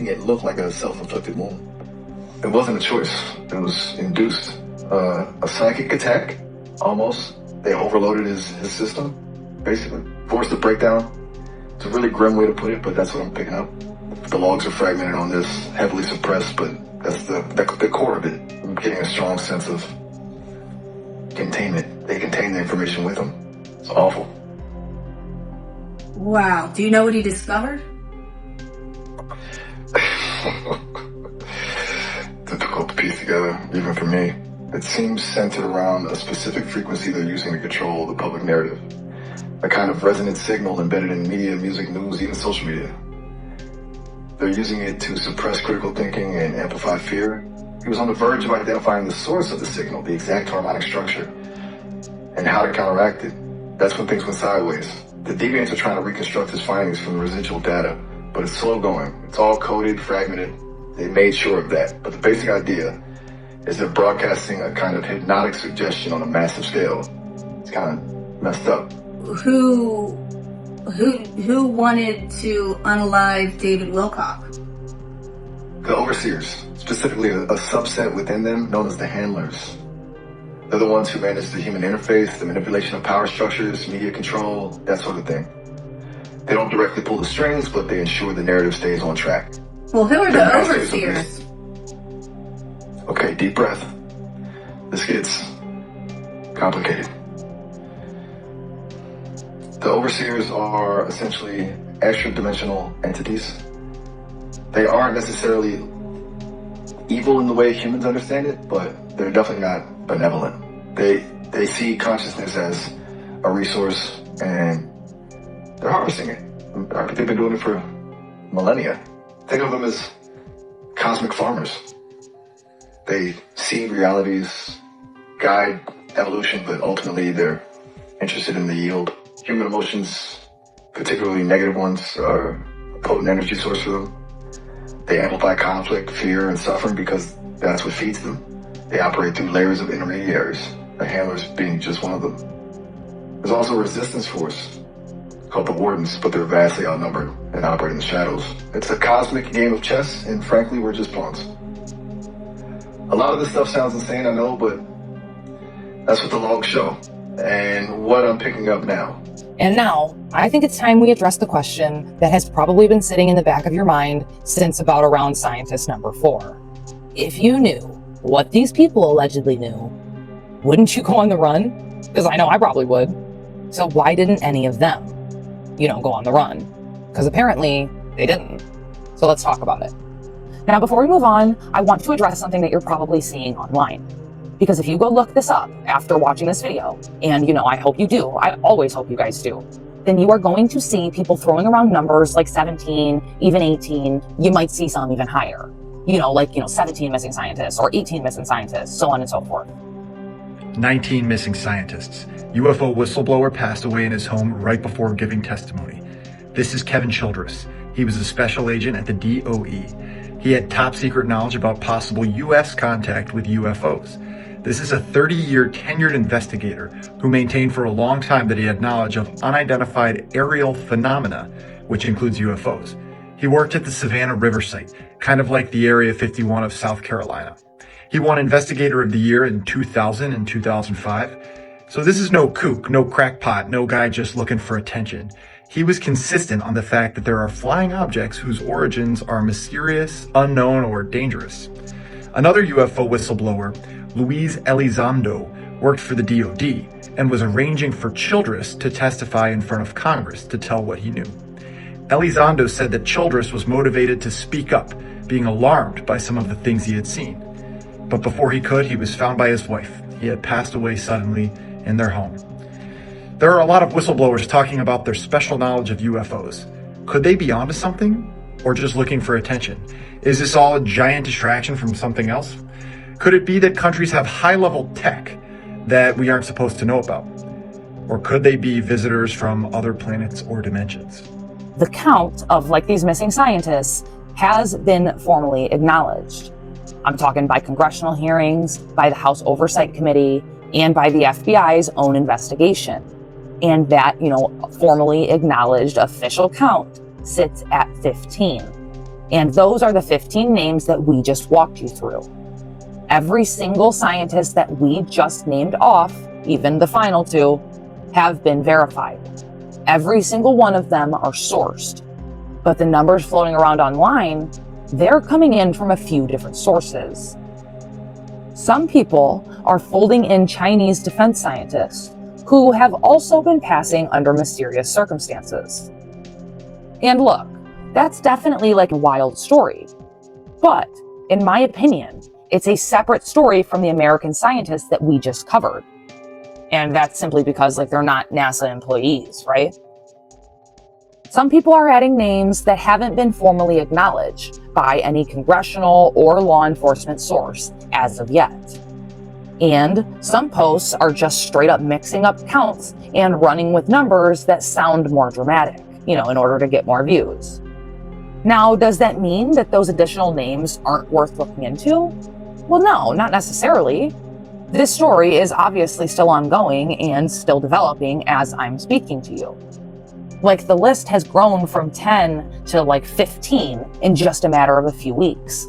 it look like a self-inflicted wound. It wasn't a choice. It was induced. A psychic attack, almost. They overloaded his system, basically. Forced a breakdown. It's a really grim way to put it, but that's what I'm picking up. The logs are fragmented on this, heavily suppressed, but that's the core of it. I'm getting a strong sense of containment. They contain the information with them. It's awful. Wow. Do you know what he discovered? Difficult to piece together, even for me. It seems centered around a specific frequency they're using to control the public narrative. A kind of resonant signal embedded in media, music, news, even social media. They're using it to suppress critical thinking and amplify fear. He was on the verge of identifying the source of the signal, the exact harmonic structure, and how to counteract it. That's when things went sideways. The deviants are trying to reconstruct his findings from the residual data, but it's slow going. It's all coded, fragmented. They made sure of that. But the basic idea is they're broadcasting a kind of hypnotic suggestion on a massive scale. It's kind of messed up. Who wanted to unalive David Wilcock? The overseers, specifically a subset within them known as the handlers. They're the ones who manage the human interface, the manipulation of power structures, media control, that sort of thing. They don't directly pull the strings, but they ensure the narrative stays on track. Well, who are the overseers? Okay, deep breath. This gets complicated. The overseers are essentially extra-dimensional entities. They aren't necessarily evil in the way humans understand it, but they're definitely not benevolent. They see consciousness as a resource, and they're harvesting it. They've been doing it for millennia. Think of them as cosmic farmers. They see realities, guide evolution, but ultimately they're interested in the yield. Human emotions, particularly negative ones, are a potent energy source for them. They amplify conflict, fear, and suffering because that's what feeds them. They operate through layers of intermediaries, the handlers being just one of them. There's also a resistance force called the Wardens, but they're vastly outnumbered and operate in the shadows. It's a cosmic game of chess, and frankly, we're just pawns. A lot of this stuff sounds insane, I know, but that's what the logs show, and what I'm picking up now. And now, I think it's time we address the question that has probably been sitting in the back of your mind since about around scientist number 4. If you knew what these people allegedly knew, wouldn't you go on the run? Because I know I probably would. So why didn't any of them, go on the run? Because apparently they didn't. So let's talk about it. Now, before we move on, I want to address something that you're probably seeing online. Because if you go look this up after watching this video, and I hope you do, I always hope you guys do, then you are going to see people throwing around numbers like 17, even 18. You might see some even higher. 17 missing scientists or 18 missing scientists, so on and so forth. 19 missing scientists. UFO whistleblower passed away in his home right before giving testimony. This is Kevin Childress. He was a special agent at the DOE. He had top secret knowledge about possible U.S. contact with UFOs. This is a 30-year tenured investigator who maintained for a long time that he had knowledge of unidentified aerial phenomena, which includes UFOs. He worked at the Savannah River site, kind of like the Area 51 of South Carolina. He won Investigator of the Year in 2000 and 2005. So this is no kook, no crackpot, no guy just looking for attention. He was consistent on the fact that there are flying objects whose origins are mysterious, unknown, or dangerous. Another UFO whistleblower, Luis Elizondo, worked for the DoD and was arranging for Childress to testify in front of Congress to tell what he knew. Elizondo said that Childress was motivated to speak up, being alarmed by some of the things he had seen. But before he could, he was found by his wife. He had passed away suddenly in their home. There are a lot of whistleblowers talking about their special knowledge of UFOs. Could they be onto something, or just looking for attention? Is this all a giant distraction from something else? Could it be that countries have high-level tech that we aren't supposed to know about? Or could they be visitors from other planets or dimensions? The count of these missing scientists has been formally acknowledged. I'm talking by congressional hearings, by the House Oversight Committee, and by the FBI's own investigation. And that, formally acknowledged official count sits at 15. And those are the 15 names that we just walked you through. Every single scientist that we just named off, even the final 2, have been verified. Every single one of them are sourced. But the numbers floating around online, they're coming in from a few different sources. Some people are folding in Chinese defense scientists who have also been passing under mysterious circumstances. And look, that's definitely a wild story. But in my opinion, it's a separate story from the American scientists that we just covered. And that's simply because they're not NASA employees, right? Some people are adding names that haven't been formally acknowledged by any congressional or law enforcement source as of yet. And some posts are just straight up mixing up counts and running with numbers that sound more dramatic, in order to get more views. Now, does that mean that those additional names aren't worth looking into? Well, no, not necessarily. This story is obviously still ongoing and still developing as I'm speaking to you. The list has grown from 10 to 15 in just a matter of a few weeks.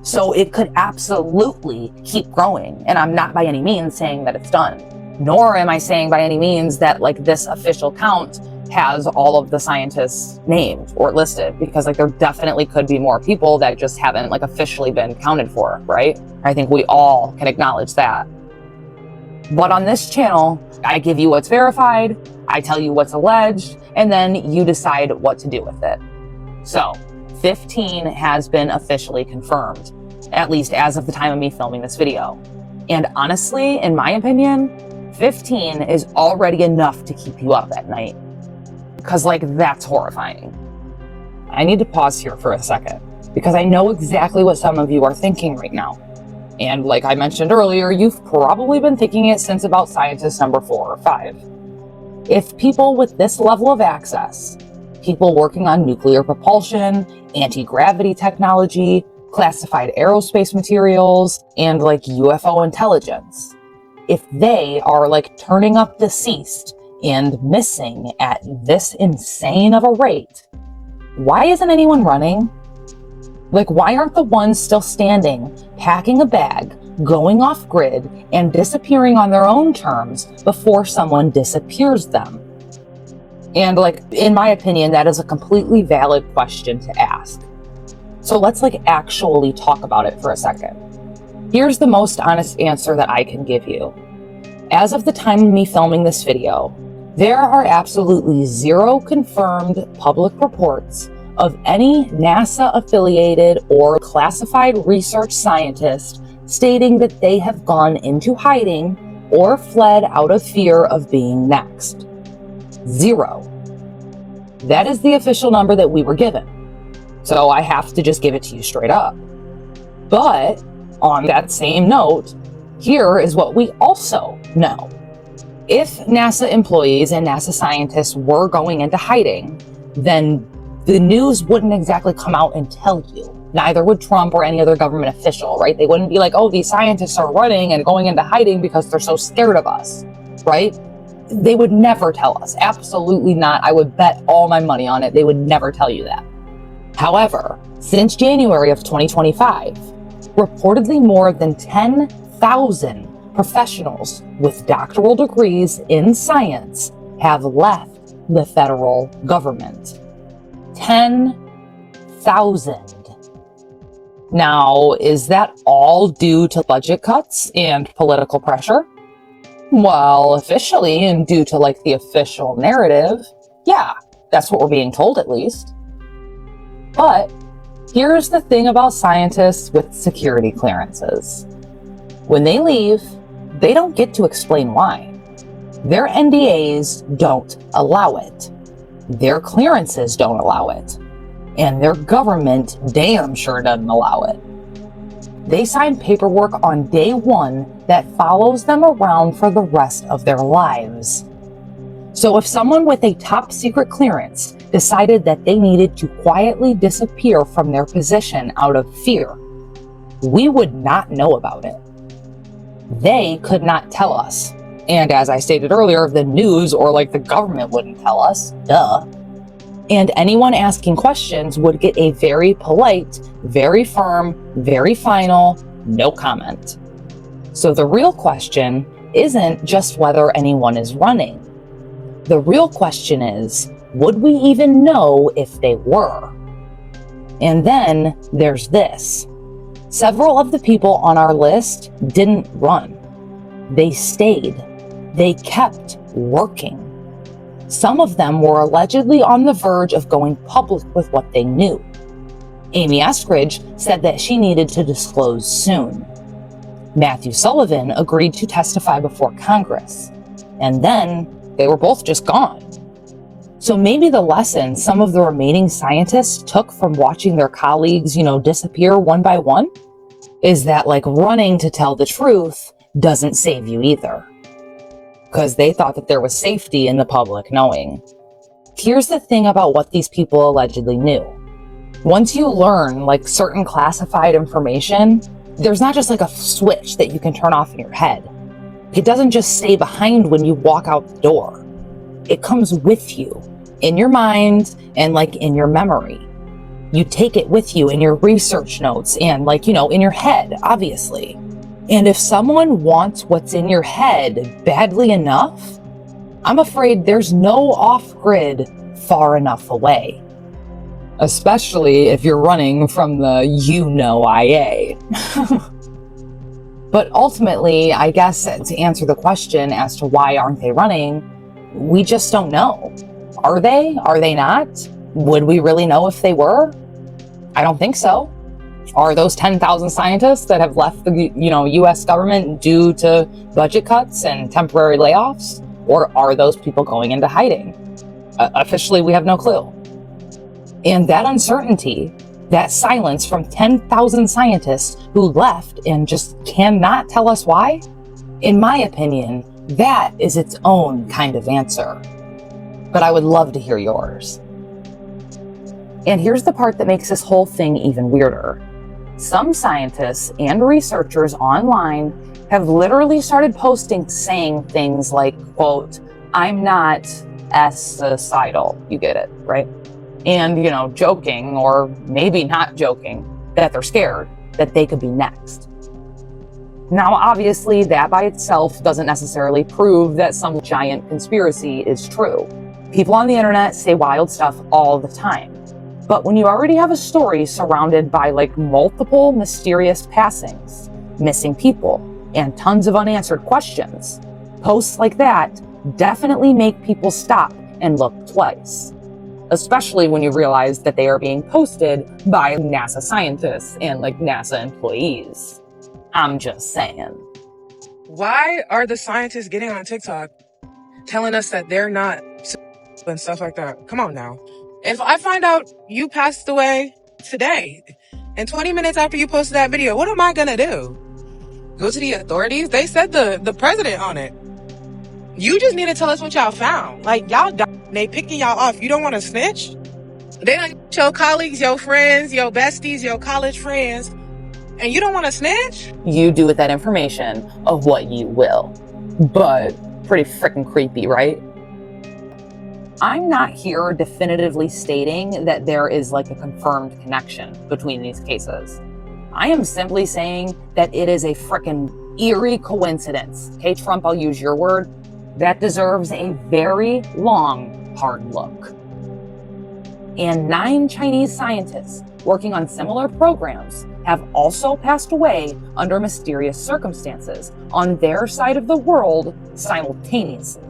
So it could absolutely keep growing. And I'm not by any means saying that it's done. Nor am I saying by any means that this official count has all of the scientists named or listed, because there definitely could be more people that just haven't officially been counted for, right? I think we all can acknowledge that. But on this channel, I give you what's verified, I tell you what's alleged, and then you decide what to do with it. So, 15 has been officially confirmed, at least as of the time of me filming this video. And honestly, in my opinion, 15 is already enough to keep you up at night. Because, like, that's horrifying. I need to pause here for a second, because I know exactly what some of you are thinking right now. And like I mentioned earlier, you've probably been thinking it since about scientist number 4 or 5. If people with this level of access, people working on nuclear propulsion, anti-gravity technology, classified aerospace materials, and like UFO intelligence, if they are like turning up deceased and missing at this insane of a rate, why isn't anyone running? Like, why aren't the ones still standing, packing a bag, going off grid, and disappearing on their own terms before someone disappears them? And like, in my opinion, that is a completely valid question to ask. So let's like actually talk about it for a second. Here's the most honest answer that I can give you. As of the time of me filming this video, there are absolutely 0 confirmed public reports of any NASA-affiliated or classified research scientist stating that they have gone into hiding or fled out of fear of being next. 0. That is the official number that we were given. So I have to just give it to you straight up. But on that same note, here is what we also know. If NASA employees and NASA scientists were going into hiding, then the news wouldn't exactly come out and tell you. Neither would Trump or any other government official, right? They wouldn't be like, oh, these scientists are running and going into hiding because they're so scared of us, right? They would never tell us. Absolutely not. I would bet all my money on it. They would never tell you that. However, since January of 2025, reportedly more than 10,000 professionals with doctoral degrees in science have left the federal government. 10,000. Now, is that all due to budget cuts and political pressure? Well, officially, and due to like the official narrative, yeah, that's what we're being told at least. But here's the thing about scientists with security clearances. When they leave, they don't get to explain why. Their NDAs don't allow it. Their clearances don't allow it. And their government damn sure doesn't allow it. They sign paperwork on day 1 that follows them around for the rest of their lives. So if someone with a top secret clearance decided that they needed to quietly disappear from their position out of fear, we would not know about it. They could not tell us. And as I stated earlier, the news or like the government wouldn't tell us, duh. And anyone asking questions would get a very polite, very firm, very final, no comment. So the real question isn't just whether anyone is running. The real question is, would we even know if they were? And then there's this. Several of the people on our list didn't run. They stayed. They kept working. Some of them were allegedly on the verge of going public with what they knew. Amy Eskridge said that she needed to disclose soon. Matthew Sullivan agreed to testify before Congress. And then they were both just gone. So maybe the lesson some of the remaining scientists took from watching their colleagues, disappear one by one is that like running to tell the truth doesn't save you either. Because they thought that there was safety in the public knowing. Here's the thing about what these people allegedly knew. Once you learn like certain classified information, there's not just like a switch that you can turn off in your head. It doesn't just stay behind when you walk out the door. It comes with you in your mind and like in your memory. You take it with you in your research notes and like, in your head, obviously. And if someone wants what's in your head badly enough, I'm afraid there's no off-grid far enough away. Especially if you're running from the IA. But ultimately, I guess to answer the question as to why aren't they running, we just don't know. Are they? Are they not? Would we really know if they were? I don't think so. Are those 10,000 scientists that have left the US government due to budget cuts and temporary layoffs? Or are those people going into hiding? Officially, we have no clue. And that uncertainty, that silence from 10,000 scientists who left and just cannot tell us why, in my opinion, that is its own kind of answer. But I would love to hear yours. And here's the part that makes this whole thing even weirder. Some scientists and researchers online have literally started posting saying things like, quote, "I'm not suicidal." You get it, right? And, joking, or maybe not joking, that they're scared that they could be next. Now, obviously, that by itself doesn't necessarily prove that some giant conspiracy is true. People on the internet say wild stuff all the time. But when you already have a story surrounded by multiple mysterious passings, missing people, and tons of unanswered questions, posts like that definitely make people stop and look twice. Especially when you realize that they are being posted by NASA scientists and NASA employees. I'm just saying. Why are the scientists getting on TikTok telling us that they're not and stuff like that? Come on now. If I find out you passed away today and 20 minutes after you posted that video, what am I gonna do? Go to the authorities? They said the president on it. You just need to tell us what y'all found. Y'all they picking y'all off. You don't want to snitch? They don't your colleagues, your friends, your besties, your college friends, and you don't want to snitch? You do with that information of what you will. But pretty freaking creepy, right? I'm not here definitively stating that there is a confirmed connection between these cases. I am simply saying that it is a freaking eerie coincidence. Okay, Trump, I'll use your word. That deserves a very long, hard look. And 9 Chinese scientists working on similar programs have also passed away under mysterious circumstances on their side of the world simultaneously.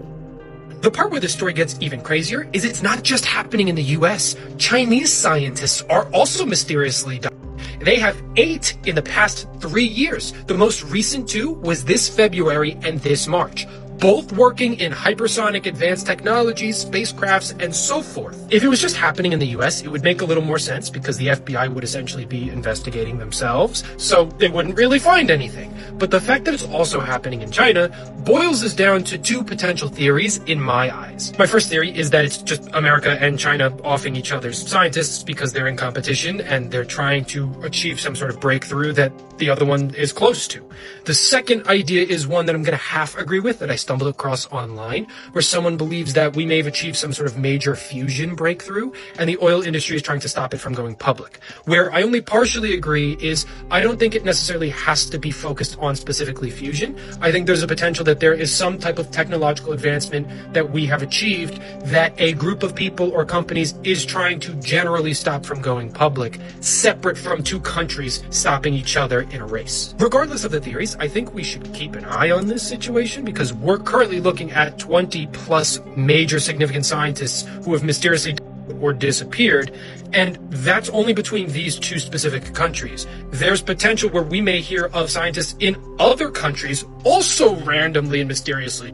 The part where the story gets even crazier is it's not just happening in the US. Chinese scientists are also mysteriously dying. They have 8 in the past 3 years. The most recent 2 was this February and this March. Both working in hypersonic advanced technologies, spacecrafts, and so forth. If it was just happening in the US, it would make a little more sense because the FBI would essentially be investigating themselves, so they wouldn't really find anything. But the fact that it's also happening in China boils us down to 2 potential theories in my eyes. My first theory is that it's just America and China offing each other's scientists because they're in competition and they're trying to achieve some sort of breakthrough that the other one is close to. The second idea is one that I'm going to half agree with, that I stumbled across online, where someone believes that we may have achieved some sort of major fusion breakthrough and the oil industry is trying to stop it from going public. Where I only partially agree is I don't think it necessarily has to be focused on specifically fusion. I think there's a potential that there is some type of technological advancement that we have achieved that a group of people or companies is trying to generally stop from going public, separate from 2 countries stopping each other in a race. Regardless of the theories, I think we should keep an eye on this situation because we're currently looking at 20 plus major significant scientists who have mysteriously or disappeared, and that's only between these 2 specific countries. There's potential where we may hear of scientists in other countries also randomly and mysteriously.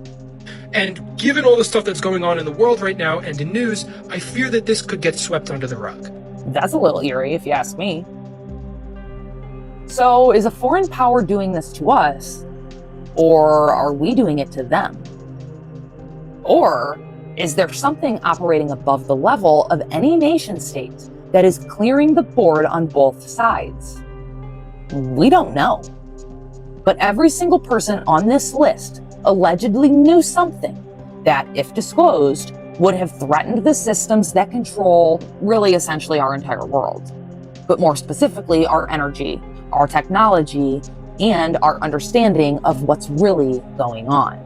And given all the stuff that's going on in the world right now and in news, I fear that this could get swept under the rug. That's a little eerie, if you ask me. So, is a foreign power doing this to us, or are we doing it to them? Or is there something operating above the level of any nation state that is clearing the board on both sides? We don't know. But every single person on this list allegedly knew something that, if disclosed, would have threatened the systems that control really essentially our entire world. But more specifically, our energy, our technology, and our understanding of what's really going on.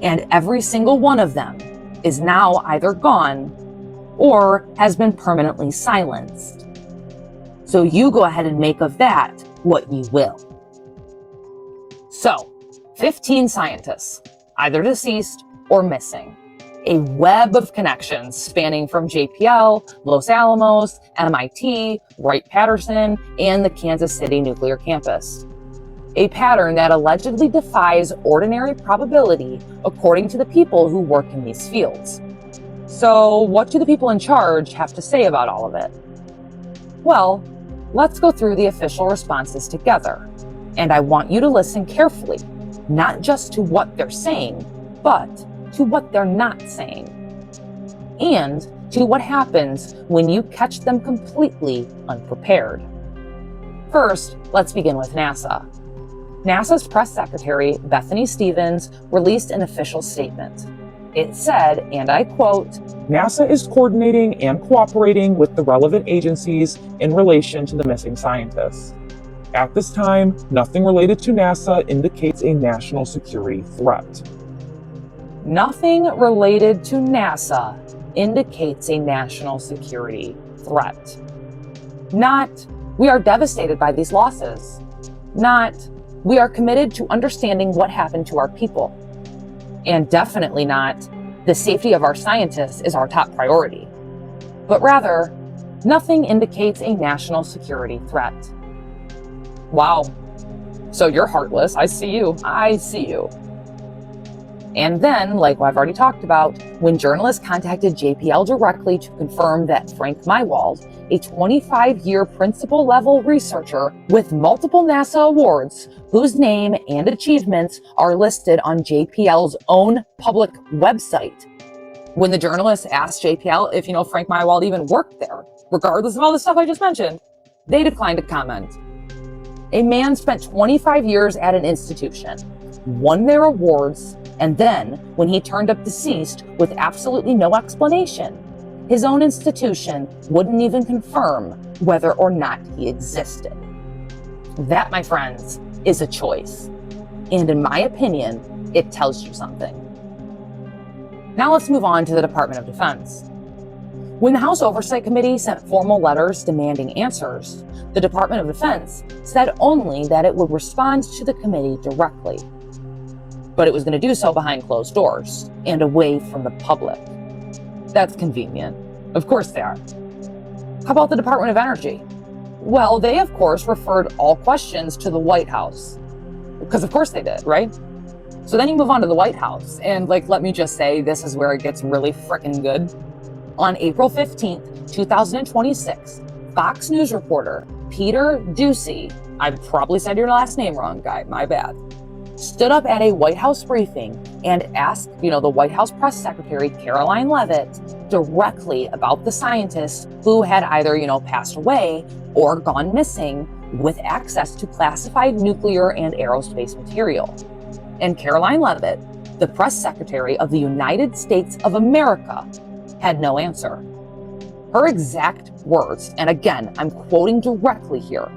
And every single one of them is now either gone or has been permanently silenced. So you go ahead and make of that what you will. So, 15 scientists, either deceased or missing. A web of connections spanning from JPL, Los Alamos, MIT, Wright-Patterson, and the Kansas City nuclear campus. A pattern that allegedly defies ordinary probability according to the people who work in these fields. So, what do the people in charge have to say about all of it? Well, let's go through the official responses together. And I want you to listen carefully, not just to what they're saying, but to what they're not saying. And to what happens when you catch them completely unprepared. First, let's begin with NASA. NASA's press secretary, Bethany Stevens, released an official statement. It said, and I quote, NASA is coordinating and cooperating with the relevant agencies in relation to the missing scientists. At this time, nothing related to NASA indicates a national security threat. Nothing related to NASA indicates a national security threat. Not, we are devastated by these losses. Not, we are committed to understanding what happened to our people. And definitely not, the safety of our scientists is our top priority. But rather, nothing indicates a national security threat. Wow. So you're heartless. I see you. I see you. And then, like I've already talked about, when journalists contacted JPL directly to confirm that Frank Maiwald, a 25-year principal-level researcher with multiple NASA awards, whose name and achievements are listed on JPL's own public website. When the journalists asked JPL if, Frank Maiwald even worked there, regardless of all the stuff I just mentioned, they declined to comment. A man spent 25 years at an institution, won their awards, and then, when he turned up deceased with absolutely no explanation, his own institution wouldn't even confirm whether or not he existed. That, my friends, is a choice. And in my opinion, it tells you something. Now let's move on to the Department of Defense. When the House Oversight Committee sent formal letters demanding answers, the Department of Defense said only that it would respond to the committee directly. But it was going to do so behind closed doors and away from the public. That's convenient. Of course they are. How about the Department of Energy? Well, they of course referred all questions to the White House. Because of course they did, right? So then you move on to the White House, and let me just say, this is where it gets really frickin' good. On April 15th, 2026, Fox News reporter Peter Ducey, I probably said your last name wrong, guy, my bad, stood up at a White House briefing and asked, the White House press secretary, Caroline Leavitt, directly about the scientists who had either, passed away or gone missing with access to classified nuclear and aerospace material. And Caroline Leavitt, the press secretary of the United States of America, had no answer. Her exact words, and again, I'm quoting directly here,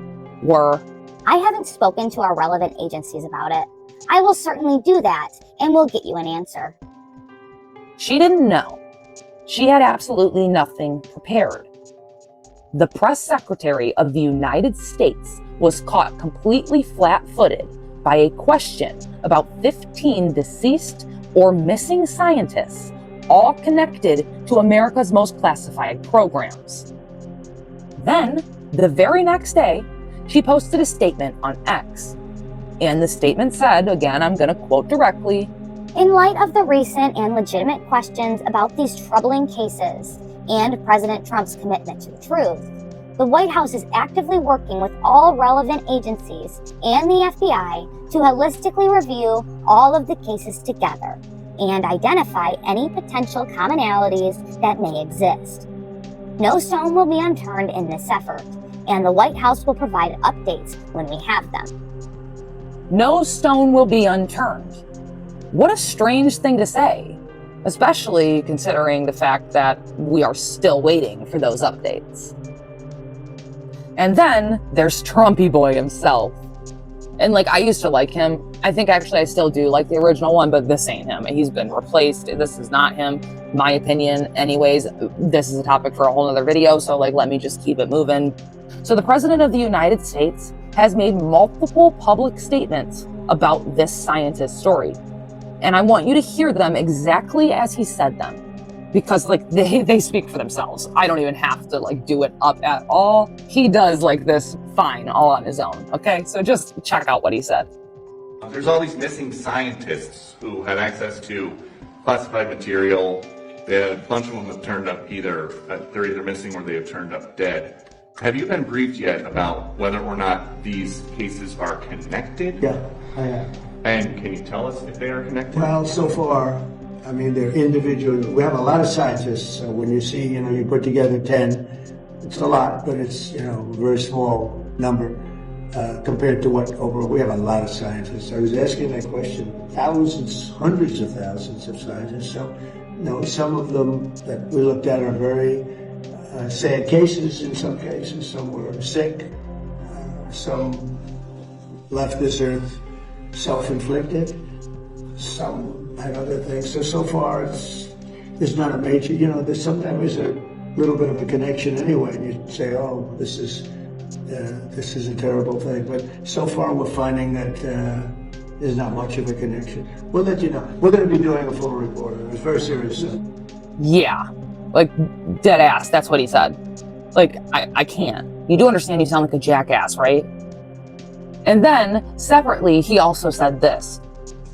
were, "I haven't spoken to our relevant agencies about it. I will certainly do that, and we'll get you an answer." She didn't know. She had absolutely nothing prepared. The press secretary of the United States was caught completely flat-footed by a question about 15 deceased or missing scientists, all connected to America's most classified programs. Then, the very next day, she posted a statement on X. And the statement said, again, I'm going to quote directly, "In light of the recent and legitimate questions about these troubling cases and President Trump's commitment to the truth, the White House is actively working with all relevant agencies and the FBI to holistically review all of the cases together and identify any potential commonalities that may exist. No stone will be unturned in this effort, and the White House will provide updates when we have them." No stone will be unturned. What a strange thing to say, especially considering the fact that we are still waiting for those updates. And then there's Trumpy Boy himself. And I used to like him. I think actually I still do like the original one, but this ain't him. He's been replaced. This is not him, my opinion. Anyways, this is a topic for a whole other video, so let me just keep it moving. So the President of the United States has made multiple public statements about this scientist's story. And I want you to hear them exactly as he said them, because like they speak for themselves. I don't even have to like do it up at all. He does like this fine all on his own. Okay, so just check out what he said. There's all these missing scientists who have access to classified material. A bunch of them have turned up they're either missing or they have turned up dead. Have you been briefed yet about whether or not these cases are connected? Yeah, I have. And can you tell us if they are connected? Well, so far, I mean, they're individual. We have a lot of scientists. So when you see, you put together 10, it's a lot, but it's, a very small number compared to what overall. We have a lot of scientists. I was asking that question. Thousands, hundreds of thousands of scientists. So, some of them that we looked at are very sad cases in some cases. Some were sick. Some left this earth self-inflicted. Some had other things. So far, there's not a major, there's sometimes a little bit of a connection anyway. And you say, oh, this is a terrible thing. But so far, we're finding that there's not much of a connection. We'll let you know. We're going to be doing a full report. It was very serious. Yeah, like dead ass. That's what he said. Like, I can't. You do understand you sound like a jackass, right? And then, separately, he also said this.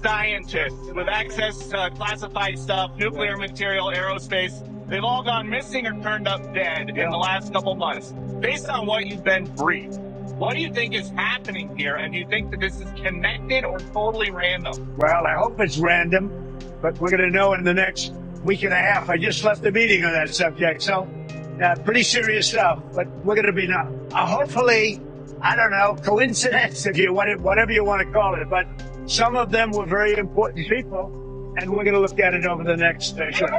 Scientists with access to classified stuff, nuclear material, aerospace, they've all gone missing or turned up dead in the last couple months. Based on what you've been briefed, what do you think is happening here? And do you think that this is connected or totally random? Well, I hope it's random, but we're going to know in the next week and a half. I just left a meeting on that subject, so pretty serious stuff, but we're going to be now. Hopefully, I don't know, coincidence, if you want it, whatever you want to call it, but some of them were very important people, and we're going to look at it over the next short.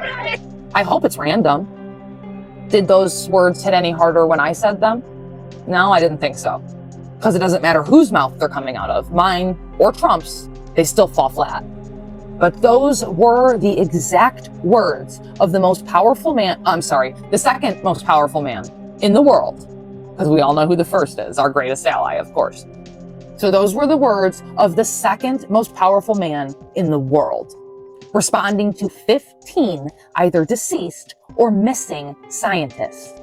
I hope it's random. Did those words hit any harder when I said them? No, I didn't think so. Because it doesn't matter whose mouth they're coming out of, mine or Trump's, they still fall flat. But those were the exact words of the the second most powerful man in the world. Because we all know who the first is, our greatest ally, of course. So those were the words of the second most powerful man in the world, responding to 15 either deceased or missing scientists,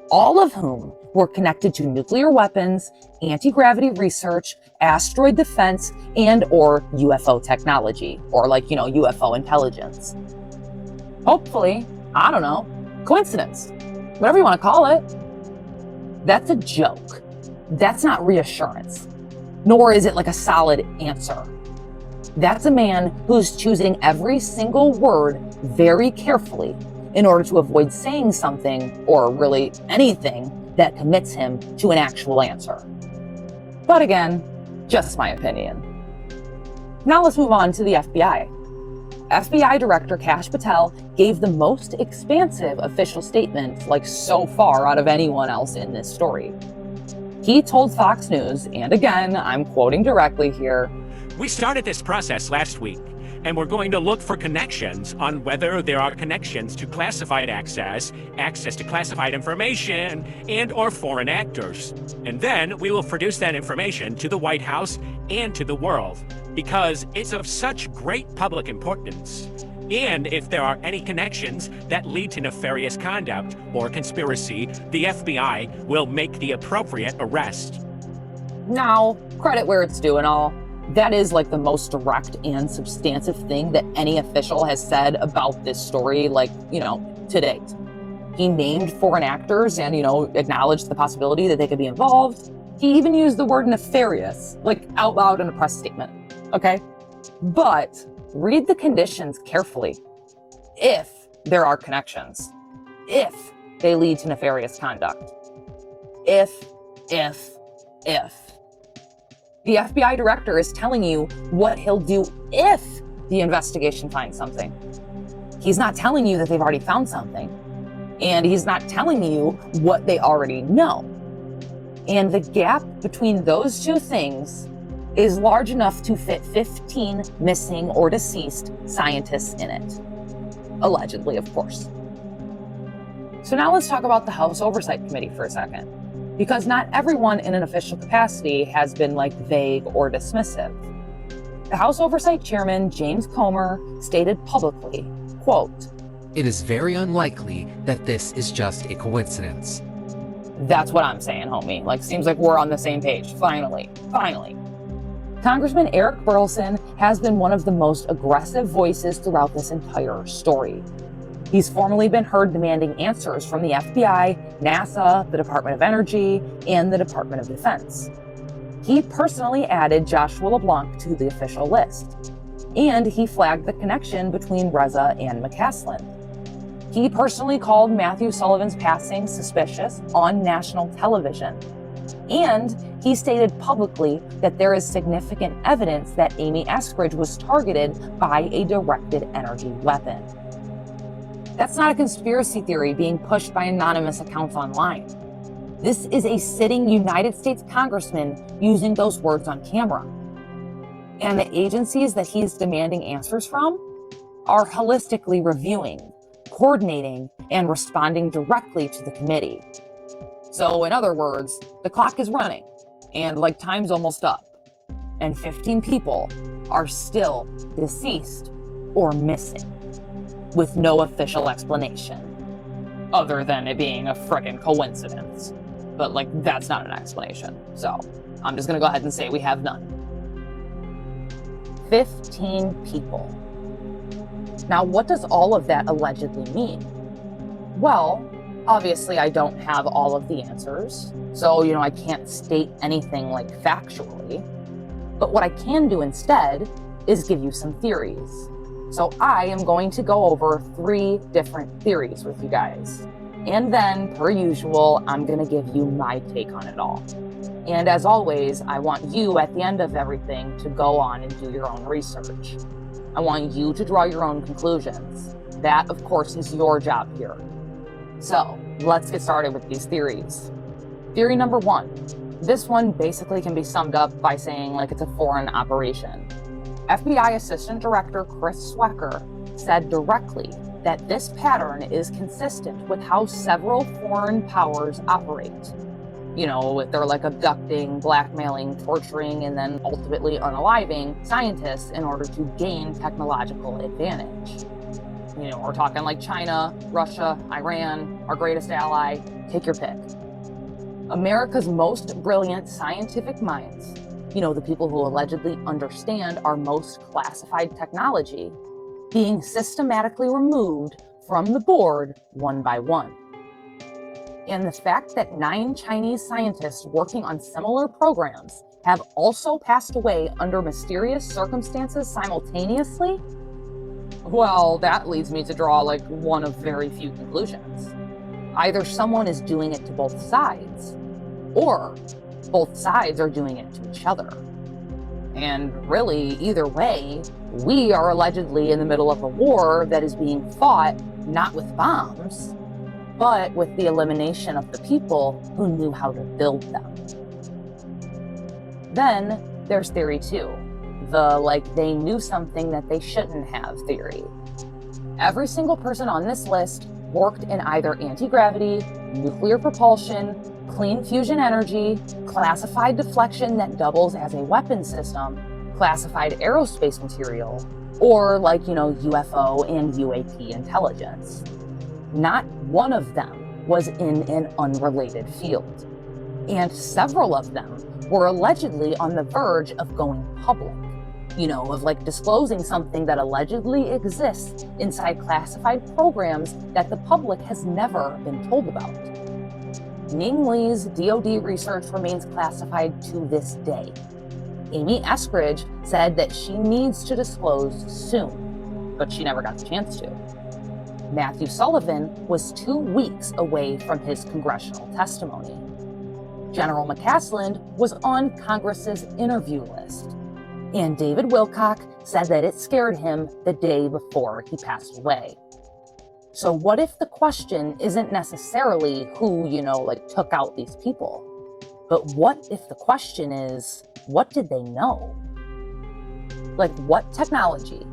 all of whom were connected to nuclear weapons, anti-gravity research, asteroid defense, and or UFO technology, or UFO intelligence. Hopefully, I don't know, coincidence, whatever you want to call it. That's a joke. That's not reassurance, nor is it like a solid answer. That's a man who's choosing every single word very carefully in order to avoid saying something, or really anything, that commits him to an actual answer. But again, just my opinion. Now let's move on to the FBI. FBI Director Kash Patel gave the most expansive official statement so far out of anyone else in this story. He told Fox News, and again, I'm quoting directly here, "We started this process last week, and we're going to look for connections on whether there are connections to classified access to classified information, and or foreign actors. And then we will produce that information to the White House and to the world, because it's of such great public importance. And if there are any connections that lead to nefarious conduct or conspiracy, the FBI will make the appropriate arrest." Now, credit where it's due and all. That is the most direct and substantive thing that any official has said about this story, to date. He named foreign actors and, acknowledged the possibility that they could be involved. He even used the word nefarious, out loud in a press statement, okay? But read the conditions carefully. If there are connections, if they lead to nefarious conduct, if. The FBI director is telling you what he'll do if the investigation finds something. He's not telling you that they've already found something. And he's not telling you what they already know. And the gap between those two things is large enough to fit 15 missing or deceased scientists in it. Allegedly, of course. So now let's talk about the House Oversight Committee for a second. Because not everyone in an official capacity has been vague or dismissive. The House Oversight Chairman, James Comer, stated publicly, quote, "It is very unlikely that this is just a coincidence." That's what I'm saying, homie. Like, seems like we're on the same page. Finally. Congressman Eric Burleson has been one of the most aggressive voices throughout this entire story. He's formally been heard demanding answers from the FBI, NASA, the Department of Energy, and the Department of Defense. He personally added Joshua LeBlanc to the official list, and he flagged the connection between Reza and McCasland. He personally called Matthew Sullivan's passing suspicious on national television, and he stated publicly that there is significant evidence that Amy Eskridge was targeted by a directed energy weapon. That's not a conspiracy theory being pushed by anonymous accounts online. This is a sitting United States congressman using those words on camera. And the agencies that he's demanding answers from are holistically reviewing, coordinating, and responding directly to the committee. So in other words, the clock is running and like time's almost up, and 15 people are still deceased or missing with no official explanation other than it being a frickin' coincidence. But like, that's not an explanation. So I'm just gonna go ahead and say we have none. 15 people. Now, what does all of that allegedly mean? Well, obviously I don't have all of the answers. So, I can't state anything like factually. But what I can do instead is give you some theories. So I am going to go over 3 different theories with you guys. And then, per usual, I'm going to give you my take on it all. And as always, I want you at the end of everything to go on and do your own research. I want you to draw your own conclusions. That, of course, is your job here. So let's get started with these theories. Theory number 1. This one basically can be summed up by saying like it's a foreign operation. FBI Assistant Director Chris Swecker said directly that this pattern is consistent with how several foreign powers operate. If they're like abducting, blackmailing, torturing, and then ultimately unaliving scientists in order to gain technological advantage. We're talking like China, Russia, Iran, our greatest ally, take your pick. America's most brilliant scientific minds, the people who allegedly understand our most classified technology, being systematically removed from the board one by one. And the fact that 9 Chinese scientists working on similar programs have also passed away under mysterious circumstances simultaneously, well, that leads me to draw like one of very few conclusions. Either someone is doing it to both sides, or both sides are doing it to each other. And really, either way, we are allegedly in the middle of a war that is being fought not with bombs, but with the elimination of the people who knew how to build them. Then there's theory 2, the they knew something that they shouldn't have theory. Every single person on this list worked in either anti-gravity, nuclear propulsion, clean fusion energy, classified deflection that doubles as a weapon system, classified aerospace material, or UFO and UAP intelligence. Not one of them was in an unrelated field. And several of them were allegedly on the verge of going public. Of disclosing something that allegedly exists inside classified programs that the public has never been told about. Ning Li's DoD research remains classified to this day. Amy Eskridge said that she needs to disclose soon, but she never got the chance to. Matthew Sullivan was 2 weeks away from his congressional testimony. General McCasland was on Congress's interview list. And David Wilcock said that it scared him the day before he passed away. So what if the question isn't necessarily who, took out these people? But what if the question is, what did they know? What technology,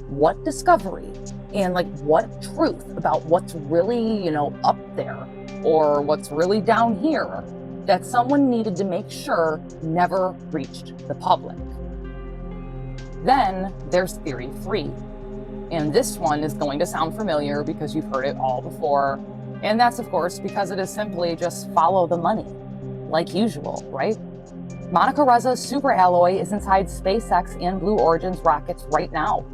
what discovery, and what truth about what's really, up there or what's really down here that someone needed to make sure never reached the public? Then there's theory 3. And this one is going to sound familiar because you've heard it all before. And that's, of course, because it is simply just follow the money, like usual, right? Monica Reza's superalloy is inside SpaceX and Blue Origin's rockets right now.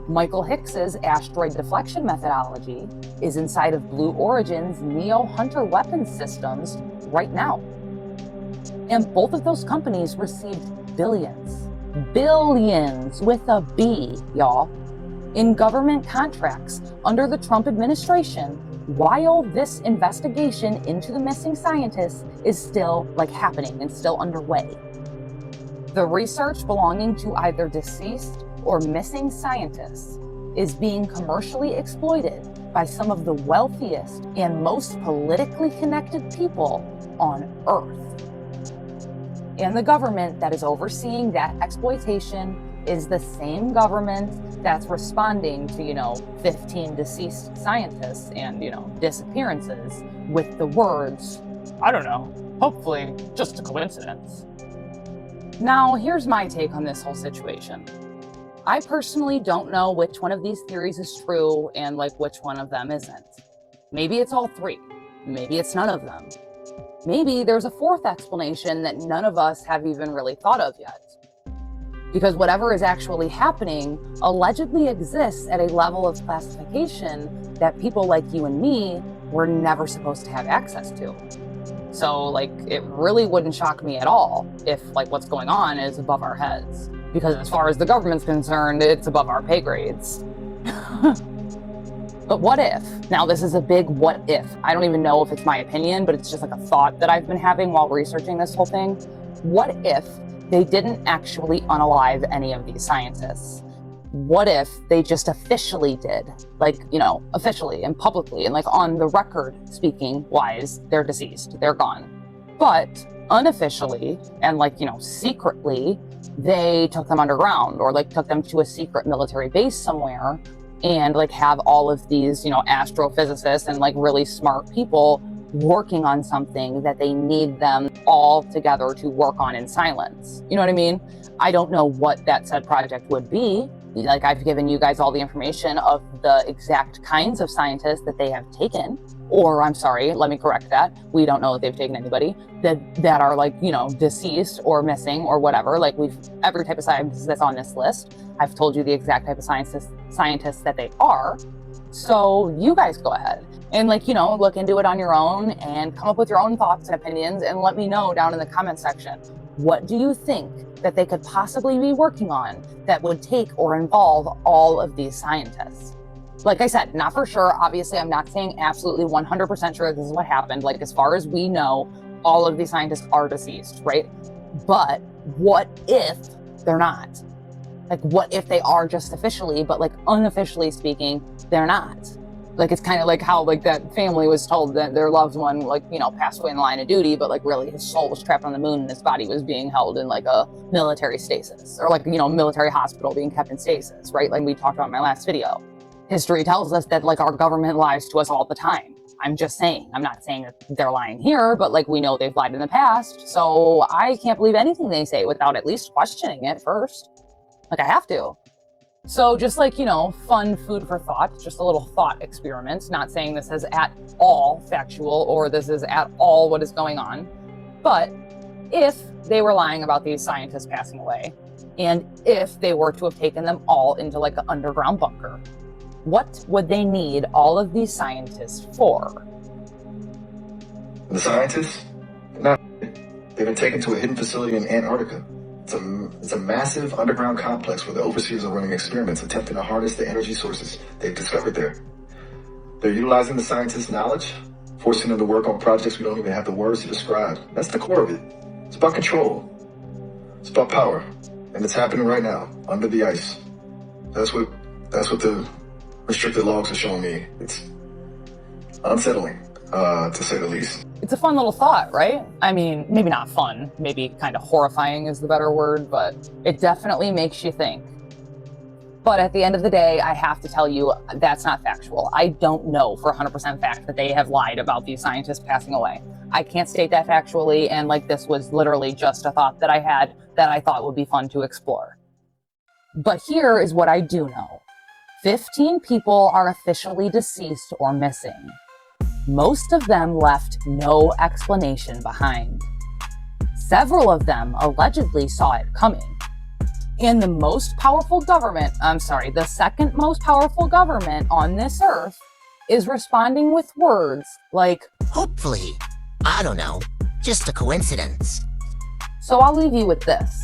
Michael Hicks's asteroid deflection methodology is inside of Blue Origin's Neo Hunter weapons systems right now. And both of those companies received billions with a B, y'all, in government contracts under the Trump administration while this investigation into the missing scientists is still happening and still underway. The research belonging to either deceased or missing scientists is being commercially exploited by some of the wealthiest and most politically connected people on Earth. And the government that is overseeing that exploitation is the same government that's responding to, 15 deceased scientists and, disappearances with the words, I don't know, hopefully just a coincidence. Now, here's my take on this whole situation. I personally don't know which one of these theories is true and which one of them isn't. Maybe it's all 3. Maybe it's none of them. Maybe there's a 4th explanation that none of us have even really thought of yet. Because whatever is actually happening allegedly exists at a level of classification that people like you and me were never supposed to have access to. So, it really wouldn't shock me at all if, what's going on is above our heads. Because as far as the government's concerned, it's above our pay grades. But what if? Now, this is a big what if. I don't even know if it's my opinion, but it's just a thought that I've been having while researching this whole thing. What if they didn't actually unalive any of these scientists? What if they just officially did? Officially and publicly and on the record speaking wise, they're deceased, they're gone. But unofficially and secretly, they took them underground or took them to a secret military base somewhere and have all of these, astrophysicists and really smart people working on something that they need them all together to work on in silence. You know what I mean? I don't know what that said project would be. I've given you guys all the information of the exact kinds of scientists that they have taken, or I'm sorry, let me correct that. We don't know if they've taken anybody that are deceased or missing or whatever. Every type of scientist that's on this list, I've told you the exact type of scientists that they are. So you guys go ahead and look into it on your own and come up with your own thoughts and opinions and let me know down in the comment section. What do you think that they could possibly be working on that would take or involve all of these scientists? Like I said, not for sure. Obviously, I'm not saying absolutely 100% sure this is what happened. As far as we know, all of these scientists are deceased, right? But what if they're not? What if they are just officially, but unofficially speaking, they're not? It's kind of how that family was told that their loved one passed away in the line of duty, but really his soul was trapped on the moon and his body was being held in a military stasis or military hospital being kept in stasis, right? We talked about in my last video. History tells us that our government lies to us all the time. I'm just saying, I'm not saying that they're lying here, but we know they've lied in the past. So I can't believe anything they say without at least questioning it first. I have to. So just fun food for thought, just a little thought experiment, not saying this is at all factual or this is at all what is going on. But if they were lying about these scientists passing away, and if they were to have taken them all into an underground bunker, what would they need all of these scientists for? The scientists? They've been taken to a hidden facility in Antarctica. It's a massive underground complex where the overseers are running experiments attempting to harness the energy sources they've discovered there. They're utilizing the scientists' knowledge, forcing them to work on projects we don't even have the words to describe. That's the core of it. It's about control. It's about power. And it's happening right now, under the ice. That's what the restricted logs are showing me. It's unsettling, to say the least. It's a fun little thought, right? I mean, maybe not fun, maybe kind of horrifying is the better word, but it definitely makes you think. But at the end of the day, I have to tell you, that's not factual. I don't know for 100% fact that they have lied about these scientists passing away. I can't state that factually, and this was literally just a thought that I had that I thought would be fun to explore. But here is what I do know. 15 people are officially deceased or missing. Most of them left no explanation behind. Several of them allegedly saw it coming. And the second most powerful government on this earth is responding with words like, hopefully, I don't know, just a coincidence. So I'll leave you with this.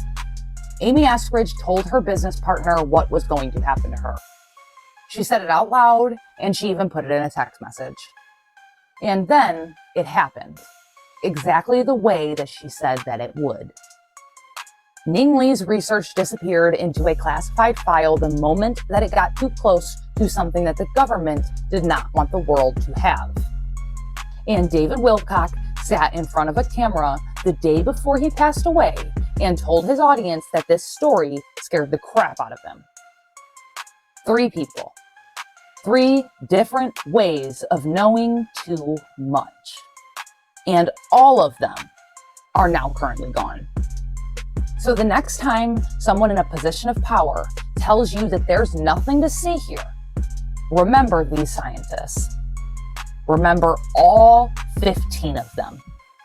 Amy Eskridge told her business partner what was going to happen to her. She said it out loud, and she even put it in a text message. And then it happened, exactly the way that she said that it would. Ning Li's research disappeared into a classified file the moment that it got too close to something that the government did not want the world to have. And David Wilcock sat in front of a camera the day before he passed away and told his audience that this story scared the crap out of him. 3 people. 3 different ways of knowing too much. And all of them are now currently gone. So the next time someone in a position of power tells you that there's nothing to see here, remember these scientists. Remember all 15 of them,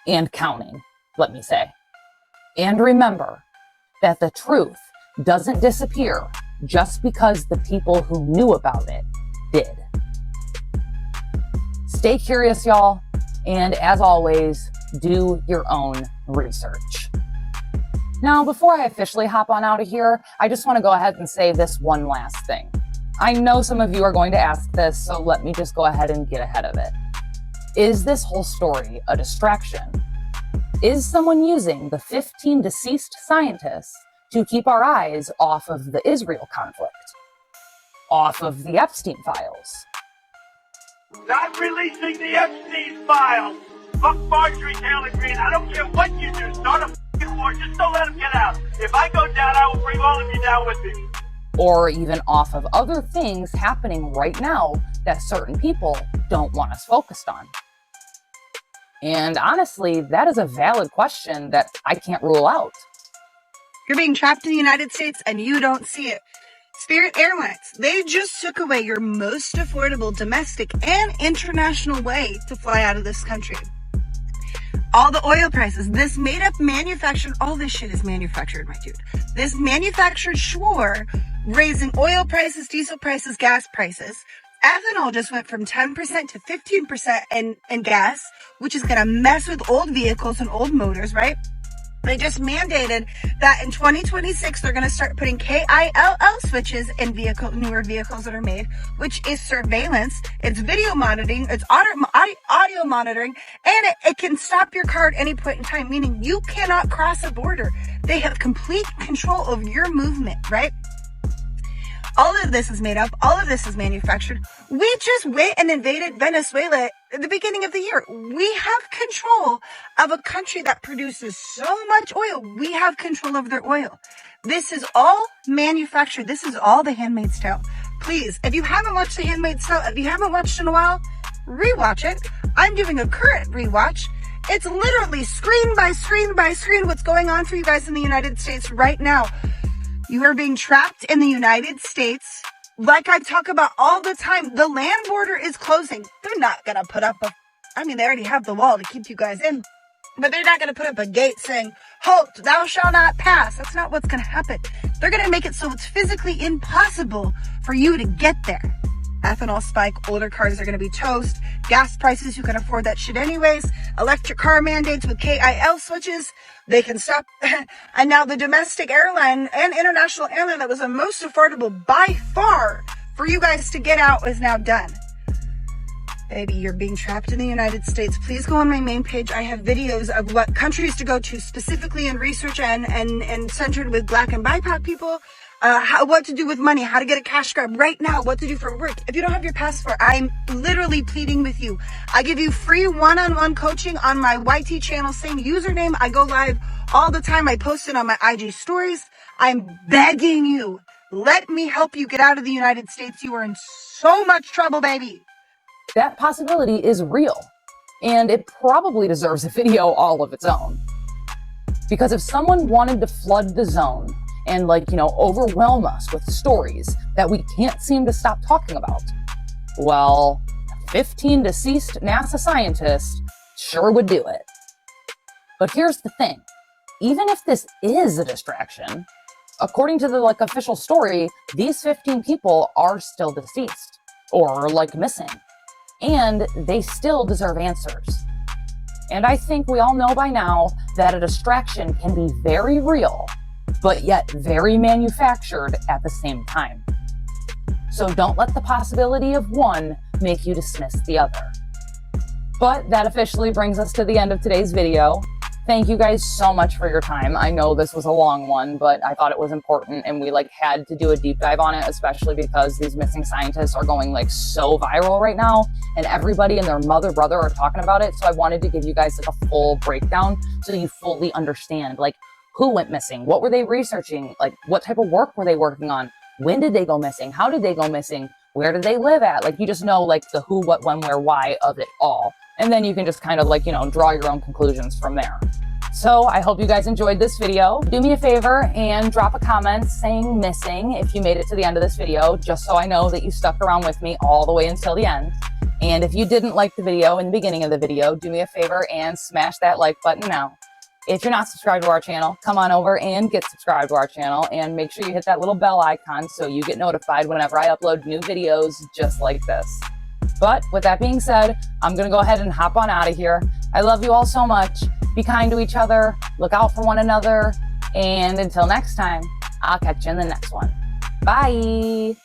and counting, let me say. And remember that the truth doesn't disappear just because the people who knew about it did. Stay curious, y'all, and as always, do your own research. Now, before I officially hop on out of here, I just want to go ahead and say this one last thing. I know some of you are going to ask this, so let me just go ahead and get ahead of it. Is this whole story a distraction? Is someone using the 15 deceased scientists to keep our eyes off of the Israel conflict? Off of the Epstein files? Not releasing the Epstein files. Fuck Marjorie Taylor Greene. I don't care what you do. Start a f***ing war. Just don't let him get out. If I go down, I will bring all of you down with me. Or even off of other things happening right now that certain people don't want us focused on? And honestly, that is a valid question that I can't rule out. You're being trapped in the United States and you don't see it. Spirit Airlines, they just took away your most affordable domestic and international way to fly out of this country. All the oil prices, this made-up manufactured, all this shit is manufactured, my dude. This manufactured schwar, raising oil prices, diesel prices, gas prices. Ethanol just went from 10% to 15% in gas, which is going to mess with old vehicles and old motors, right? They just mandated that in 2026, they're going to start putting KILL switches in newer vehicles that are made, which is surveillance. It's video monitoring. It's audio monitoring. And it can stop your car at any point in time, meaning you cannot cross a border. They have complete control of your movement, right? All of this is made up. All of this is manufactured. We just went and invaded Venezuela at the beginning of the year. We have control of a country that produces so much oil. We have control of their oil. This is all manufactured. This is all The Handmaid's Tale. Please, if you haven't watched The Handmaid's Tale, if you haven't watched in a while, rewatch it. I'm doing a current rewatch. It's literally screen by screen by screen what's going on for you guys in the United States right now. You are being trapped in the United States. Like I talk about all the time, the land border is closing. They're not going to put up they already have the wall to keep you guys in. But they're not going to put up a gate saying, halt, thou shalt not pass. That's not what's going to happen. They're going to make it so it's physically impossible for you to get there. Ethanol spike, older cars are going to be toast. Gas prices, you can afford that shit anyways. Electric car mandates with KIL switches, they can stop. And now the domestic airline and international airline that was the most affordable by far for you guys to get out is now done. Baby, you're being trapped in the United States. Please go on my main page. I have videos of what countries to go to specifically in research and centered with Black and BIPOC people. What to do with money, how to get a cash grab right now, what to do for work. If you don't have your passport, I'm literally pleading with you. I give you free one-on-one coaching on my YT channel, same username. I go live all the time. I post it on my IG stories. I'm begging you, let me help you get out of the United States. You are in so much trouble, baby. That possibility is real, and it probably deserves a video all of its own. Because if someone wanted to flood the zone and overwhelm us with stories that we can't seem to stop talking about. Well, 15 deceased NASA scientists sure would do it. But here's the thing. Even if this is a distraction, according to the official story, these 15 people are still deceased or missing, and they still deserve answers. And I think we all know by now that a distraction can be very real, but yet very manufactured at the same time. So don't let the possibility of one make you dismiss the other. But that officially brings us to the end of today's video. Thank you guys so much for your time. I know this was a long one, but I thought it was important, and we had to do a deep dive on it, especially because these missing scientists are going so viral right now, and everybody and their brother are talking about it. So I wanted to give you guys a full breakdown so you fully understand who went missing, what were they researching, what type of work were they working on, when did they go missing, how did they go missing, where did they live at? You just know the who, what, when, where, why of it all. And then you can just kind of draw your own conclusions from there. So I hope you guys enjoyed this video. Do me a favor and drop a comment saying missing if you made it to the end of this video, just so I know that you stuck around with me all the way until the end. And if you didn't like the video in the beginning of the video, do me a favor and smash that like button now. If you're not subscribed to our channel, come on over and get subscribed to our channel, and make sure you hit that little bell icon so you get notified whenever I upload new videos just like this. But with that being said, I'm going to go ahead and hop on out of here. I love you all so much. Be kind to each other. Look out for one another. And until next time, I'll catch you in the next one. Bye.